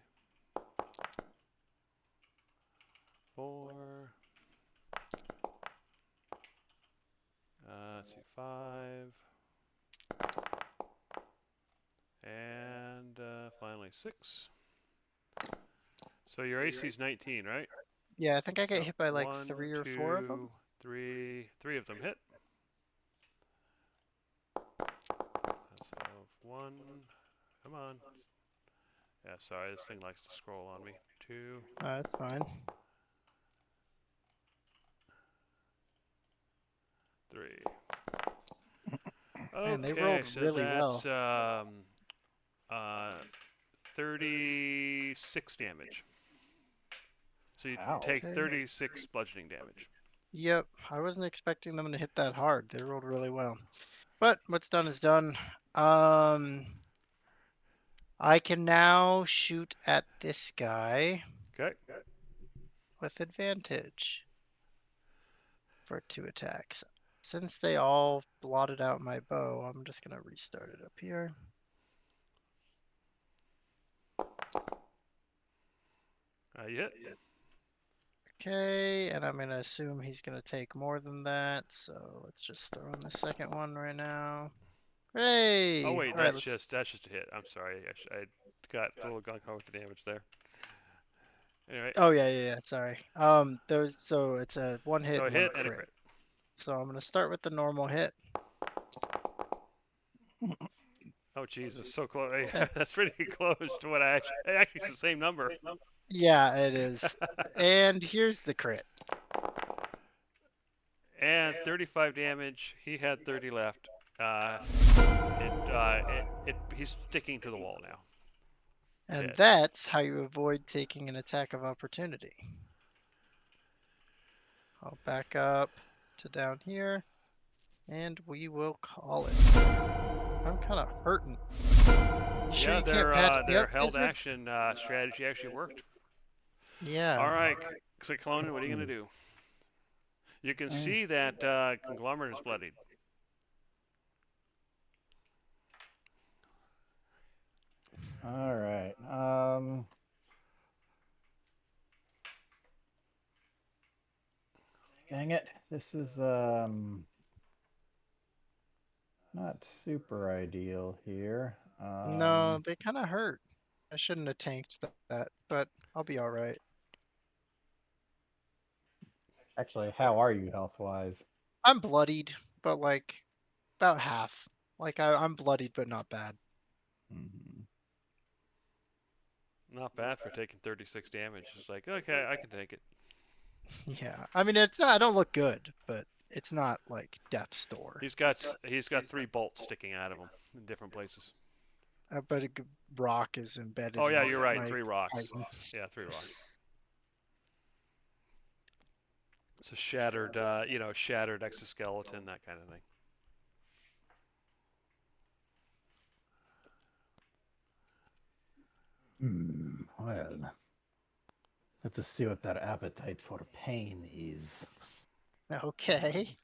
4. Let's see, 5. And finally 6. So your AC is 19, right? Yeah, I think I get So hit by like 1, 3 or 4 of them. 3 of them hit. So 1, come on. Yeah, sorry, this thing likes to scroll on me. 2, That's fine. 3. Man, they Okay, rolled so really that's well. 36 damage. So you Ow. take Okay. 36 bludgeoning damage. Yep, I wasn't expecting them to hit that hard. They rolled really well. But what's done is done. I can now shoot at this guy Okay. with advantage for 2 attacks. Since they all blotted out my bow, I'm just gonna restart it up here. You hit. Okay, and I'm gonna assume he's gonna take more than that, so let's just throw in the second one right now. Hey! Oh wait, All right, that's just a hit. I'm sorry, I got a little gung ho with the damage there. Anyway, Oh yeah, sorry. So it's a 1 hit so a and 1 hit and a crit. crit. So I'm gonna start with the normal hit. Oh Jesus, so close. That's pretty close to what I actually it's the same number. Yeah, it is. And here's the crit. And 35 damage. He had 30 left. He's sticking to the wall now. And Dead. that's how you avoid taking an attack of opportunity. I'll back up to down here, and we will call it. I'm kind of hurting. You sure you can't patch me their up, held Gizzard? action strategy actually worked. Yeah. All right, Cyclonin, what are you gonna do? You can see that conglomerate is bloodied. All right. Dang it. This is not super ideal here. No, they kind of hurt. I shouldn't have tanked that, but I'll be all right. Actually, how are you health-wise? I'm bloodied, but like about half. Like I'm bloodied, but not bad. Mhm. Not bad for taking 36 damage. It's like, okay, I can take it. Yeah, I mean it's not. I don't look good, but it's not like death's door. He's got 3 bolts sticking out of him in different places. But a rock is embedded. Oh yeah, in you're right. my 3 rocks. titan. Yeah, 3 rocks. It's a shattered, shattered exoskeleton, that kind of thing. Well, let's see what their appetite for pain is. Okay.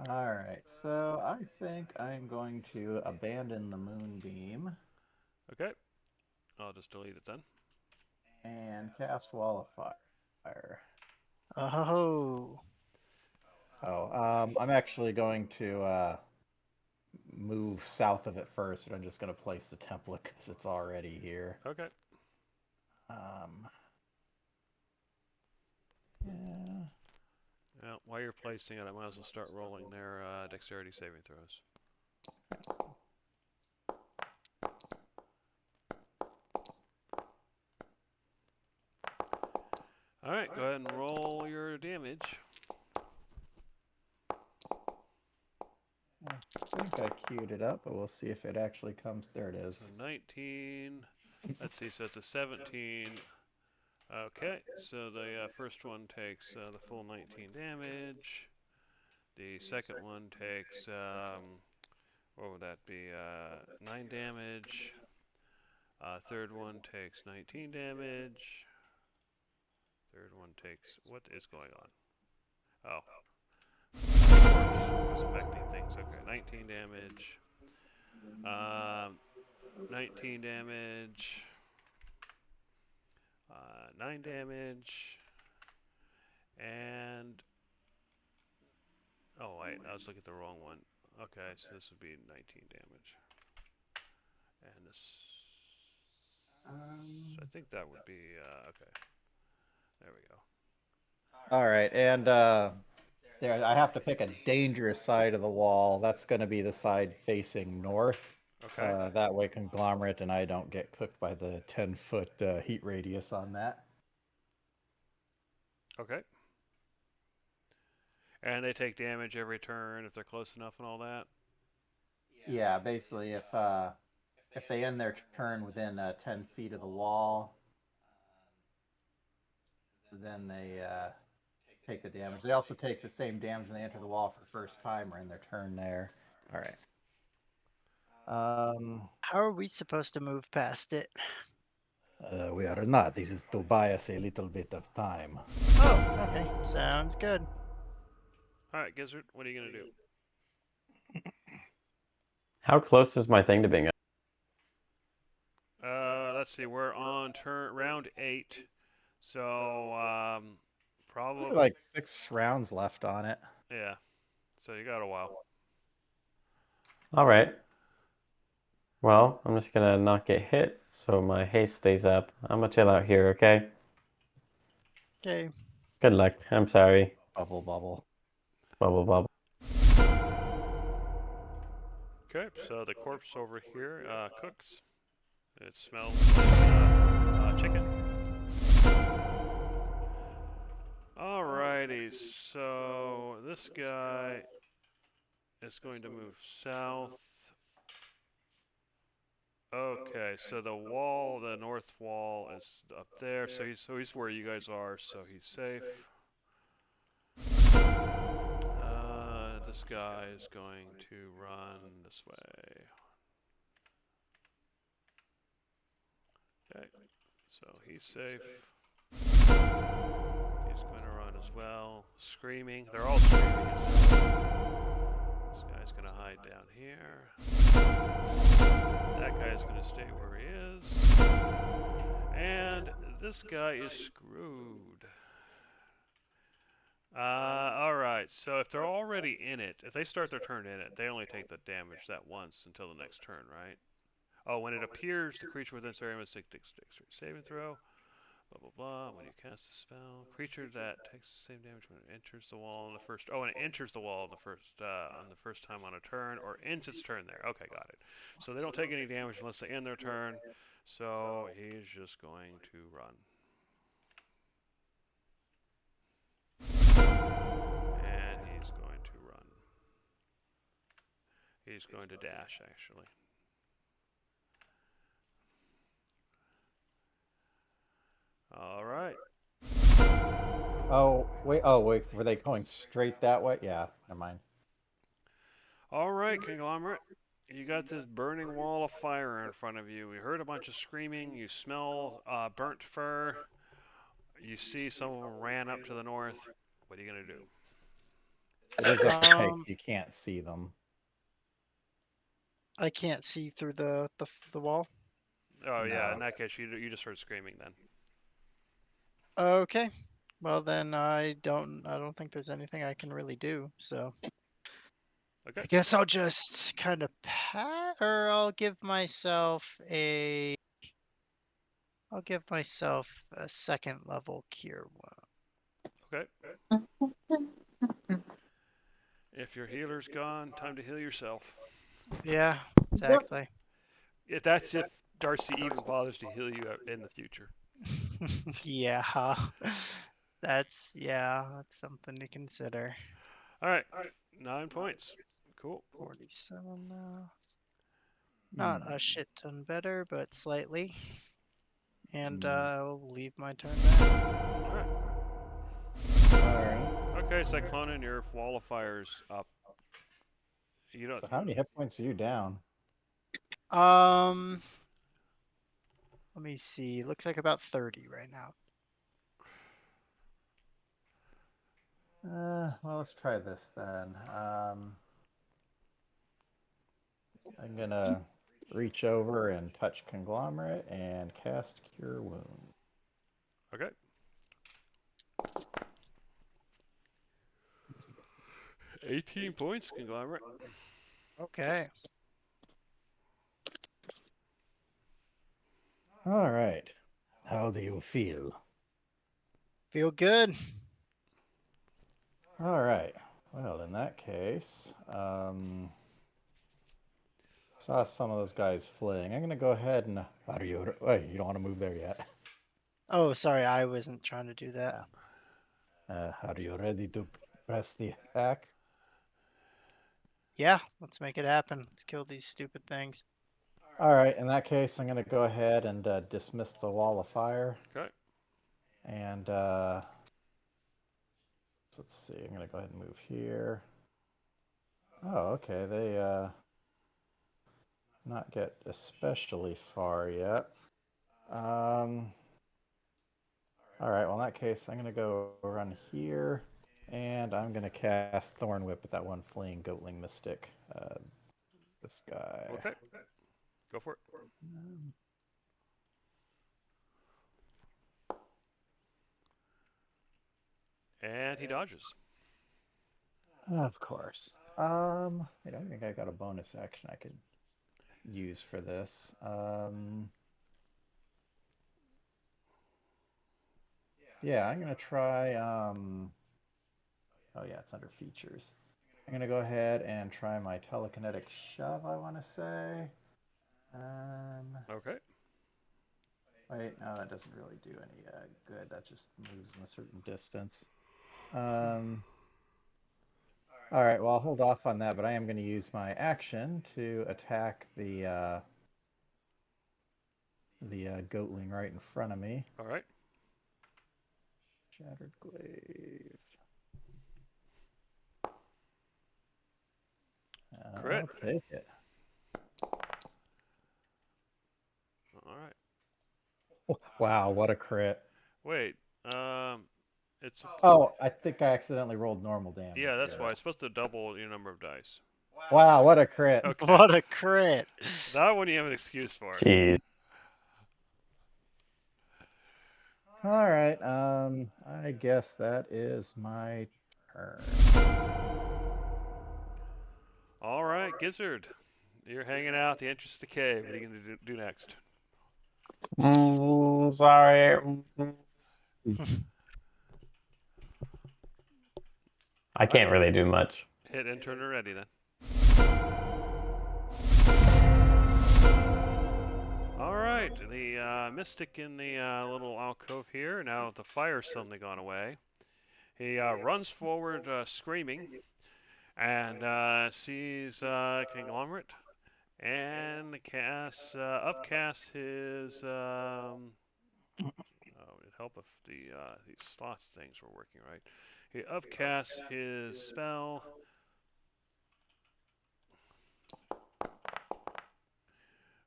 All right, so I think I'm going to abandon the moonbeam Okay. I'll just delete it then. and cast Wall of Fire. Oh, Oh, I'm actually going to move south of it first, and I'm just going to place the template because it's already here. Okay. Um, yeah. Well, while you're placing it, I might as well start rolling their dexterity saving throws. All right, go ahead and roll your damage. I think I queued it up, but we'll see if it actually comes. There it is. So 19. Let's see, so it's a 17. Okay, so the first one takes the full 19 damage. The second one takes, what would that be, 9 damage. Third one takes 19 damage. Third one takes, what is going on? Oh. It's affecting things. Okay, 19 damage. 19 damage. 9 damage. And... oh, wait, I was looking at the wrong one. Okay, so this would be 19 damage. And this... so I think that would be... okay. There we go. All right, and there I have to pick a dangerous side of the wall. That's going to be the side facing north. Okay. That way, Conglomerate and I don't get cooked by the 10-foot heat radius on that. Okay. And they take damage every turn if they're close enough and all that? Yeah, basically, if they end their turn within 10 feet of the wall, then they take the damage. They also take the same damage when they enter the wall for the first time or in their turn there. All right. how are we supposed to move past it? We are not. This is to buy us a little bit of time. Oh, okay, sounds good. Alright, Gizzard, what are you going to do? How close is my thing to being up? Let's see, we're on round 8. So, probably... like 6 rounds left on it. yeah. So you got a while. All right. Well, I'm just gonna not get hit, so my haste stays up. I'm gonna chill out here, okay? Okay. Good luck. I'm sorry. Bubble, bubble. Bubble, bubble. Okay, so the corpse over here cooks. It smells like chicken. Alrighty, so this guy is going to move south. Okay, so the wall, the north wall is up there, so he's where you guys are, so he's safe. This guy is going to run this way. Okay, so he's safe. He's going to run as well, screaming. They're all screaming. This guy's going to hide down here. That guy's going to stay where he is. And this guy is screwed. Alright, so if they're already in it, if they start their turn in it, they only take the damage that once until the next turn, right? Oh, when it appears the creature within this area must take dexterity saving throw. Blah, blah, blah. When you cast a spell, creature that takes the same damage when it enters the wall on the first... oh, when it enters the wall on the first time on a turn, or ends its turn there. Okay, got it. So they don't take any damage unless they end their turn. So he's just going to run. And he's going to run. He's going to dash, actually. All right. Oh, wait. Were they going straight that way? Yeah, never mind. All right, Conglomerate. You got this burning wall of fire in front of you. We heard a bunch of screaming. You smell burnt fur. You see someone ran up to the north. What are you going to do? It is opaque. Um, You can't see them. I can't see through the wall. Oh yeah, No. in that case, you just heard screaming then. Okay. Well then, I don't think there's anything I can really do. So Okay. I guess I'll just kind of or I'll give myself a second level cure wound. Okay. If your healer's gone, time to heal yourself. Yeah, exactly. That's if Darcy even bothers to heal you in the future. Yeah. That's something to consider. All right, 9 points. Cool. 47 now. Not a shit ton better, but slightly. And I'll leave my turn there. All right. Alright. Okay, Cyclonin, your wall of fire's up. You don't. So how many hit points are you down? Let me see. Looks like about 30 right now. Well, let's try this then. I'm gonna reach over and touch Conglomerate and cast Cure Wound. Okay. $18 points, Conglomerate. Okay. All right. How do you feel? Feel good. All right. Well, in that case, saw some of those guys fleeing. I'm gonna go ahead and. Are you? Wait, you don't want to move there yet. Oh, sorry. I wasn't trying to do that. Are you ready to press the attack? Yeah, let's make it happen. Let's kill these stupid things. All right. In that case, I'm gonna go ahead and dismiss the wall of fire. Okay. And let's see. I'm gonna go ahead and move here. Oh, okay. They not get especially far yet. All right. Well, in that case, I'm gonna go run here, and I'm gonna cast Thorn Whip at that one fleeing Goatling Mystic. This guy. Okay. Go for it. And he dodges. Of course. I don't think I got a bonus action I could use for this. Yeah, I'm gonna try. Oh yeah, it's under features. I'm gonna go ahead and try my telekinetic shove. I want to say. Okay. Wait, no, that doesn't really do any good. That just moves in a certain distance. All right, well, I'll hold off on that, but I am going to use my action to attack the goatling right in front of me. All right. Shattered glaive. Crit. I'll take it. All right. Wow, what a crit. Wait. It's. Oh, I think I accidentally rolled normal damage. Yeah, that's here. why. It's supposed to double your number of dice. Wow, what a crit. Okay. What a crit. That one you have an excuse for. Jeez. All right, I guess that is my turn. All right, Gizzard. You're hanging out at the entrance to the cave. What are you going to do next? Sorry. I can't really do much. Hit and turn her ready then. All right, the mystic in the little alcove here. Now the fire's suddenly gone away. He runs forward, screaming, and sees Conglomerate, and casts upcasts his. Oh, it'd help if these slots things were working right. He upcasts his spell.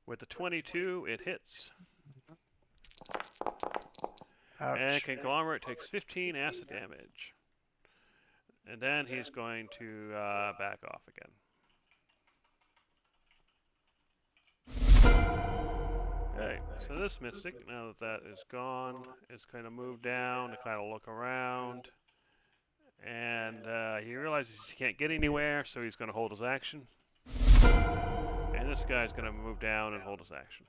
With the 22, it hits. Ouch. And Conglomerate takes 15 acid damage. and then he's going to back off again. Okay, so this Mystic, now that that is gone, is going to move down to kind of look around. And he realizes he can't get anywhere, so he's going to hold his action. And this guy's going to move down and hold his action.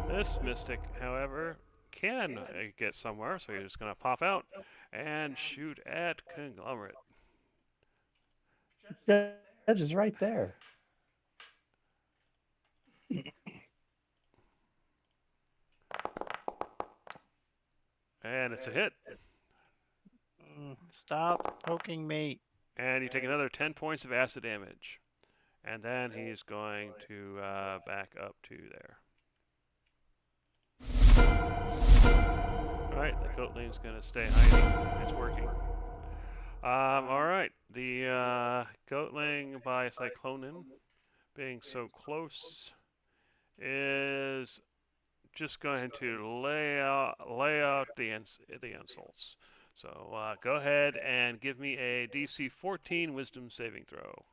This Mystic, however, can get somewhere, so he's just going to pop out and shoot at Conglomerate. Judge is right there. And it's a hit. Stop poking me. And you take another 10 points of acid damage. And then he's going to back up to there. Alright, the Goatling's going to stay hiding. It's working. Alright, the Goatling by Cyclonin, being so close, is just going to lay out the insults. So go ahead and give me a DC 14 Wisdom saving throw.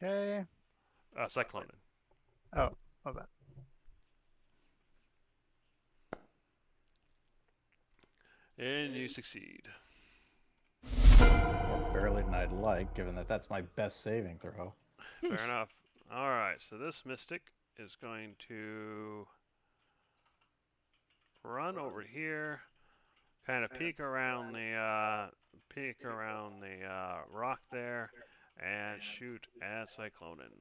Okay. Cyclonin. Oh, my bad. And you succeed. More barely than I'd like, given that that's my best saving throw. Fair enough. All right, so this Mystic is going to run over here, kind of peek around the rock there, and shoot at Cyclonin.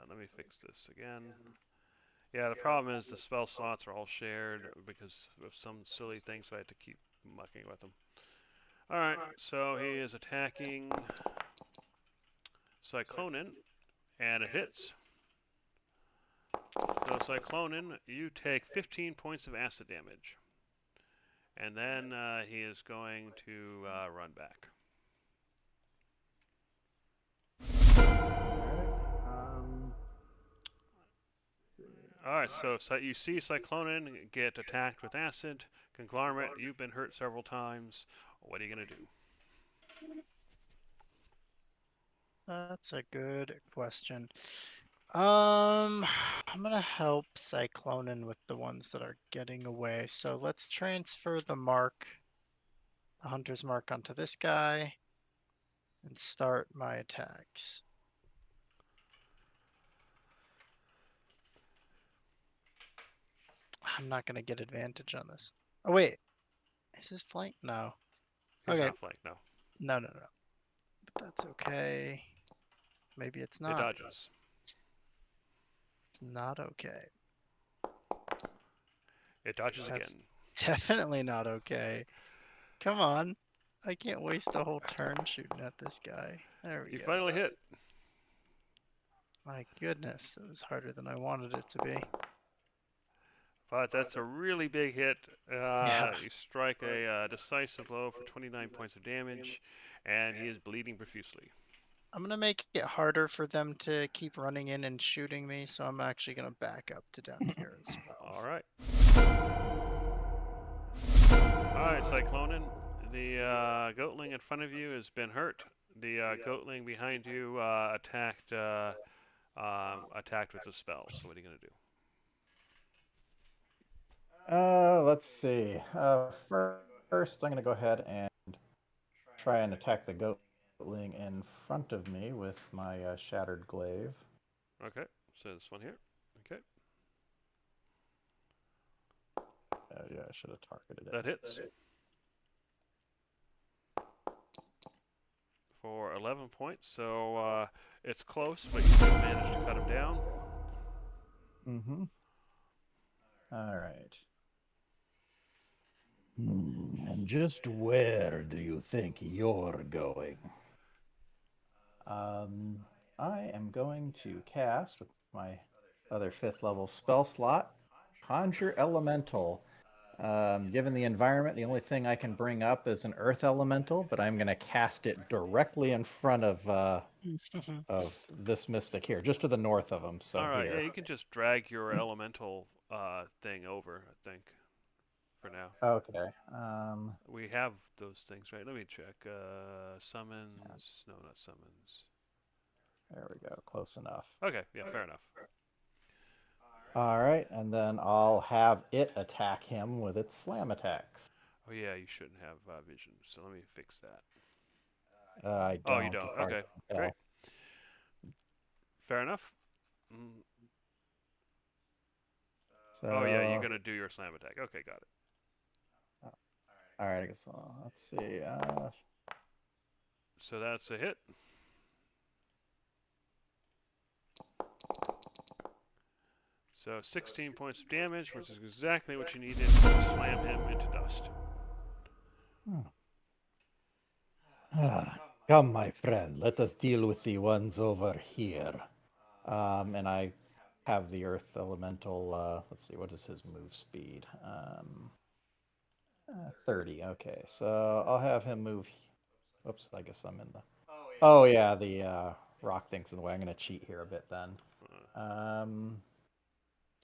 Let me fix this again. Yeah, the problem is the spell slots are all shared because of some silly thing, so I had to keep mucking with them. Alright, so he is attacking Cyclonin, and it hits. So Cyclonin, you take 15 points of acid damage. And then he is going to run back. Alright, so you see Cyclonin get attacked with acid. Conglomerate, you've been hurt several times. What are you going to do? That's a good question. I'm gonna help Cyclonin with the ones that are getting away. So let's transfer the mark, the hunter's mark, onto this guy and start my attacks. I'm not gonna get advantage on this. Oh wait, is this flank? No. He's Okay. not flanked, no. No. But that's okay. Maybe it's It not. dodges. It's not okay. It dodges That's again. definitely not okay. Come on. I can't waste a whole turn shooting at this guy. There we You go. finally hit. My goodness, it was harder than I wanted it to be. But that's a really big hit. Yeah. You strike a decisive blow for 29 points of damage, and he is bleeding profusely. I'm gonna make it harder for them to keep running in and shooting me, so I'm actually gonna back up to down here as well. All right. All right, Cyclonin. The Goatling in front of you has been hurt. The Goatling behind you attacked with a spell. So what are you gonna do? Let's see. First, I'm going to go ahead and try and attack the Goatling in front of me with my Shattered Glaive. Okay, so this one here. Okay, Yeah, I should have targeted it. that hits. For 11 points, so it's close, but you did manage to cut him down. Mm-hmm. All right. And just where do you think you're going? I am going to cast with my other 5th level spell slot, Conjure Elemental. Given the environment, the only thing I can bring up is an Earth Elemental, but I'm going to cast it directly in front of this Mystic here, just to the north of him. So All right, here. yeah, you can just drag your elemental thing over, I think. for now. Okay. We have those things, right? Let me check. Summons. No, not summons. There we go. Close enough. Okay, yeah, fair enough. All right, and then I'll have it attack him with its slam attacks. Oh yeah, you shouldn't have vision. So let me fix that. I Oh, you don't. don't. as far as Okay, I can great. tell. Fair enough. Mm. So, Oh yeah, you're gonna do your slam attack. Okay, got it. all right, I guess let's see. So that's a hit. So 16 points of damage, which is exactly what you needed to slam him into dust. Come, my friend, let us deal with the ones over here. And I have the earth elemental. Let's see, what is his move speed? 30. Okay, so I'll have him move. Oops, I guess I'm in the. Oh yeah, the rock thing's in the way. I'm gonna cheat here a bit then.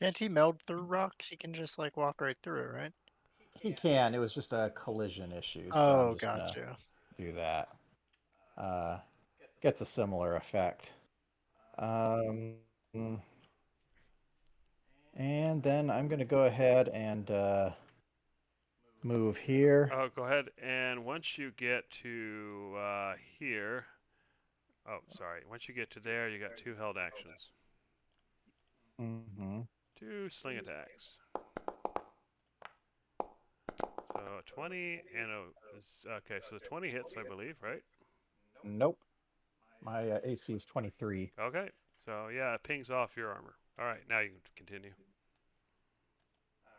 Can't he meld through rocks? He can just like walk right through it, right? He can. It was just a collision issue, so I'm Oh, just gonna gotcha. do that. Gets a similar effect. And then I'm gonna go ahead and move here. Oh, go ahead. And once you get to here, oh, sorry. Once you get to there, you got 2 held actions. Mm-hmm. 2 sling attacks. So 20 and okay. So the 20 hits, I believe, right? Nope. My AC is 23. Okay. So yeah, it pings off your armor. All right, now you can continue.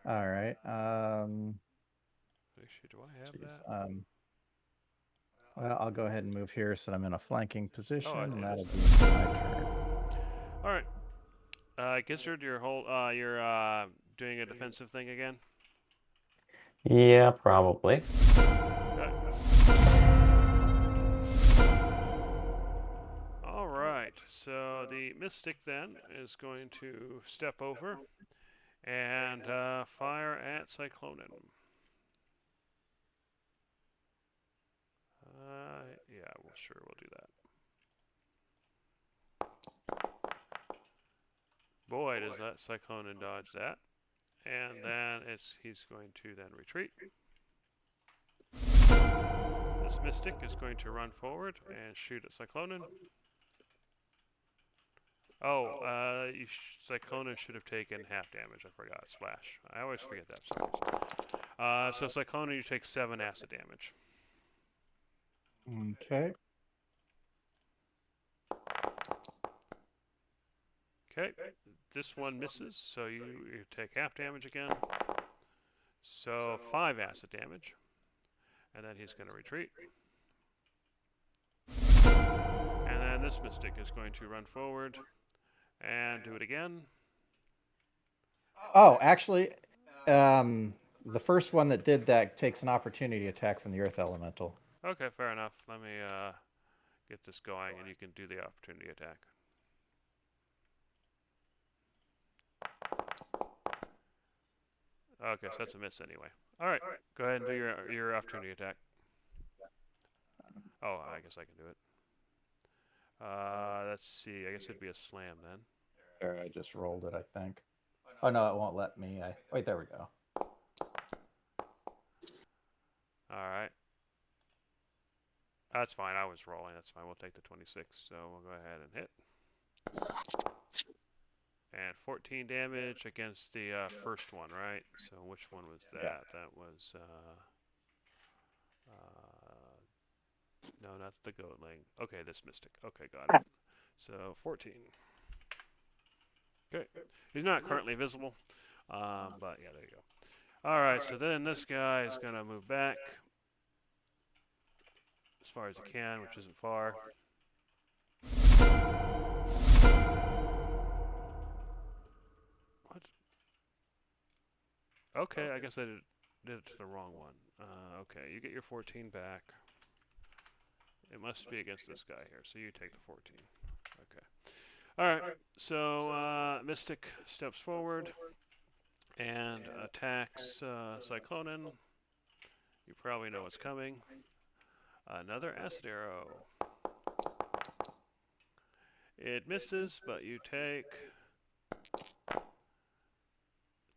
All right. Actually, do I have Geez, that? well, I'll go ahead and move here so I'm in a flanking position, it and that'll is. be my turn. All right. Gizzard, you're doing a defensive thing again. Yeah, probably. All right. So the Mystic then is going to step over and fire at Cyclonin. Yeah, well, sure, we'll do that. Boy, does that Cyclonin dodge that. And then he's going to then retreat. This Mystic is going to run forward and shoot at Cyclonin. Oh, Cyclonin should have taken half damage. I forgot. Splash. I always forget that for some reason. So Cyclonin, you take 7 acid damage. Okay. Okay. This one misses, so you take half damage again. So 5 acid damage. And then he's going to retreat. And then this Mystic is going to run forward and do it again. Oh, actually, the first one that did that takes an opportunity attack from the earth elemental. Okay, fair enough. Let me get this going, and you can do the opportunity attack. Okay, so that's a miss anyway. All right, go ahead and do your opportunity attack. Oh, I guess I can do it. Let's see. I guess it'd be a slam then. There, I just rolled it, I think. Oh no, it won't let me. Wait, there we go. All right. That's fine. I was rolling. That's fine. We'll take the 26. So we'll go ahead and hit. And 14 damage against the first one, right? So which one was that? Yeah. That was no, that's the goatling. Okay, this Mystic. Okay, got it. So 14. Okay, he's not currently visible, but yeah, there you go. All right, so then this guy is gonna move back as far as he can, which isn't far. What? Okay, I guess I did it to the wrong one. Okay, you get your 14 back. It must be against this guy here, so you take the 14. Okay. All right, so Mystic steps forward and attacks Cyclonin. You probably know what's coming. Another acid arrow. It misses, but you take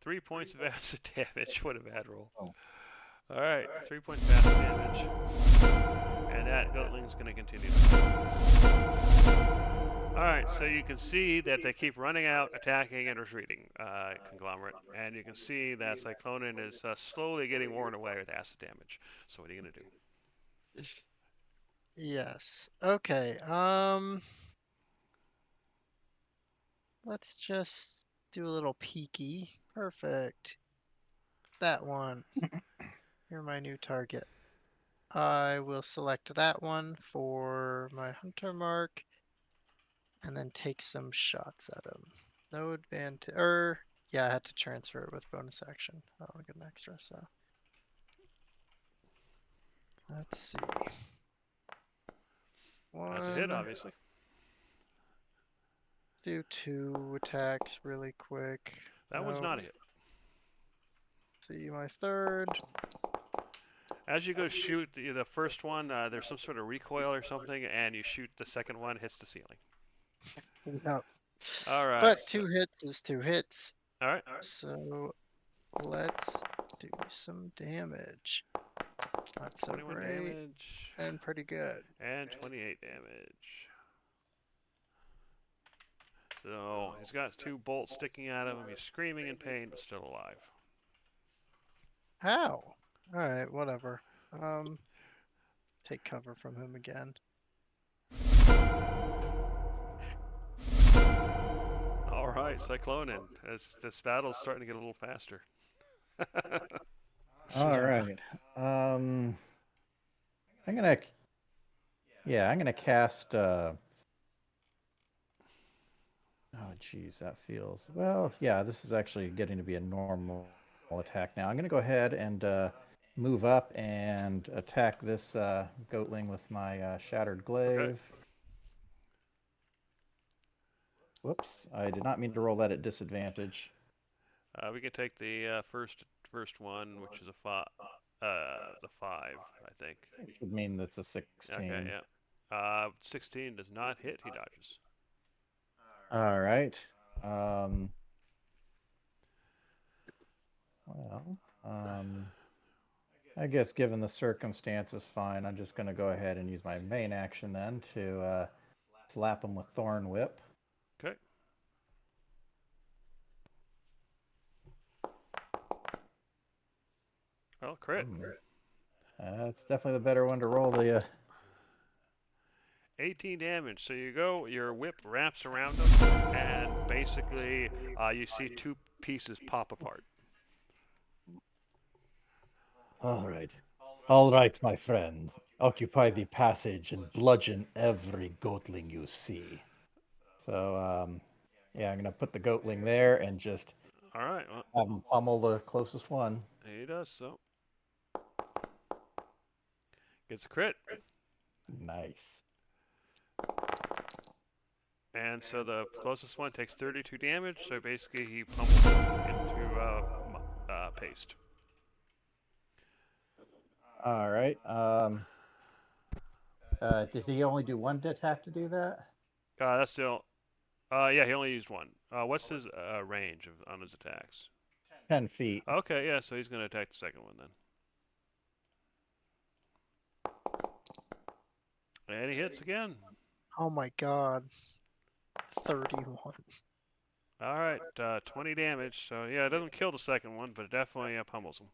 3 points of acid damage. What a bad roll. Oh. Alright, 3 points of acid damage. And that Goatling's going to continue. Alright, so you can see that they keep running out, attacking, and retreating, Conglomerate. And you can see that Cyclonin is slowly getting worn away with acid damage. So what are you going to do? Yes. Okay. Let's just do a little peeky. Perfect. That one. You're my new target. I will select that one for my hunter mark and then take some shots at him. No advantage. Yeah, I had to transfer it with bonus action. I don't want to get an extra, so. Let's see. That's a hit, One. obviously. Let's do 2 attacks really quick. That one's not a hit. See my third. As you go shoot the first one, there's some sort of recoil or something, and you shoot the second one, hits the ceiling. No. All right. But 2 hits is 2 hits. All right. So let's do some damage. Not so 21 great. damage. And pretty good. And 28 damage. So he's got 2 bolts sticking out of him. He's screaming in pain, but still alive. How? Alright, whatever. Take cover from him again. All right, Cyclonin. This battle's starting to get a little faster. All right. I'm gonna cast. Oh, geez, that feels well. Yeah, this is actually getting to be a normal attack now. I'm gonna go ahead and move up and attack this Goatling with my Shattered Glaive. Okay. Whoops! I did not mean to roll that at disadvantage. We can take the first one, which is a 5. The 5, I think. It would mean that's a 16. Okay, yeah. 16 does not hit. He dodges. All right. I guess given the circumstances, fine. I'm just going to go ahead and use my main action then to slap him with Thorn Whip. Okay. Oh, crit. That's definitely the better one to roll the. 18 damage. So you go, your whip wraps around him, and basically you see 2 pieces pop apart. All right, my friend. Occupy the passage and bludgeon every Goatling you see. So, yeah, I'm gonna put the Goatling there and just All right. Well, have him pummel the closest one. he does so. Gets a crit. Nice. And so the closest one takes 32 damage. So basically, he pummels it into paste. All right. Did he only do 1 attack to do that? That's still. Yeah, he only used 1. What's his range on his attacks? 10 feet. Okay, yeah, so he's going to attack the second one then. And he hits again. Oh my god. 31. All right, 20 damage. So yeah, it doesn't kill the second one, but it definitely pummels him.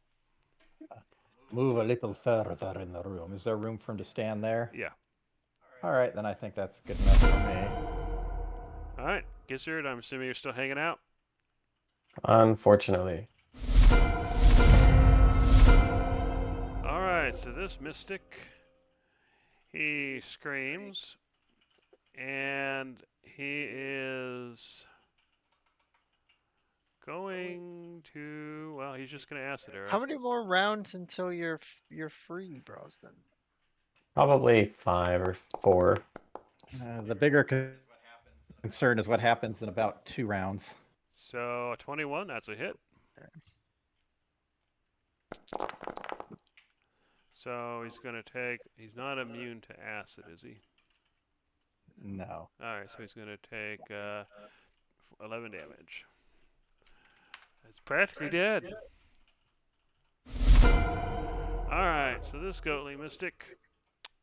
Move a little further in the room. Is there room for him to stand there? Yeah. All right, then I think that's good enough for me. All right, Gizzard, I'm assuming you're still hanging out. Unfortunately. All right, so this mystic, he screams, and he is going to. Well, he's just going to acid arrow. How many more rounds until you're free, Brosnan? Probably 5 or 4. The bigger concern is what happens in about 2 rounds. So 21, that's a hit. So he's going to take. He's not immune to acid, is he? No. All right, so he's going to take 11 damage. It's practically dead. All right, so this Goatling Mystic,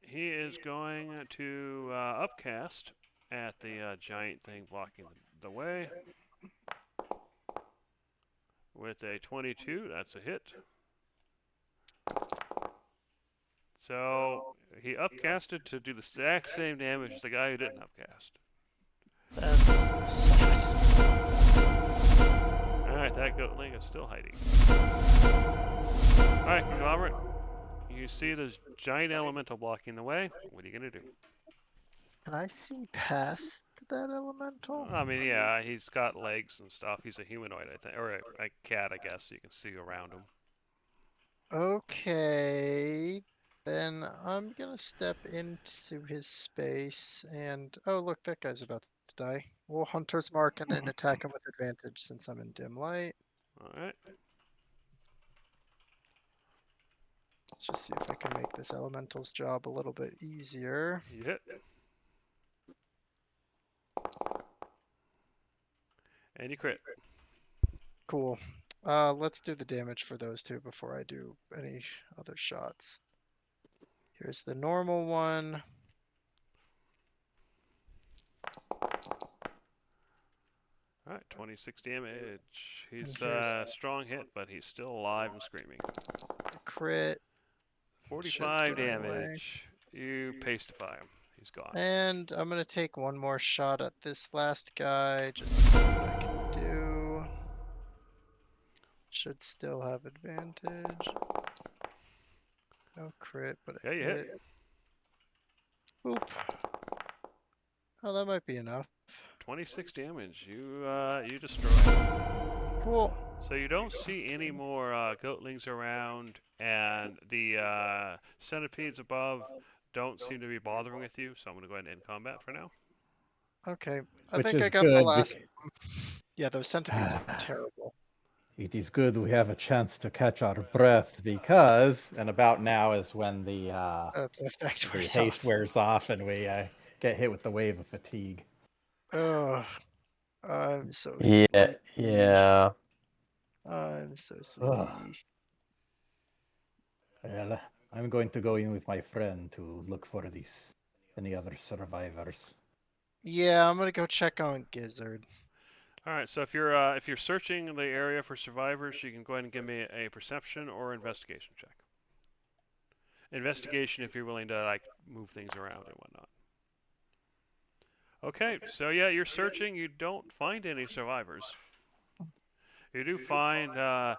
he is going to upcast at the giant thing blocking the way. With a 22, that's a hit. So he upcasted to do the exact same damage as the guy who didn't upcast. That's so sad. Alright, that Goatling is still hiding. Alright, Conglomerate. You see this giant elemental blocking the way. What are you going to do? Can I see past that elemental? I mean, yeah, he's got legs and stuff. He's a humanoid, I think. Or a cat, I guess. So you can see around him. Okay. Then I'm gonna step into his space and oh look, that guy's about to die. We'll Hunter's Mark and then attack him with advantage since I'm in dim light. Alright. Let's just see if I can make this elemental's job a little bit easier. You hit. And you crit. Cool. Let's do the damage for those two before I do any other shots. Here's the normal one. Alright, 26 damage. He's And here's a strong hit, but he's still alive and screaming. Crit. 45 get him away. damage. You pastify him. He's gone. And I'm gonna take one more shot at this last guy just to see what I can do. Should still have advantage. No crit, but a Yeah, you hit. Oop. Oh, that might be enough. 26 damage. You destroy him. Cool. So you don't see any more goatlings around, and the centipedes above don't seem to be bothering with you. So I'm going to go ahead and end combat for now. Okay. I Which think I is got the good last. Yeah, those centipedes are terrible. It is good we have a chance to catch our breath because, and about now is when the The effect the wears haste off. wears off and we get hit with the wave of fatigue. Ugh. I'm so Yeah, sleepy. yeah. I'm so sleepy. Ugh. Well, I'm going to go in with my friend to look for any other survivors. Yeah, I'm gonna go check on Gizzard. All right. So if you're searching the area for survivors, you can go ahead and give me a perception or investigation check. Investigation if you're willing to like move things around and whatnot. Okay, so yeah, you're searching. You don't find any survivors. You do find, a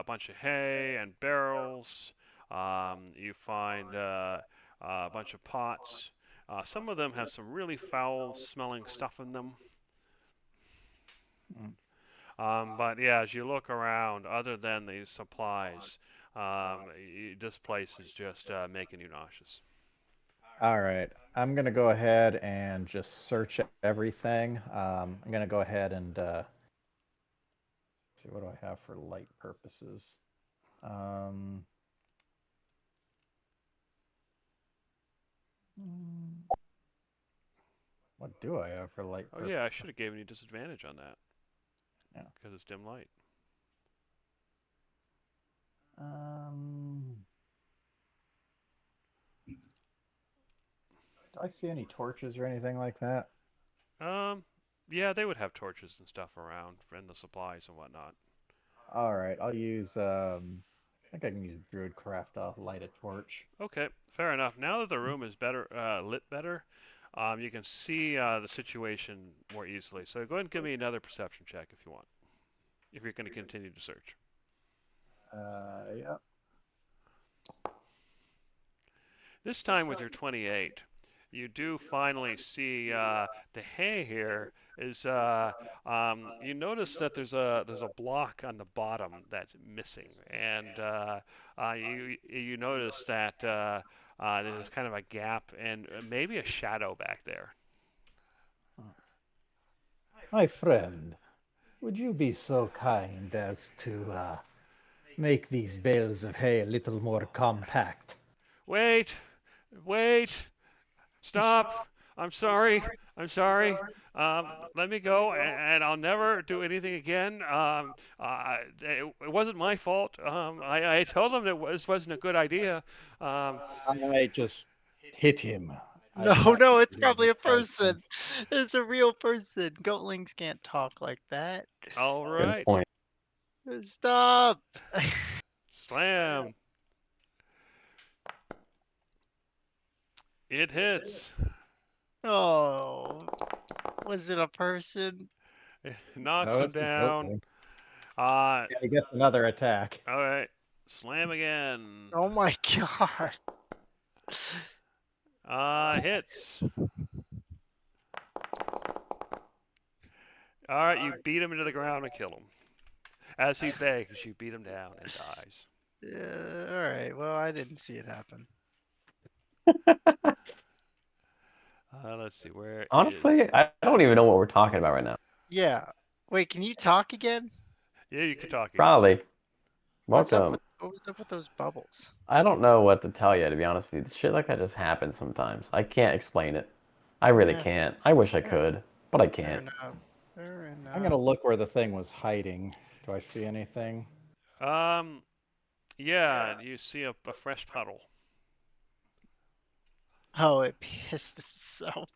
bunch of hay and barrels. You find a bunch of pots. Some of them have some really foul-smelling stuff in them. But yeah, as you look around, other than these supplies, this place is just making you nauseous. All right, I'm gonna go ahead and just search everything. I'm gonna go ahead and see what do I have for light purposes. What do I have for light Oh purposes? yeah, I should have given you disadvantage on that. Yeah. Because it's dim light. Do I see any torches or anything like that? Yeah, they would have torches and stuff around and the supplies and whatnot. All right, I'll use. I think I can use Druidcraft to light a torch. Okay, fair enough. Now that the room is better lit better, you can see the situation more easily. So go ahead and give me another perception check if you want. If you're going to continue to search. Yeah. This time with your 28, you do finally see the hay here is you notice that there's a block on the bottom that's missing, and you notice that there's kind of a gap and maybe a shadow back there. My friend, Would you be so kind as to make these bales of hay a little more compact? Wait, wait, stop. I'm sorry. I'm sorry. Let me go, and I'll never do anything again. It wasn't my fault. I told him that wasn't a good idea. Um, I just hit him. I No, did not no, it's hear probably this a guy's person. sense. It's a real person. Goatlings can't talk like that. all Good right. point. Stop. Slam. It hits. Oh, was it a person? Knocks No, him it's the down. goatling. Uh, And he gets another attack. all right. Slam again. Oh my god. Hits. All right, you beat him into the ground and kill him. As he begs, you beat him down and dies. Yeah, all right. Well, I didn't see it happen. Let's see where is. Honestly, I don't even know what we're talking about right now. Yeah. Wait, can you talk again? Yeah, you can talk again. Probably. What's up Welcome. with what was up with those bubbles? I don't know what to tell you, to be honest with you. Shit like that just happens sometimes. I can't explain it. I really Yeah. can't. I wish I Fair- could, but I Fair can't. enough. Fair enough. I'm gonna look where the thing was hiding. Do I see anything? Yeah, and you see a fresh puddle. Oh, it pissed itself.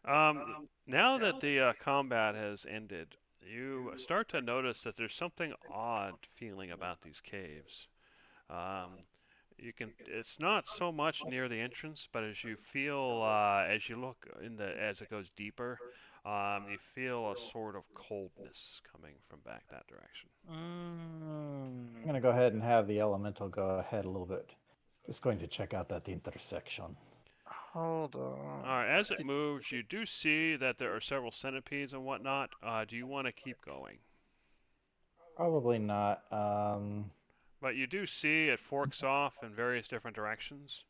Now that the combat has ended, you start to notice that there's something odd feeling about these caves. Um, it's not so much near the entrance, but as you feel, as you look as it goes deeper, you feel a sort of coldness coming from back that direction. I'm gonna go ahead and have the elemental go ahead a little bit. Just going to check out that intersection. Hold on. All right, as it moves, you do see that there are several centipedes and whatnot. Do you want to keep going? Probably not. But you do see it forks off in various different directions.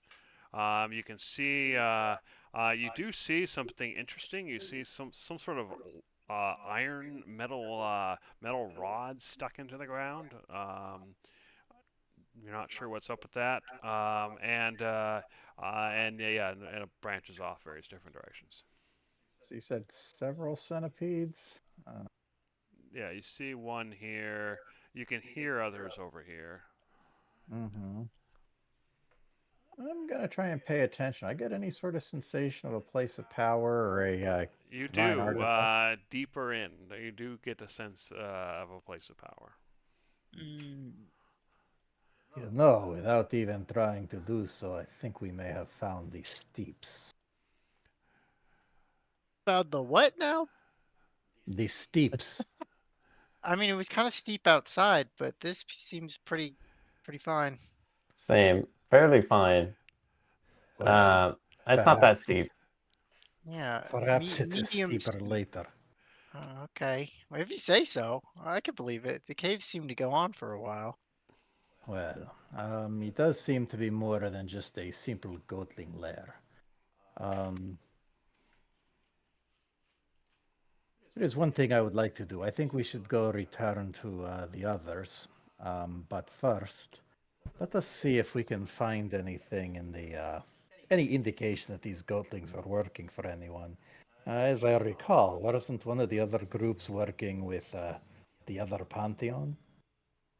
You can see, you do see something interesting. You see some sort of iron metal rods stuck into the ground. You're not sure what's up with that. And it branches off various different directions. So you said several centipedes. Yeah, you see one here. You can hear others over here. Mm-hmm. I'm gonna try and pay attention. I get any sort of sensation of a place of power or a You divine do. artifact? Deeper in, you do get a sense of a place of power. Mm. You know, without even trying to do so, I think we may have found the steeps. Found the what now? The steeps. I mean, it was kind of steep outside, but this seems pretty fine. Same. Fairly fine. Well, It's not that perhaps, steep. Yeah, perhaps it is medium steeper steep. later. Okay. Well, if you say so, I could believe it. The caves seem to go on for a while. Well, it does seem to be more than just a simple goatling lair. There is one thing I would like to do. I think we should go return to the others. But first, let us see if we can find anything in the any indication that these goatlings are working for anyone. As I recall, wasn't one of the other groups working with the other pantheon?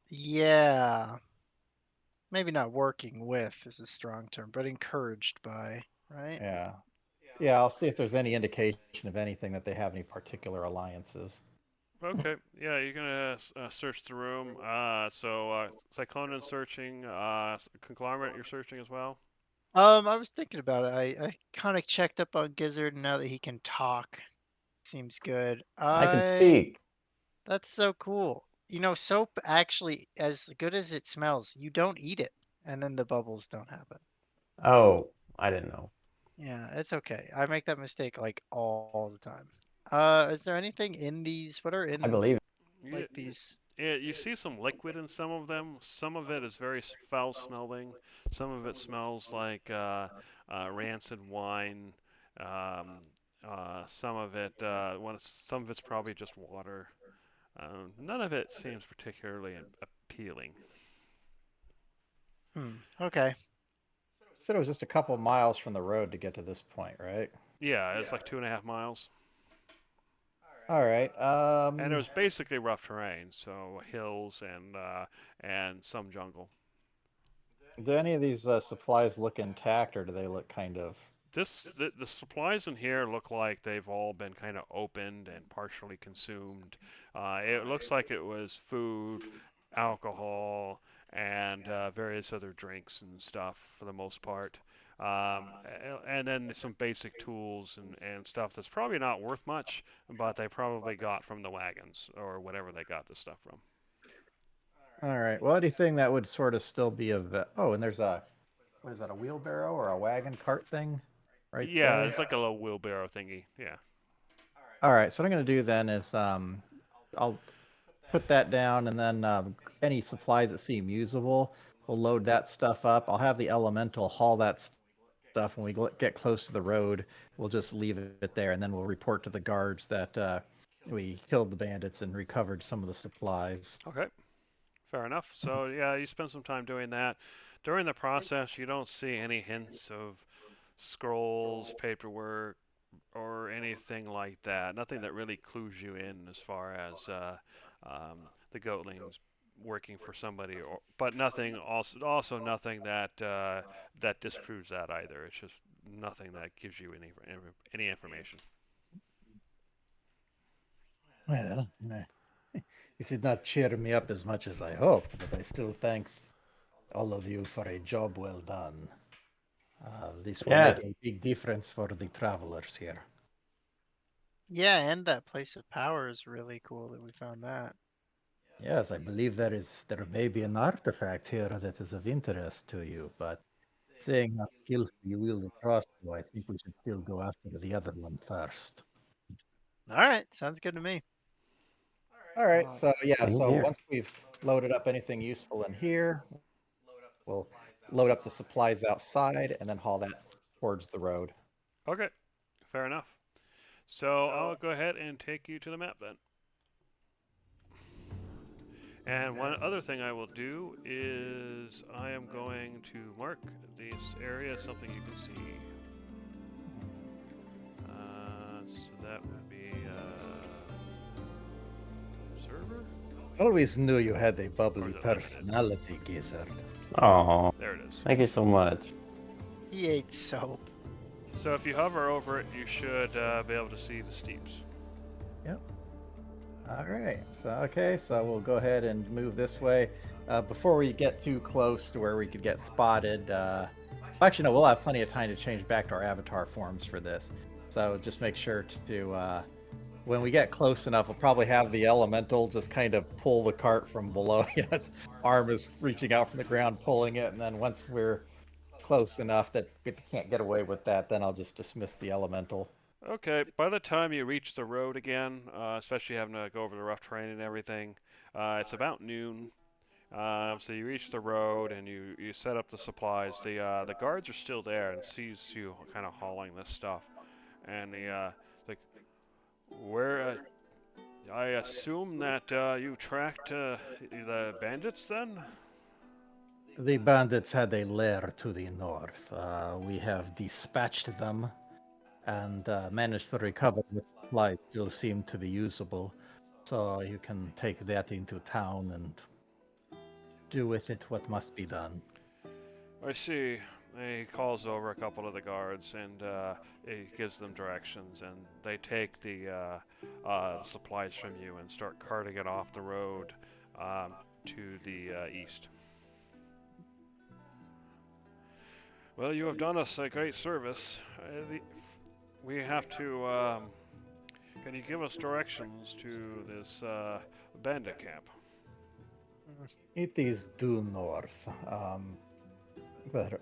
Yeah. Maybe not working with is a strong term, but encouraged by, right? Yeah. Yeah, I'll see if there's any indication of anything that they have any particular alliances. Okay, yeah, you're gonna search the room. Cyclonean searching, Conglomerate, you're searching as well. I was thinking about it. I kind of checked up on Gizzard and now that he can talk. Seems good. I can speak. That's so cool. You know, soap actually, as good as it smells, you don't eat it, and then the bubbles don't happen. Oh, I didn't know. Yeah, it's okay. I make that mistake like all the time. Is there anything in these? What are I in believe it. Yeah, these? yeah, you see some liquid in some of them. Some of it is very foul smelling. Some of it smells like rancid wine. Um, Some of it, some of it's probably just water. None of it seems particularly appealing. Okay. Said it was just a couple miles from the road to get to this point, right? Yeah, it's like 2.5 miles, All right. and it was basically rough terrain, so hills and some jungle. Do any of these supplies look intact, or do they look kind of? The supplies in here look like they've all been kind of opened and partially consumed. It looks like it was food, alcohol, and various other drinks and stuff for the most part. And then some basic tools and stuff that's probably not worth much, but they probably got from the wagons or whatever they got this stuff from. All right. Well, anything that would sort of still be oh, and there's a what is that? A wheelbarrow or a wagon cart thing, right Yeah, there. it's like a little wheelbarrow thingy. Yeah. All right. So what I'm going to do then is I'll put that down, and then any supplies that seem usable, we'll load that stuff up. I'll have the elemental haul that stuff when we get close to the road. We'll just leave it there, and then we'll report to the guards that we killed the bandits and recovered some of the supplies. Okay. Fair enough. So yeah, you spend some time doing that. During the process, you don't see any hints of scrolls, paperwork, or anything like that. Nothing that really clues you in as far as the Goatlings working for somebody, but nothing also nothing that that disproves that either. It's just nothing that gives you any information. Well, this did not cheer me up as much as I hoped, but I still thank all of you for a job well done. This will Yeah, make a big difference for the travelers here. Yeah, and that place of power is really cool that we found that. Yes, I believe there may be an artifact here that is of interest to you, but seeing how skillful you wield the crossbow, I think we should still go after the other one first. All right, sounds good to me. All right, so yeah, same so here. once we've loaded up anything useful in here, we'll load up the supplies outside and then haul that towards the road. Okay, fair enough. So I'll go ahead and take you to the map then. And one other thing I will do is I am going to mark this area something you can see. So that would be server. Always knew you had a bubbly Or is it limited? personality, Gizzard. Oh, There it is. thank you so much. He ate soap. So if you hover over it, you should be able to see the steeps. Yep. All right. So we'll go ahead and move this way. Before we get too close to where we could get spotted, actually no, we'll have plenty of time to change back to our avatar forms for this. So just make sure to when we get close enough, we'll probably have the elemental just kind of pull the cart from below. You know, its arm is reaching out from the ground, pulling it, and then once we're close enough that we can't get away with that, then I'll just dismiss the elemental. Okay, by the time you reach the road again, especially having to go over the rough terrain and everything, it's about noon. So you reach the road and you set up the supplies. The guards are still there and sees you kind of hauling this stuff, and like, where I assume that you tracked the bandits then. The bandits had a lair to the north. We have dispatched them and managed to recover the supplies. Still seem to be usable. So you can take that into town and do with it what must be done. I see. He calls over a couple of the guards and he gives them directions, and they take the supplies from you and start carting it off the road to the east. Well, you have done us a great service. We have to. Can you give us directions to this bandit camp? It is due north. But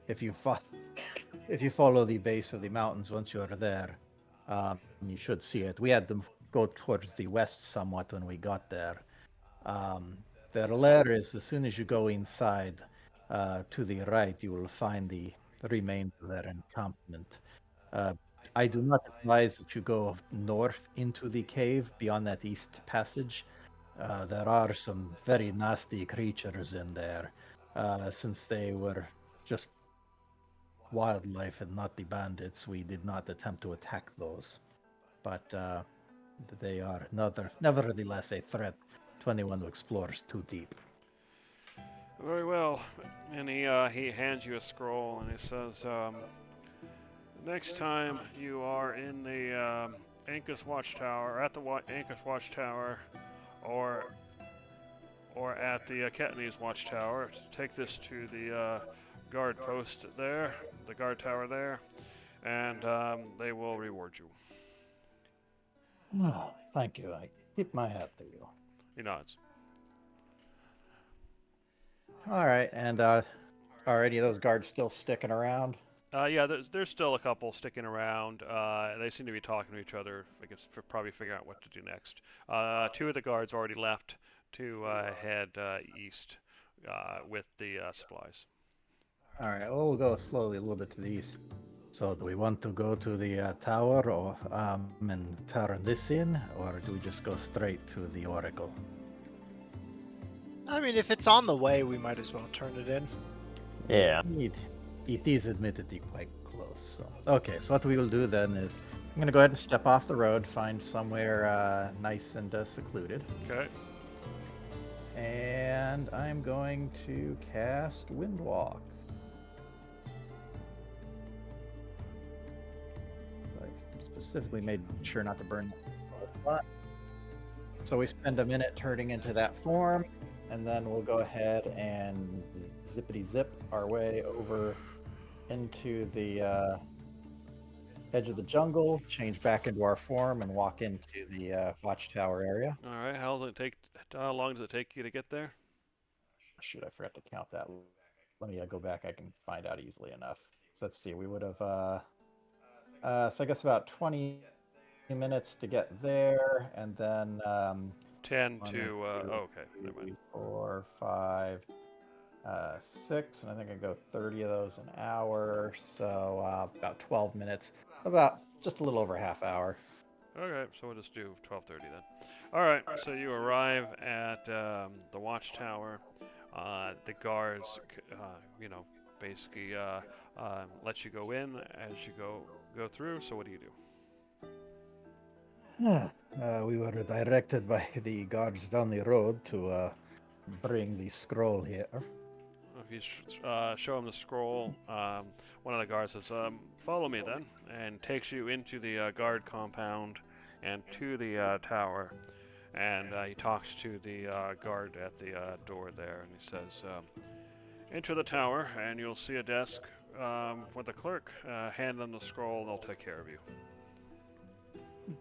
if you follow the base of the mountains once you are there, you should see it. We had them go towards the west somewhat when we got there. Their lair is as soon as you go inside. To the right, you will find the remains of their encampment. I do not advise that you go north into the cave beyond that east passage. There are some very nasty creatures in there. Since they were just wildlife and not the bandits, we did not attempt to attack those. But they are nevertheless a threat to anyone who explores too deep. Very well. And he hands you a scroll and he says, next time you are in the Ankus Watchtower, or at the Ankus Watchtower, or at the Katniss Watchtower, take this to the guard post there, the guard tower there, and they will reward you. Oh, thank you. I tip my hat to you. He nods. All right, and are any of those guards still sticking around? Yeah, there's still a couple sticking around. They seem to be talking to each other. I guess probably figuring out what to do next. Two of the guards already left to head east with the supplies. All right, well, we'll go slowly a little bit to the east. So, do we want to go to the tower or and turn this in, or do we just go straight to the Oracle? I mean, if it's on the way, we might as well turn it in. Yeah. It is admittedly quite close. So, okay, so what we will do then is I'm going to go ahead and step off the road, find somewhere nice and secluded, Okay. and I'm going to cast Windwalk. So I specifically made sure not to burn the spot. So we spend a minute turning into that form, and then we'll go ahead and zippity zip our way over into the edge of the jungle, change back into our form, and walk into the watchtower area. All right. How long does it take you to get there? Shoot, I forgot to count that. Let me go back. I can find out easily enough. So let's see. We would have. So I guess about 20 minutes to get there, and then 10 1, to. 2, Okay. Never 3, mind. 4, 5, 6, and I think I go 30 of those an hour. So about 12 minutes. About just a little over a half hour. Okay, so we'll just do 12:30 then. All right. So you arrive at the watchtower. The guards, basically let you go in as you go through. So what do you do? We were directed by the guards down the road to bring the scroll here. If you show him the scroll, one of the guards says, "Follow me then," and takes you into the guard compound and to the tower. And he talks to the guard at the door there, and he says, "Enter the tower, and you'll see a desk with a clerk. Hand them the scroll, and they'll take care of you."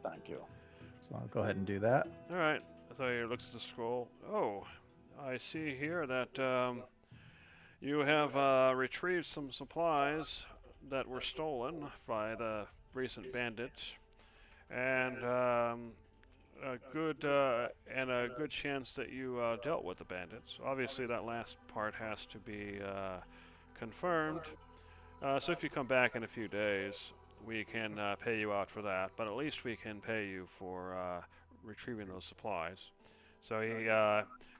Thank you. So I'll go ahead and do that. All right. So he looks at the scroll. Oh, I see here that you have retrieved some supplies that were stolen by the recent bandits, and a good chance that you dealt with the bandits. Obviously, that last part has to be confirmed. So if you come back in a few days, we can pay you out for that. But at least we can pay you for retrieving those supplies. So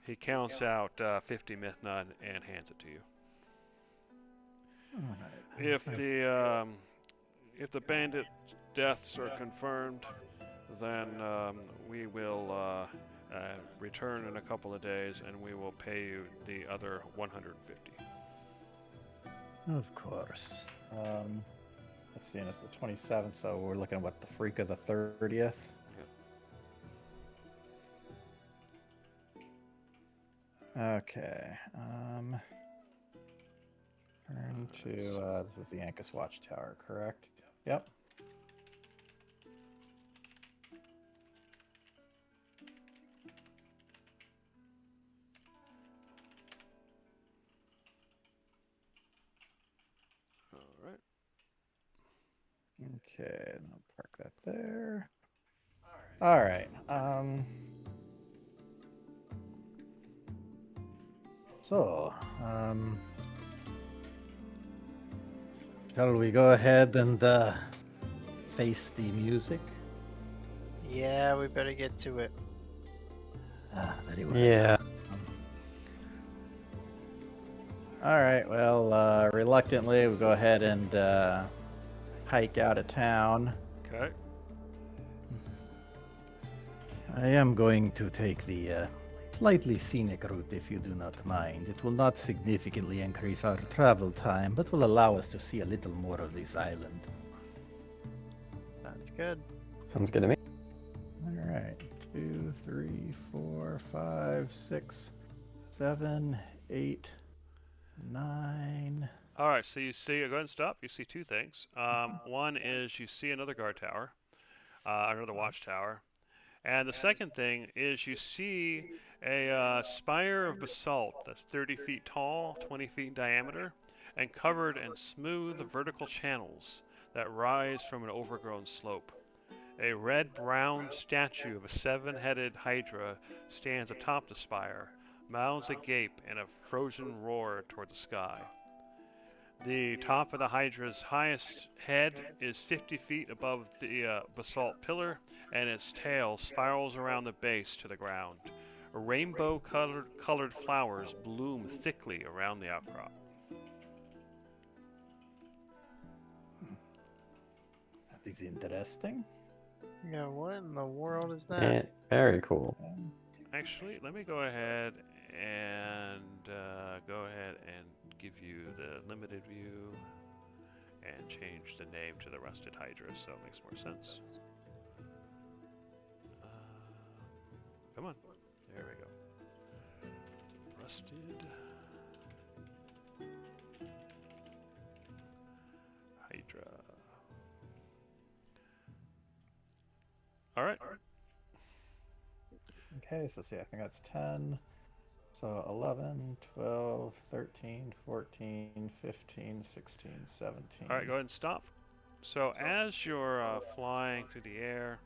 he counts out 50 Mithna and hands it to you. If the bandit deaths are confirmed, then we will return in a couple of days, and we will pay you the other 150. Of course. Let's see, and it's the 27th, so we're looking at what, the freak of the 30th? Okay. Turn to this is the Ankus Watchtower, correct? Yep. All right. Okay, and I'll park that there. All right. So, shall we go ahead and face the music? Yeah, we better get to it. Ah, very well. Yeah. All right. Well, reluctantly, we go ahead and hike out of town. Okay. I am going to take the slightly scenic route, if you do not mind. It will not significantly increase our travel time, but will allow us to see a little more of this island. Sounds good. Sounds good to me. All right. 2, 3, 4, 5, 6, 7, 8, 9. All right. So you see, go ahead and stop. You see two things. One is you see another guard tower, another watchtower. And the second thing is you see a spire of basalt that's 30 feet tall, 20 feet in diameter, and covered in smooth vertical channels that rise from an overgrown slope. A red-brown statue of a seven-headed hydra stands atop the spire, mouths agape in a frozen roar toward the sky. The top of the Hydra's highest head is 50 feet above the basalt pillar, and its tail spirals around the base to the ground. Rainbow-colored flowers bloom thickly around the outcrop. That is interesting. Yeah, what in the world is that? Yeah, very cool. Actually, let me go ahead and give you the limited view and change the name to the Rusted Hydra, so it makes more sense. Come on, there we go. Rusted Hydra. All right. Okay, so see, I think that's 10. So 11, 12, 13, 14, 15, 16, 17. All right, go ahead and stop. So as you're flying through the air,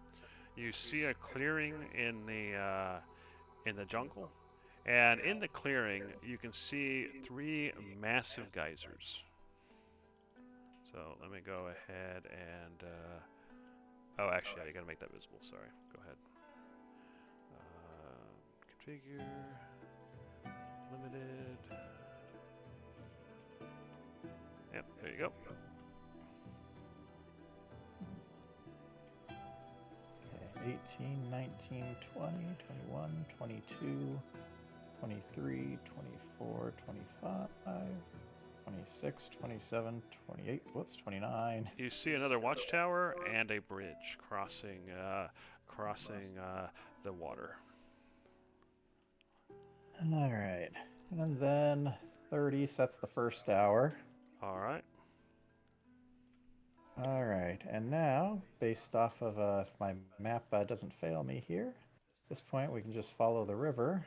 you see a clearing in the jungle, and in the clearing you can see 3 massive geysers. So let me go ahead and oh, actually, yeah, you gotta make that visible. Sorry. Go ahead. Configure. Limited. Yep, there you go. Okay, 18, 19, 20, 21, 22, 23, 24, 25, 26, 27, 28, whoops, 29. You see another watchtower and a bridge crossing the water. All right, and then 30, so that's the first hour. All right. All right, and now, based off of if my map doesn't fail me here, at this point we can just follow the river.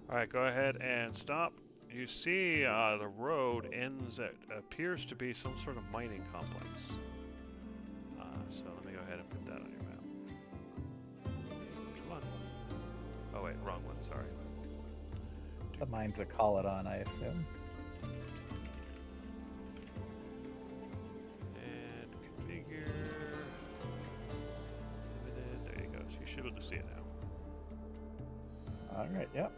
All right, go ahead and stop. You see the road ends at appears to be some sort of mining complex. So let me go ahead and put that on your map. Which one? Oh wait, wrong one, sorry. The mine's a Caledon, I assume. And configure. Limited. There you go. So you should be able to see it now. All right, yep.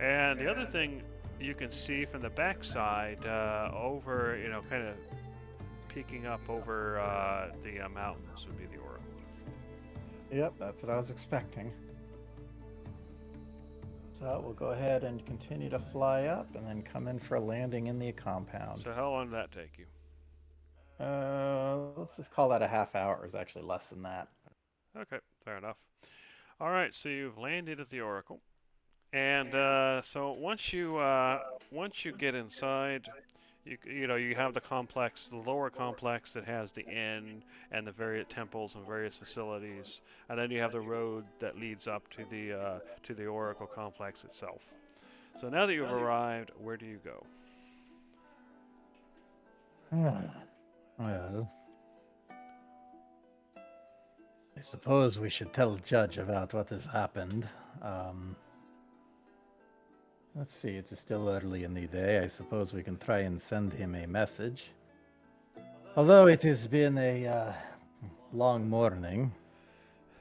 And the other thing you can see from the backside, over, kind of peeking up over the mountains would be the Oracle. Yep, that's what I was expecting. So we'll go ahead and continue to fly up and then come in for a landing in the compound. So how long did that take you? Let's just call that a half hour. It was actually less than that. Okay, fair enough. All right, so you've landed at the Oracle, and so once you get inside, you have the complex, the lower complex that has the inn and the various temples and various facilities, and then you have the road that leads up to the Oracle complex itself. So now that you've arrived, where do you go? Well, I suppose we should tell Judge about what has happened. Let's see, it is still early in the day. I suppose we can try and send him a message. Although it has been a long morning,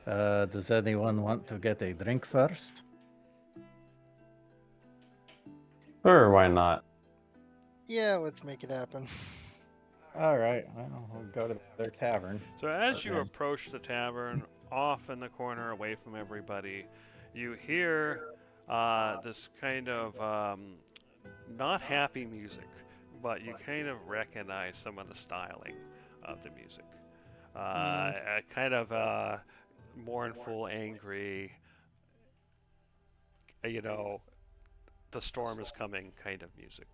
does anyone want to get a drink first? Sure, why not? Yeah, let's make it happen. All right, well, we'll go to their tavern. So as you Okay. approach the tavern, off in the corner, away from everybody, you hear this kind of not happy music, but you kind of recognize some of the styling of the music. A kind of mournful, angry, you know, the storm is coming kind of music.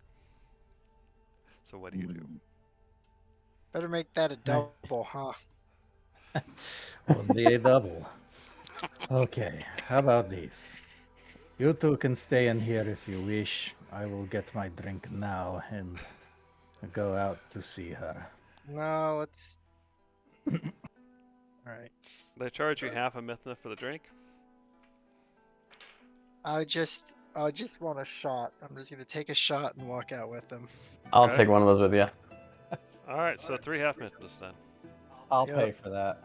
So what do you do? Better make that a double, huh? Only a double. Okay, how about this? You two can stay in here if you wish. I will get my drink now and go out to see her. No, let's. All right. They charge you half a mithna for the drink. I just want a shot. I'm just gonna take a shot and walk out with them. I'll Okay. take one of those with you. All right, so 3 half mithnas then. I'll Yep. pay for that.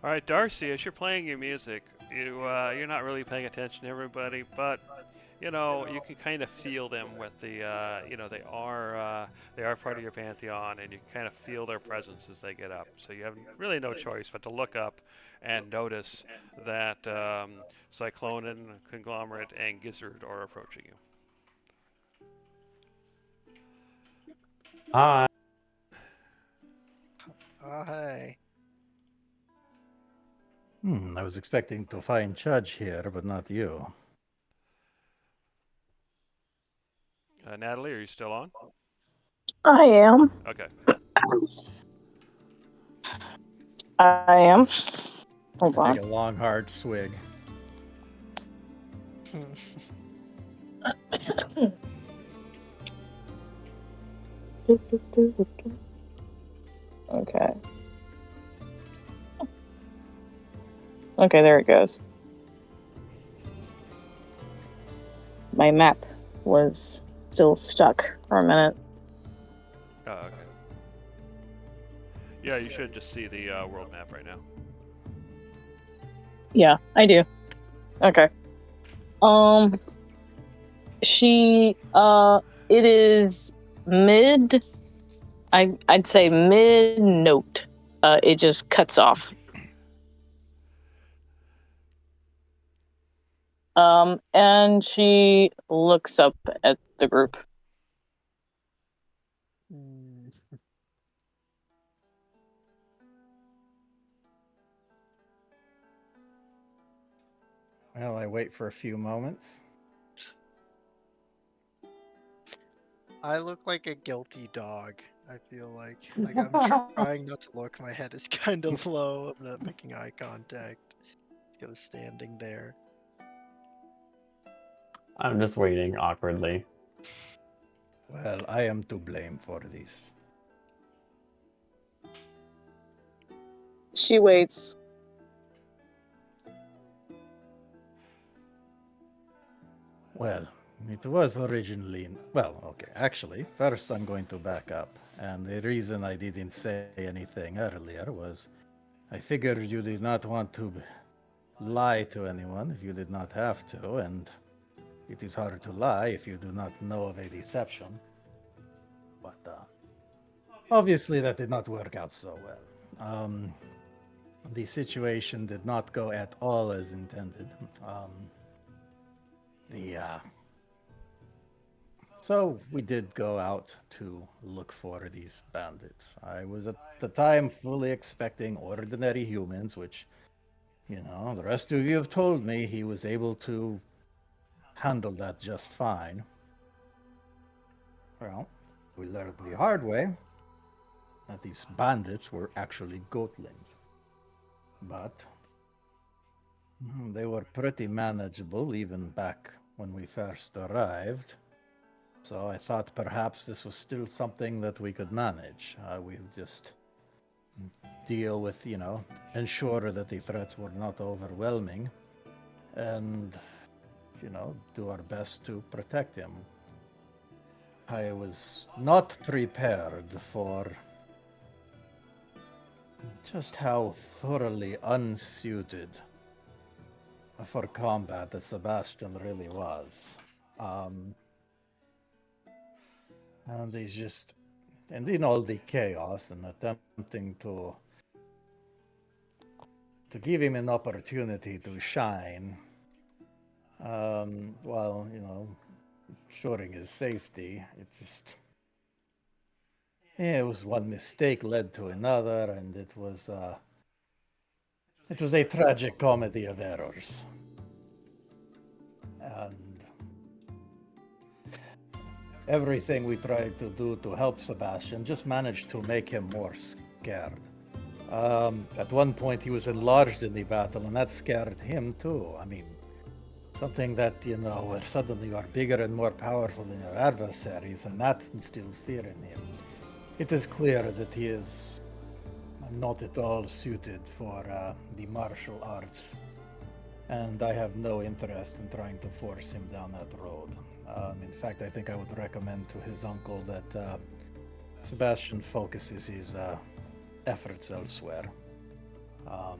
All right, Darcy, as you're playing your music, you're not really paying attention to everybody, but you know you can kind of feel them with the they are part of your pantheon, and you kind of feel their presence as they get up. So you have really no choice but to look up and notice that Cyclonin, Conglomerate, and Gizzard are approaching you. Hi. Oh, hey. I was expecting to find Judge here, but not you. Natalie, are you still on? I am. Okay. I am. Hold Take on. a long, hard swig. Okay. Okay, there it goes. My map was still stuck for a minute. Oh, okay. Yeah, you should just see the world map right now. Yeah, I do. Okay. It is mid. I'd say mid note. It just cuts off. And she looks up at the group. Well, I wait for a few moments. I look like a guilty dog. I feel like I'm trying not to look. My head is kind of low. I'm not making eye contact. Just standing there. I'm just waiting awkwardly. Well, I am to blame for this. She waits. Well, it was originally. Well, okay, actually, first I'm going to back up. And the reason I didn't say anything earlier was I figured you did not want to lie to anyone if you did not have to, and it is hard to lie if you do not know of a deception. But obviously, that did not work out so well. The situation did not go at all as intended. So we did go out to look for these bandits. I was at the time fully expecting ordinary humans, which, the rest of you have told me he was able to handle that just fine. Well, we learned the hard way that these bandits were actually goatlings. But they were pretty manageable even back when we first arrived. So I thought perhaps this was still something that we could manage. We would just deal with, ensure that the threats were not overwhelming and, do our best to protect him. I was not prepared for just how thoroughly unsuited for combat that Sebastian really was. And he's just, and in all the chaos and attempting to give him an opportunity to shine, while, ensuring his safety, it's just, it was one mistake led to another, and it was a tragic comedy of errors. And everything we tried to do to help Sebastian just managed to make him more scared. At one point, he was enlarged in the battle, and that scared him too. I mean, something that, where suddenly you are bigger and more powerful than your adversaries, and that instilled fear in him. It is clear that he is not at all suited for the martial arts, and I have no interest in trying to force him down that road. In fact, I think I would recommend to his uncle that Sebastian focuses his efforts elsewhere. I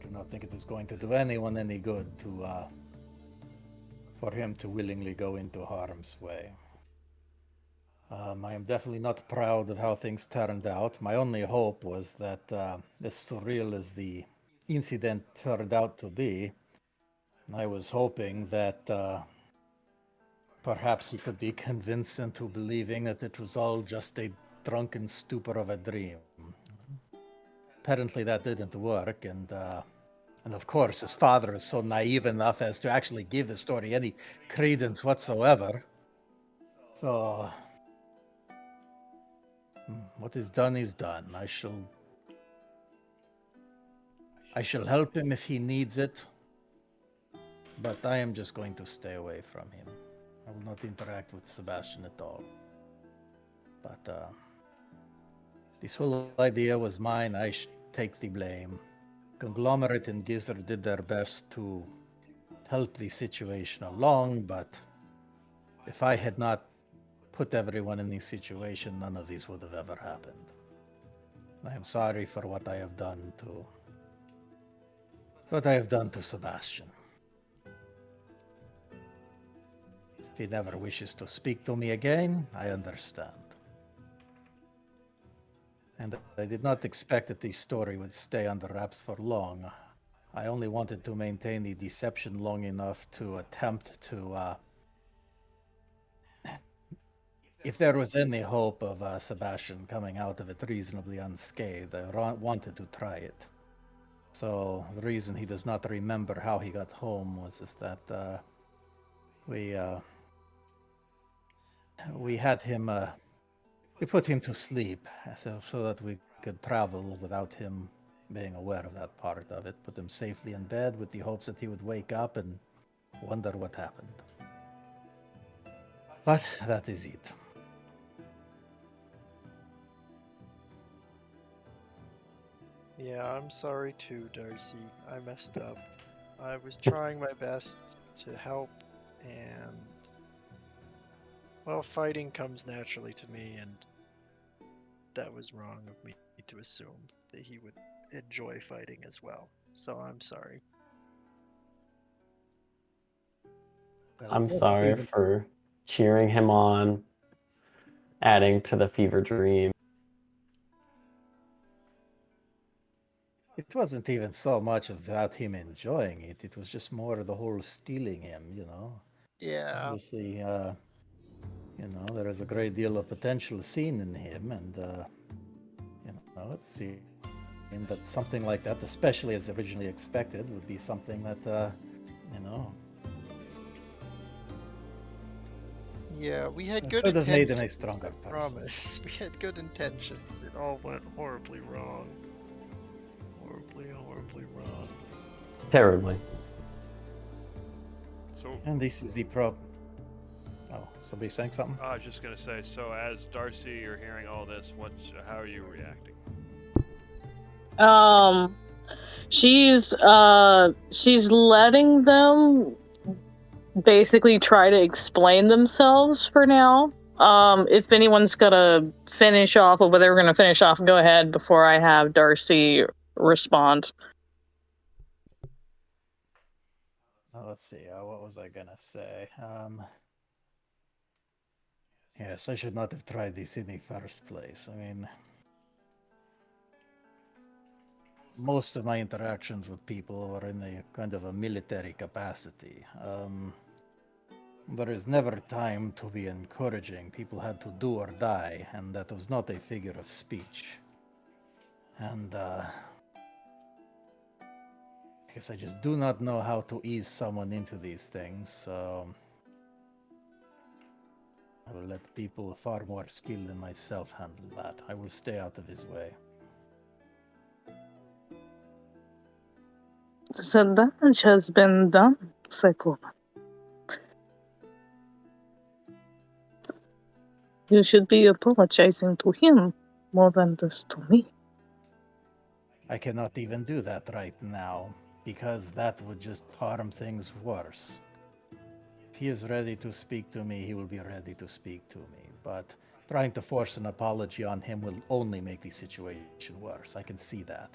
do not think it is going to do anyone any good for him to willingly go into harm's way. I am definitely not proud of how things turned out. My only hope was that, as surreal as the incident turned out to be, I was hoping that perhaps he could be convinced into believing that it was all just a drunken stupor of a dream. Apparently that didn't work, and of course his father is so naive enough as to actually give the story any credence whatsoever. So, what is done is done. I shall help him if he needs it, but I am just going to stay away from him. I will not interact with Sebastian at all. But this whole idea was mine. I should take the blame. Conglomerate and Gizzard did their best to help the situation along, but if I had not put everyone in this situation, none of this would have ever happened. I am sorry for what I have done to Sebastian. If he never wishes to speak to me again, I understand. And I did not expect that this story would stay under wraps for long. I only wanted to maintain the deception long enough to attempt to, if there was any hope of Sebastian coming out of it reasonably unscathed, I wanted to try it. So the reason he does not remember how he got home was just that we had him, we put him to sleep so that we could travel without him being aware of that part of it. Put him safely in bed with the hopes that he would wake up and wonder what happened. But that is it. Yeah, I'm sorry too, Darcy. I messed up. I was trying my best to help, and well, fighting comes naturally to me, and that was wrong of me to assume that he would enjoy fighting as well. So I'm sorry. I'm sorry for cheering him on, adding to the fever dream. It wasn't even so much about him enjoying it. It was just more the whole stealing him, Yeah. Obviously, there is a great deal of potential seen in him, and, it seemed that something like that, especially as originally expected, would be something that, Yeah, we had good could have intentions. made him a stronger person. Promise. We had good intentions. It all went horribly wrong. Horribly wrong. Terribly. So And this is the problem. Oh, somebody saying something? I was just gonna say. So as Darcy, you're hearing all this. How are you reacting? She's letting them basically try to explain themselves for now. If anyone's gonna finish off or whether we're gonna finish off, go ahead before I have Darcy respond. Let's see. What was I gonna say? Yes, I should not have tried this in the first place. I mean, most of my interactions with people were in a kind of a military capacity. There is never time to be encouraging. People had to do or die, and that was not a figure of speech. And I guess I just do not know how to ease someone into these things, so I will let people far more skilled than myself handle that. I will stay out of his way. The damage has been done, Cyclops. You should be apologizing to him more than just to me. I cannot even do that right now, because that would just harm things worse. If he is ready to speak to me, he will be ready to speak to me, but trying to force an apology on him will only make the situation worse. I can see that.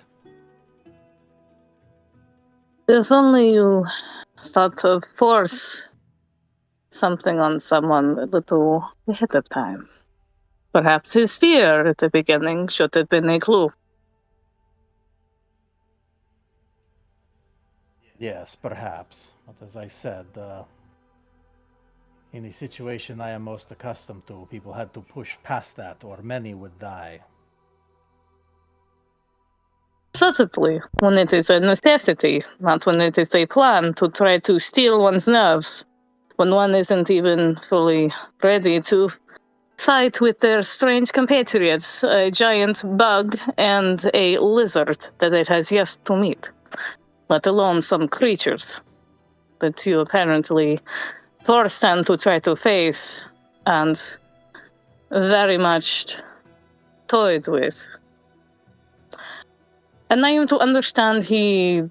If only you thought to force something on someone a little ahead of time. Perhaps his fear at the beginning should have been a clue. Yes, perhaps. But as I said, in the situation I am most accustomed to, people had to push past that, or many would die. Certainly, when it is a necessity, not when it is a plan to try to steal one's nerves, when one isn't even fully ready to fight with their strange compatriots, a giant bug and a lizard that it has yet to meet, let alone some creatures that you apparently forced them to try to face and very much toyed with. And I am to understand he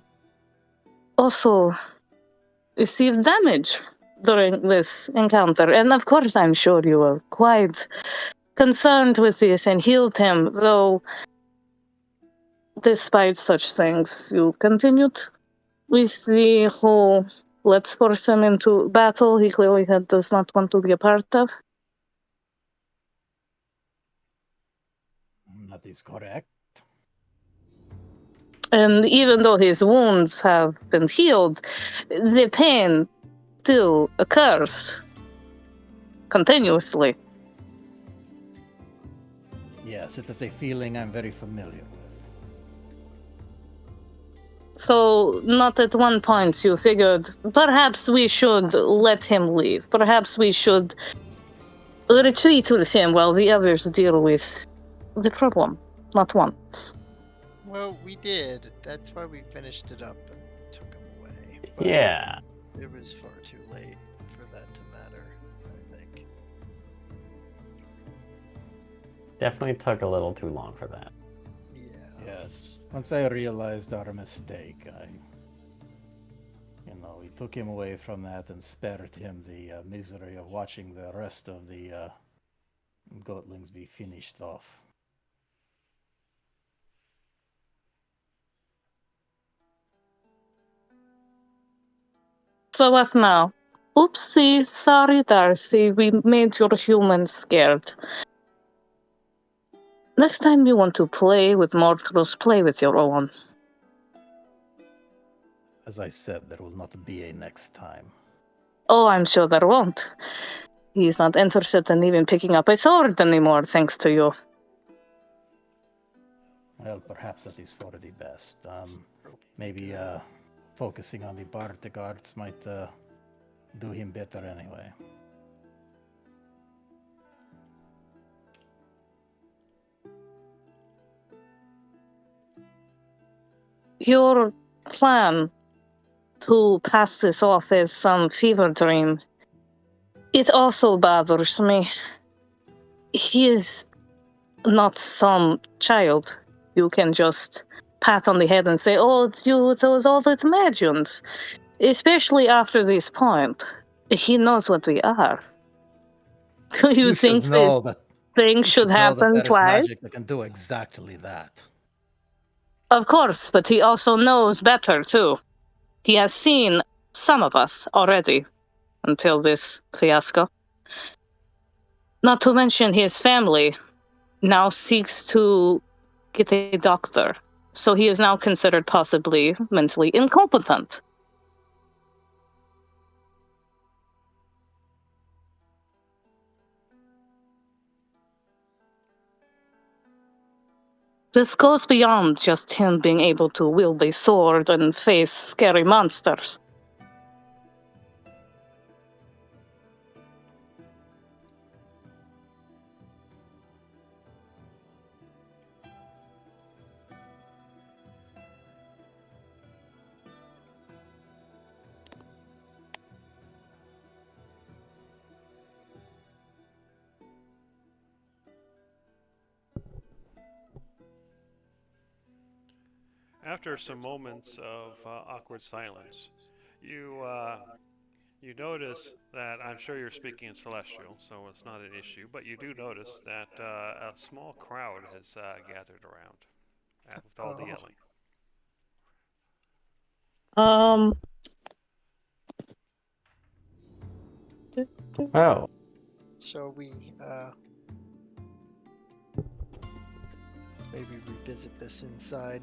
also received damage during this encounter. And of course, I'm sure you were quite concerned with this and healed him, though despite such things, you continued with the whole let's force him into battle he clearly does not want to be a part of. That is correct. And even though his wounds have been healed, the pain still occurs continuously. Yes, it is a feeling I'm very familiar with. So, not at one point you figured, perhaps we should let him leave. Perhaps we should retreat with him while the others deal with the problem. Not once. Well, we did. That's why we finished it up and took him away. But Yeah. it was far too late for that to matter, I think. Definitely took a little too long for that. Yeah. Yes. Once I realized our mistake, we took him away from that and spared him the misery of watching the rest of the goatlings be finished off. So what now? Oopsie, sorry Darcy, we made your humans scared. Next time you want to play with mortals, play with your own. As I said, there will not be a next time. Oh, I'm sure there won't. He's not interested in even picking up a sword anymore, thanks to you. Well, perhaps that is for the best. Maybe focusing on the Bardic arts might do him better anyway. Your plan to pass this off as some fever dream, it also bothers me. He is not some child you can just pat on the head and say, oh, it was all imagined. Especially after this point. He knows what we are. Do you think should this know that. thing You should know that happen that is twice? magic that can do exactly that. Of course, but he also knows better, too. He has seen some of us already until this fiasco. Not to mention his family now seeks to get a doctor. So he is now considered possibly mentally incompetent. This goes beyond just him being able to wield a sword and face scary monsters. After some moments of awkward silence, you notice that I'm sure you're speaking in Celestial, so it's not an issue. But you do notice that a small crowd has gathered around with all the Oh. yelling. Um. Oh, Shall we maybe revisit this inside?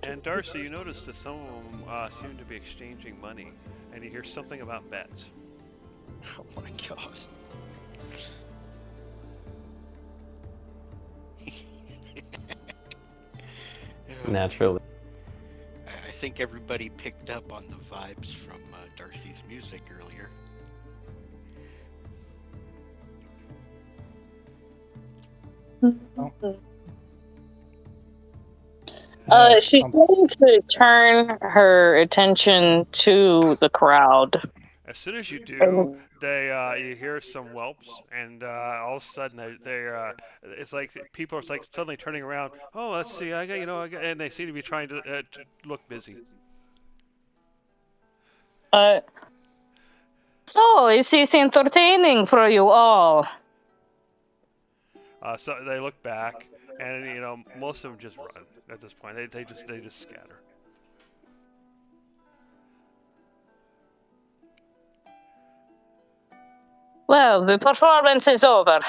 And Darcy, you notice that some of them seem to be exchanging money, and you hear something about bets. Oh my god. naturally. I think everybody picked up on the vibes from Darcy's music earlier. She's going to turn her attention to the crowd. As soon as you do, you hear some whelps, and all of a sudden it's like people are like suddenly turning around. Oh, let's see, and they seem to be trying to look busy. So is this entertaining for you all? So they look back, and most of them just run at this point. They just scatter. Well, the performance is over.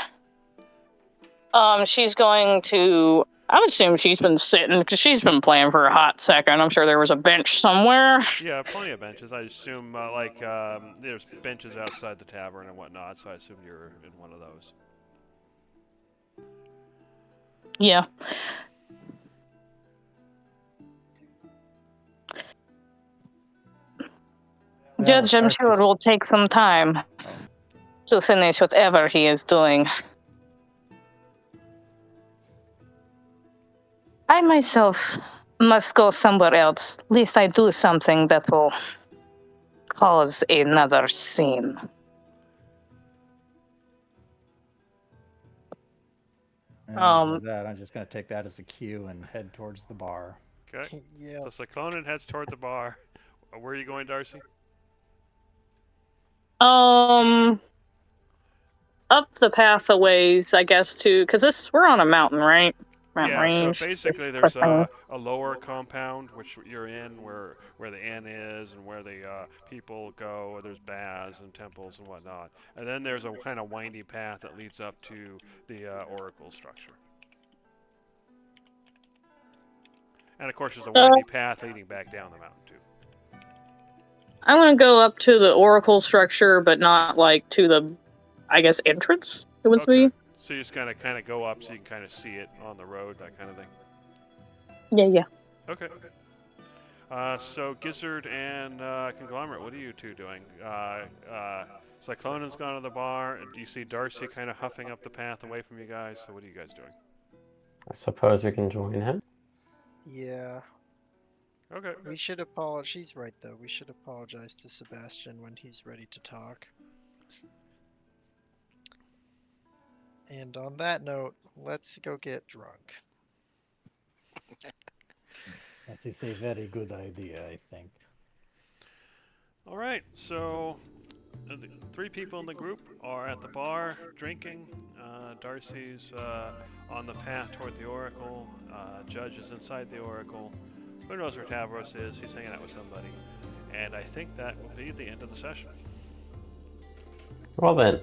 She's going to. I would assume she's been sitting because she's been playing for a hot second. I'm sure there was a bench somewhere. Yeah, plenty of benches. I assume there's benches outside the tavern and whatnot. So I assume you're in one of those. Yeah. Judge, I'm sure it will take some time to finish whatever he is doing. I myself must go somewhere else. At least I do something that will cause another scene. And with that, I'm just going to take that as a cue and head towards the bar. Okay. Yeah. So Cyclonen heads toward the bar. Where are you going, Darcy? Up the path a ways, I guess, because we're on a mountain, right? Mountain range. So basically there's a lower compound, which you're in, where the inn is and where the people go. There's baths and temples and whatnot. And then there's a kind of windy path that leads up to the oracle structure. And of course there's a windy path leading back down the mountain, too. I'm going to go up to the oracle structure, but not, like, to the, I guess, entrance, it would be. So you just kind of go up so you can kind of see it on the road, that kind of thing? Yeah. Okay. So Gizzard and Conglomerate, what are you two doing? Cyclonen's gone to the bar. Do you see Darcy kind of huffing up the path away from you guys? So what are you guys doing? I suppose we can join him. Yeah. Okay. We should apologize. She's right, though. We should apologize to Sebastian when he's ready to talk. And on that note, let's go get drunk. That is a very good idea, I think. All right, so the 3 people in the group are at the bar drinking. Darcy's on the path toward the Oracle. Judge is inside the Oracle. Who knows where Tavros is? He's hanging out with somebody. And I think that will be the end of the session. Well then,